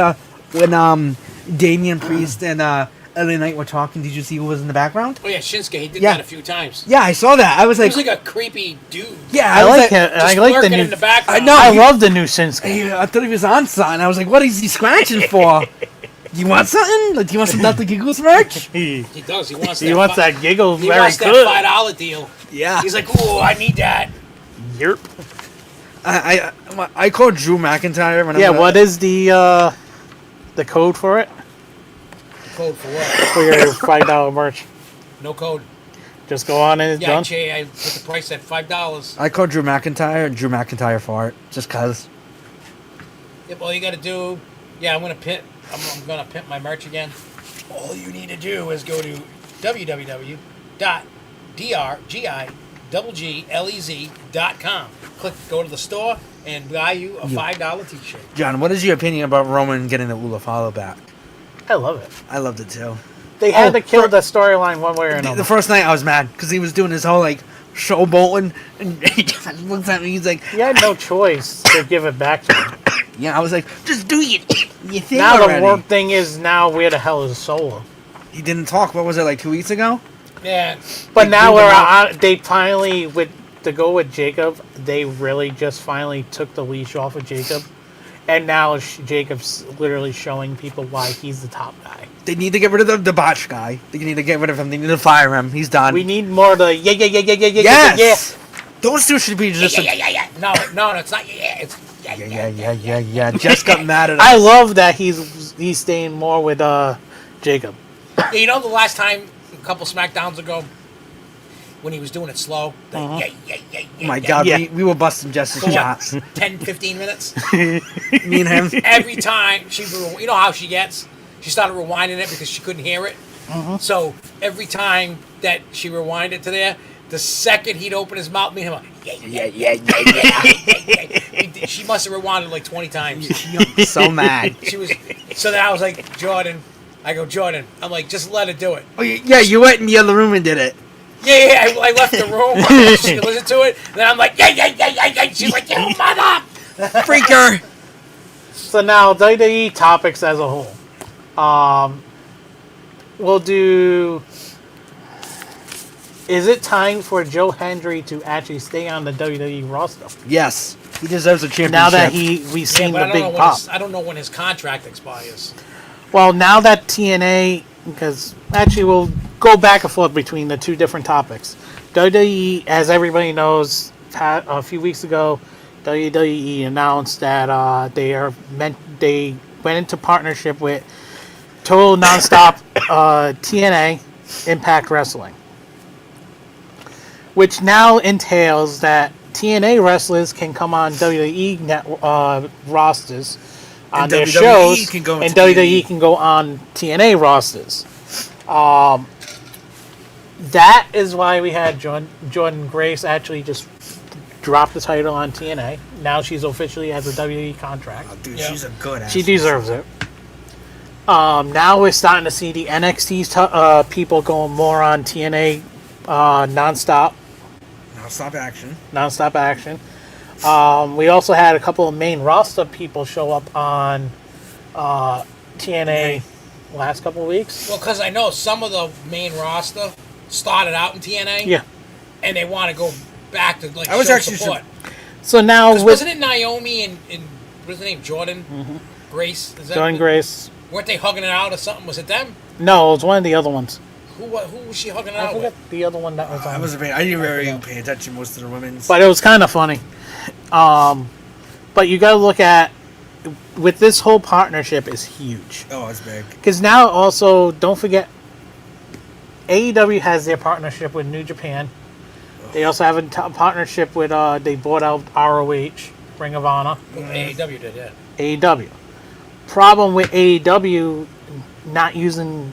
when Damian Priest and LA Knight were talking? Did you see who was in the background?
Oh yeah, Shinsuke. He did
Yeah.
that a few times.
Yeah, I saw that. I was
He
like,
was like a creepy dude.
yeah,
I
was
like it. I
Just
like the
lurking
new.
in the background.
I know.
I
he-
love the new Shinsuke.
Hey, I thought he was on something. I was like, what is he scratching for? You want something? Like, do you want some Dr. Giggles merch?
He does. He wants.
He wants that giggle
He
very
wants that
good.
$5 deal.
Yeah.
He's like, ooh, I need that.
Yerp.
I called Drew McIntyre. Whenever
Yeah, what is the code for it?
Code for what?
For your $5 merch.
No code.
Just go on and it's
Yeah,
done.
Jay, I put the price at $5.
I called Drew McIntyre and Drew McIntyre for it, just cause.
Yep, all you got to do. Yeah, I'm gonna pimp my merch again. All you need to do is go to www.drgigglez.com. Go to the store and buy you a $5 T-shirt.
John, what is your opinion about Roman getting the Ulafalo back?
I love it.
I loved it too.
They had to kill the storyline one way or another.
The first night I was mad because he was doing his whole like showboating, and he just looks at me. He's like,
You had no choice to give it back to him.
"Yeah." I was like, "Just do your thing
Now
already."
the work thing is now where the hell is Solo?
He didn't talk. What was it, like 2 weeks ago?
Yeah,
But
They
now
blew
we're
them out.
on. They finally to go with Jacob. They really just finally took the leash off of Jacob, and now Jacob's literally showing people why he's the top guy.
They need to get rid of the botch guy. They need to get rid of him. They need to fire him. He's done.
We need more of the yeah.
yes. Those two should be just.
yeah. No, it's not. Yeah, it's
Yeah. Just got mad at us.
I love that he's staying more with Jacob.
Yeah, you know, the last time, a couple SmackDowns ago, when he was doing it slow, the
Oh my God,
Yeah.
we were busting Jess's
for what,
chops.
10, 15 minutes.
Me and him.
Every time you know how she gets? She started rewinding it because she couldn't hear it. So every time that she rewinded it to there, the second he'd open his mouth, me and him, yeah. She must have rewinded like 20 times.
So mad.
She was. So then I was like, Jordan. I go, Jordan. I'm like, just let her do it.
Oh, yeah, you went in the other room and did it.
Yeah. I left the room. She could listen to it. Then I'm like, yeah. She's like, you mother.
Freaker.
So now WWE topics as a whole. We'll do. Is it time for Joe Hendry to actually stay on the WWE roster?
Yes, he deserves a championship.
Now that we've seen
But
the big pop.
I don't know when his contract expires.
Well, now that TNA, because actually we'll go back and forth between the two different topics. WWE, as everybody knows, a few weeks ago, WWE announced that they went into partnership with Total Nonstop TNA Impact Wrestling, which now entails that TNA wrestlers can come on WWE rosters on
And
their
WWE
shows,
can go
and
into
WWE can go on TNA rosters. That is why we had Jordan Grace actually just drop the title on TNA. Now she's officially has a WWE contract.
Oh, dude,
Yeah.
she's a good ass.
She deserves it. Now we're starting to see the NXT people going more on TNA nonstop
Now stop action.
action. We also had a couple of main roster people show up on TNA last couple of weeks.
Well, because I know some of the main roster started out in TNA.
Yeah.
And they want to go back to like
I was
show
actually
support.
So now
'Cause
with
wasn't it Naomi and what's her name? Jordan? Grace? Is that
Jordan Grace.
Weren't they hugging it out or something? Was it them?
No, it was one of the other ones.
Who was she hugging it
I
out
forget
with?
the other one that was on.
I didn't really pay attention to most of the women's.
But it was kind of funny. But you got to look at, with this whole partnership is huge.
Oh, it's big.
Because now also, don't forget, AEW has their partnership with New Japan. They also have a partnership with, they bought out ROH, Ring of Honor.
AEW did, yeah.
AEW. Problem with AEW not using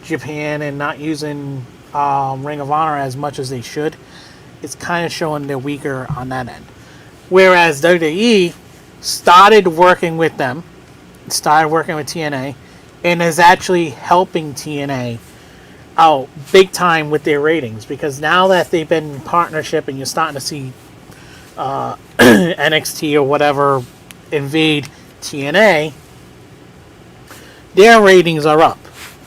Japan and not using Ring of Honor as much as they should, it's kind of showing they're weaker on that end. Whereas WWE started working with them, started working with TNA, and is actually helping TNA out big time with their ratings, because now that they've been in partnership and you're starting to see NXT or whatever invade TNA, their ratings are up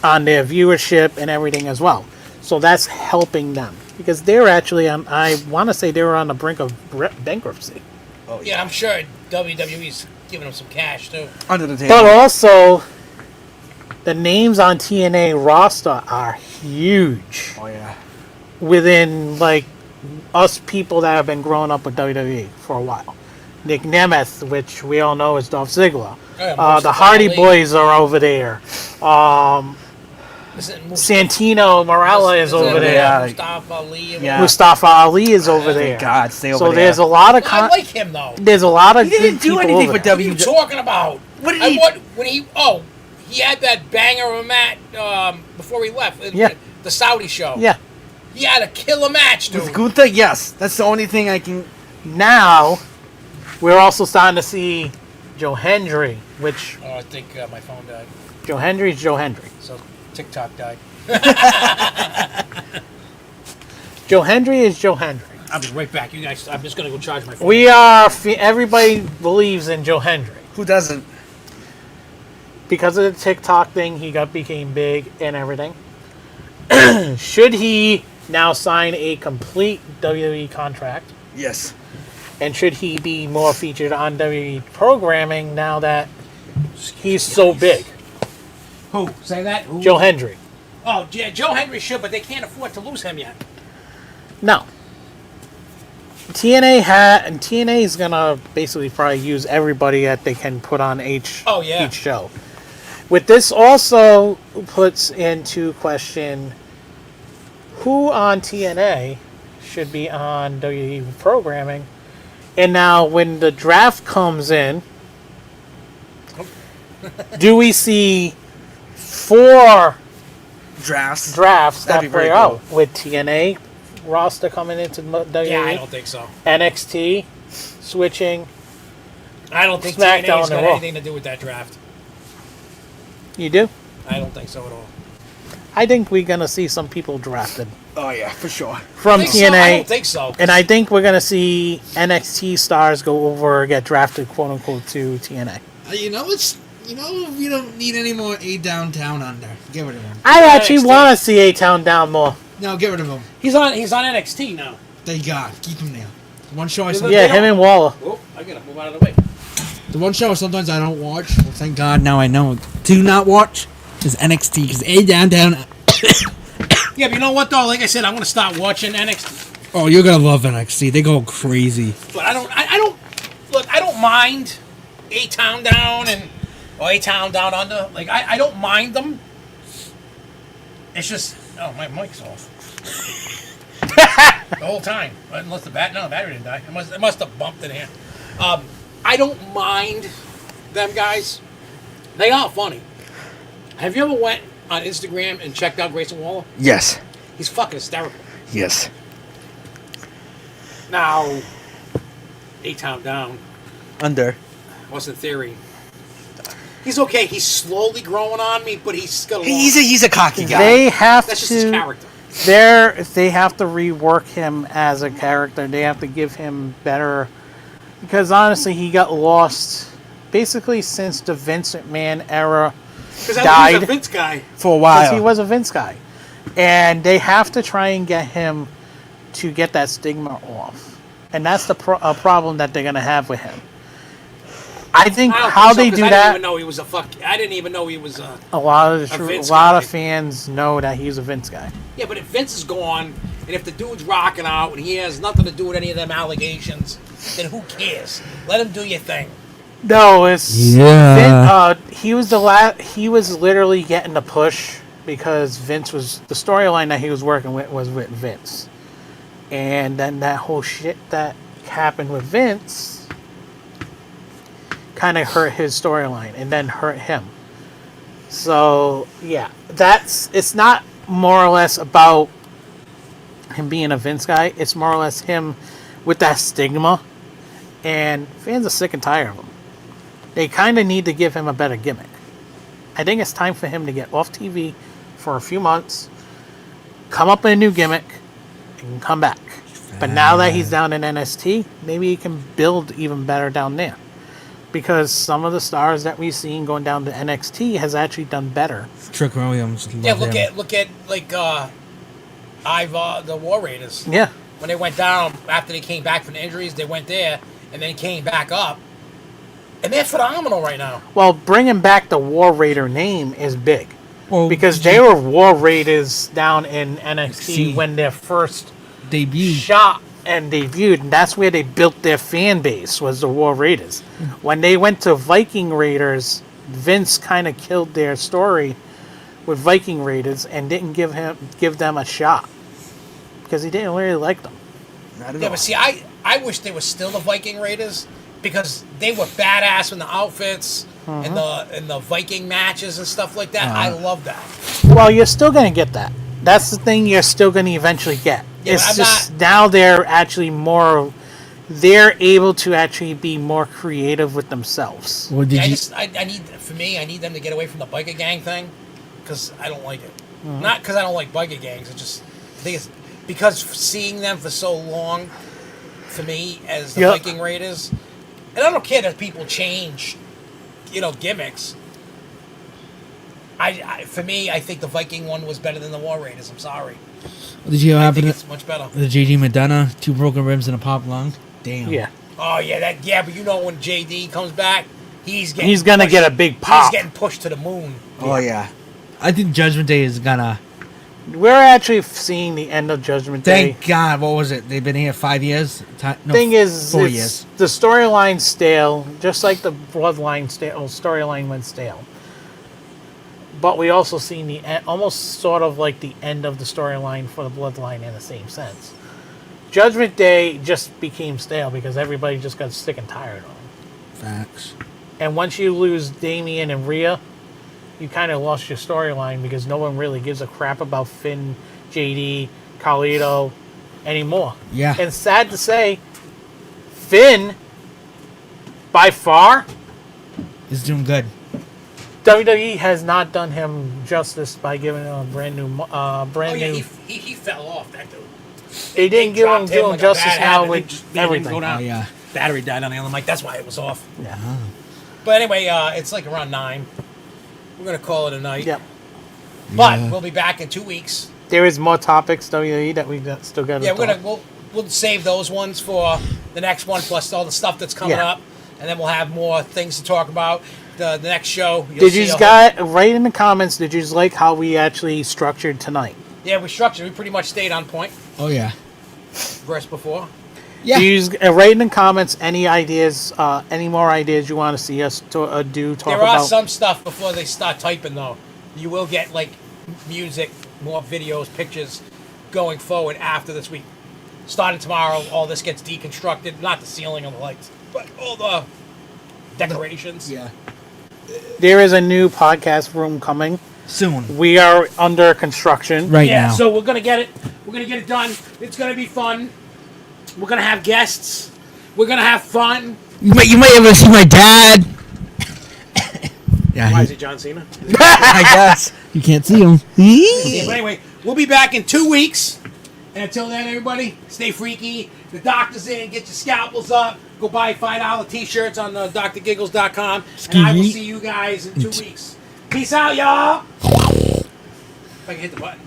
on their viewership and everything as well. So that's helping them, because they're actually on, I want to say they were on the brink of bankruptcy.
Oh,
Yeah, I'm sure WWE's giving them some cash, too.
Under the table.
But also, the names on TNA roster are huge
Oh, yeah.
within, like, us people that have been growing up with WWE for a while. Nick Nemeth, which we all know is Dolph Ziggler.
Yeah,
The Hardy
Ali.
Boys are over there. Santino Marella is over there.
Mustafa Ali.
Yeah.
Mustafa Ali is over there.
God, stay over
So
there.
there's a lot of
I like him, though.
there's a lot of
He didn't
good
do
people
anything
over
for
there.
What are you talking about?
What did
I
he-
want, when he he had that banger of a match before he left.
Yeah.
The Saudi show.
Yeah.
He had a killer match, dude.
With Gunther, yes. That's the only thing I can...
Now we're also starting to see Joe Hendry, which
Oh, I think my phone died.
Joe Hendry's Joe Hendry.
So TikTok died.
Joe Hendry is Joe Hendry.
I'll be right back. You guys, I'm just gonna go charge my phone.
We are. Everybody believes in Joe Hendry
Who doesn't?
because of the TikTok thing. He became big and everything. Should he now sign a complete WWE contract,
Yes.
and should he be more featured on WWE programming now that he's so big?
Who? Say that? Who?
Joe Hendry.
Oh, yeah, Joe Henry should, but they can't afford to lose him yet.
No. TNA is gonna basically probably use everybody that they can put on each show. With this also puts into question who on TNA should be on WWE programming. And now when the draft comes in, do we see 4
Drafts.
drafts
That'd
that
be very
play out with TNA roster coming into WWE,
Yeah, I don't think so.
NXT switching?
I don't think
SmackDown
TNA's
and
got
Raw.
anything to do with that draft.
You do?
I don't think so at all.
I think we're gonna see some people drafted
Oh, yeah, for sure.
from
I
TNA,
don't think so.
and I think we're gonna see NXT stars go over, get drafted, quote unquote, to TNA.
You know, we don't need any more A downtown under. Get rid of him.
I actually
NXT.
want to see A-Town down more.
No, get rid of him.
He's on NXT now.
Thank God. Keep him there. The one show I
Yeah,
sometimes,
Yeah, him and Waller.
Oh, I gotta move out of the way.
the one show sometimes I don't watch. Well, thank God now I know. Do not watch is NXT because A downtown.
Yeah, but you know what though? Like I said, I'm gonna start watching NXT.
Oh, you're gonna love NXT. They go crazy.
But I don't look. I don't mind A-Town down or A-Town down under. Like I don't mind them. It's just my mic's off the whole time. Unless the battery didn't die. It must have bumped in here. I don't mind them guys. They are funny. Have you ever went on Instagram and checked out Grayson Waller?
Yes.
He's fucking hysterical.
Yes.
Now, A-Town down.
Under.
What's the theory? He's okay. He's slowly growing on me, but he's got a long...
He's a cocky guy.
They have
That's just his
to.
character.
They have to rework him as a character. They have to give him better, because honestly, he got lost basically since the Vince McMahon era
Because I
died.
was a Vince guy.
For a
Because
while.
he was a Vince guy, and they have to try and get him to get that stigma off, and that's the a problem that they're gonna have with him. I think
I don't
how
think so,
they
'cause
do
I
that.
didn't even know he was a fuck. I didn't even know he was a.
A lot of
A Vince
lot of
guy.
fans know that he's a Vince guy.
Yeah, but if Vince is gone, and if the dude's rocking out, and he has nothing to do with any of them allegations, then who cares? Let him do your thing.
No, it's
Yeah.
he was he was literally getting the push because Vince was the storyline that he was working with was with Vince, and then that whole shit that happened with Vince kind of hurt his storyline and then hurt him. So yeah, it's not more or less about him being a Vince guy. It's more or less him with that stigma, and fans are sick and tired of him. They kind of need to give him a better gimmick. I think it's time for him to get off TV for a few months, come up with a new gimmick, and come back. But now that he's down in NXT, maybe he can build even better down there. Because some of the stars that we've seen going down to NXT has actually done better.
Trick Williams.
Yeah,
love him.
look at like the War Raiders.
Yeah.
When they went down after they came back from the injuries, they went there and then came back up, and they're phenomenal right now.
Well, bringing back the War Raider name is big.
Well,
Because they were War Raiders down in NXT when their first
debut.
shot and debuted, and that's where they built their fan base, was the War Raiders. When they went to Viking Raiders, Vince kind of killed their story with Viking Raiders and didn't give them a shot because he didn't really like them.
Yeah, but see, I wish they were still the Viking Raiders because they were badass in the outfits and the Viking matches and stuff like that. I love that.
Well, you're still going to get that. That's the thing you're still going to eventually get.
Yeah,
It's
but I'm
just
not-
now they're actually more. They're able to actually be more creative with themselves.
Well, did you?
I need them to get away from the biker gang thing because I don't like it. Not because I don't like biker gangs. I think it's because seeing them for so long, for me as the
Yep.
Viking Raiders, and I don't care that people change, gimmicks. For me, I think the Viking one was better than the War Raiders. I'm sorry.
Did you
I
happen
think
to
it's much better.
the JD Madonna 2 broken ribs and a pop lung? Damn.
Yeah.
Oh yeah, but when JD comes back, he's
He's gonna
pushed-
get a big pop.
He's getting pushed to the moon.
Oh yeah. I think Judgment Day is gonna.
We're actually seeing the end of Judgment Day.
Thank God. What was it? They've been here 5 years. No,
Thing is,
4
it's-
years.
the storyline's stale, just like the Bloodline storyline went stale. But we also seen the almost sort of like the end of the storyline for the Bloodline in the same sense. Judgment Day just became stale because everybody just got sick and tired of them.
Facts.
And once you lose Damien and Rhea, you kind of lost your storyline because no one really gives a crap about Finn, JD, Carlito anymore.
Yeah.
And sad to say, Finn, by far,
It's doing good.
WWE has not done him justice by giving him a brand new.
Oh yeah, he fell off, that dude.
They didn't give him,
dropped him like a
justice
bad
now
habit. They
with
just made him go
everything.
down.
Oh yeah.
Battery died on the other mic. That's why it was off.
Yeah.
But anyway, it's like around 9. We're gonna call it a night.
Yep.
But
Yeah.
we'll be back in 2 weeks.
There is more topics WWE that we still got to
Yeah,
talk.
we'll save those ones for the next one, plus all the stuff that's coming
Yeah.
up, and then we'll have more things to talk about. The next show. You'll
Did
see
you
a whole-
guys write in the comments? Did you like how we actually structured tonight?
Yeah, we structured. We pretty much stayed on point
Oh yeah.
versus before.
Yeah.
Do you write in the comments any ideas, any more ideas you want to see us talk
There
about?
are some stuff before they start typing, though. You will get like music, more videos, pictures going forward after this week. Starting tomorrow, all this gets deconstructed. Not the ceiling and the lights, but all the decorations.
Yeah.
There is a new podcast room coming.
Soon.
We are under construction.
Right
Yeah,
now.
so we're gonna get it. We're gonna get it done. It's gonna be fun. We're gonna have guests. We're gonna have fun.
You might ever see my dad. Yeah.
Why is it John Cena?
I guess you can't see him.
Yeah, but anyway, we'll be back in 2 weeks. And until then, everybody, stay freaky. The doctor's in. Get your scalpels up. Go buy $5 t-shirts on drgiggles.com. And I will see you guys in 2 weeks. Peace out, y'all. If I can hit the button.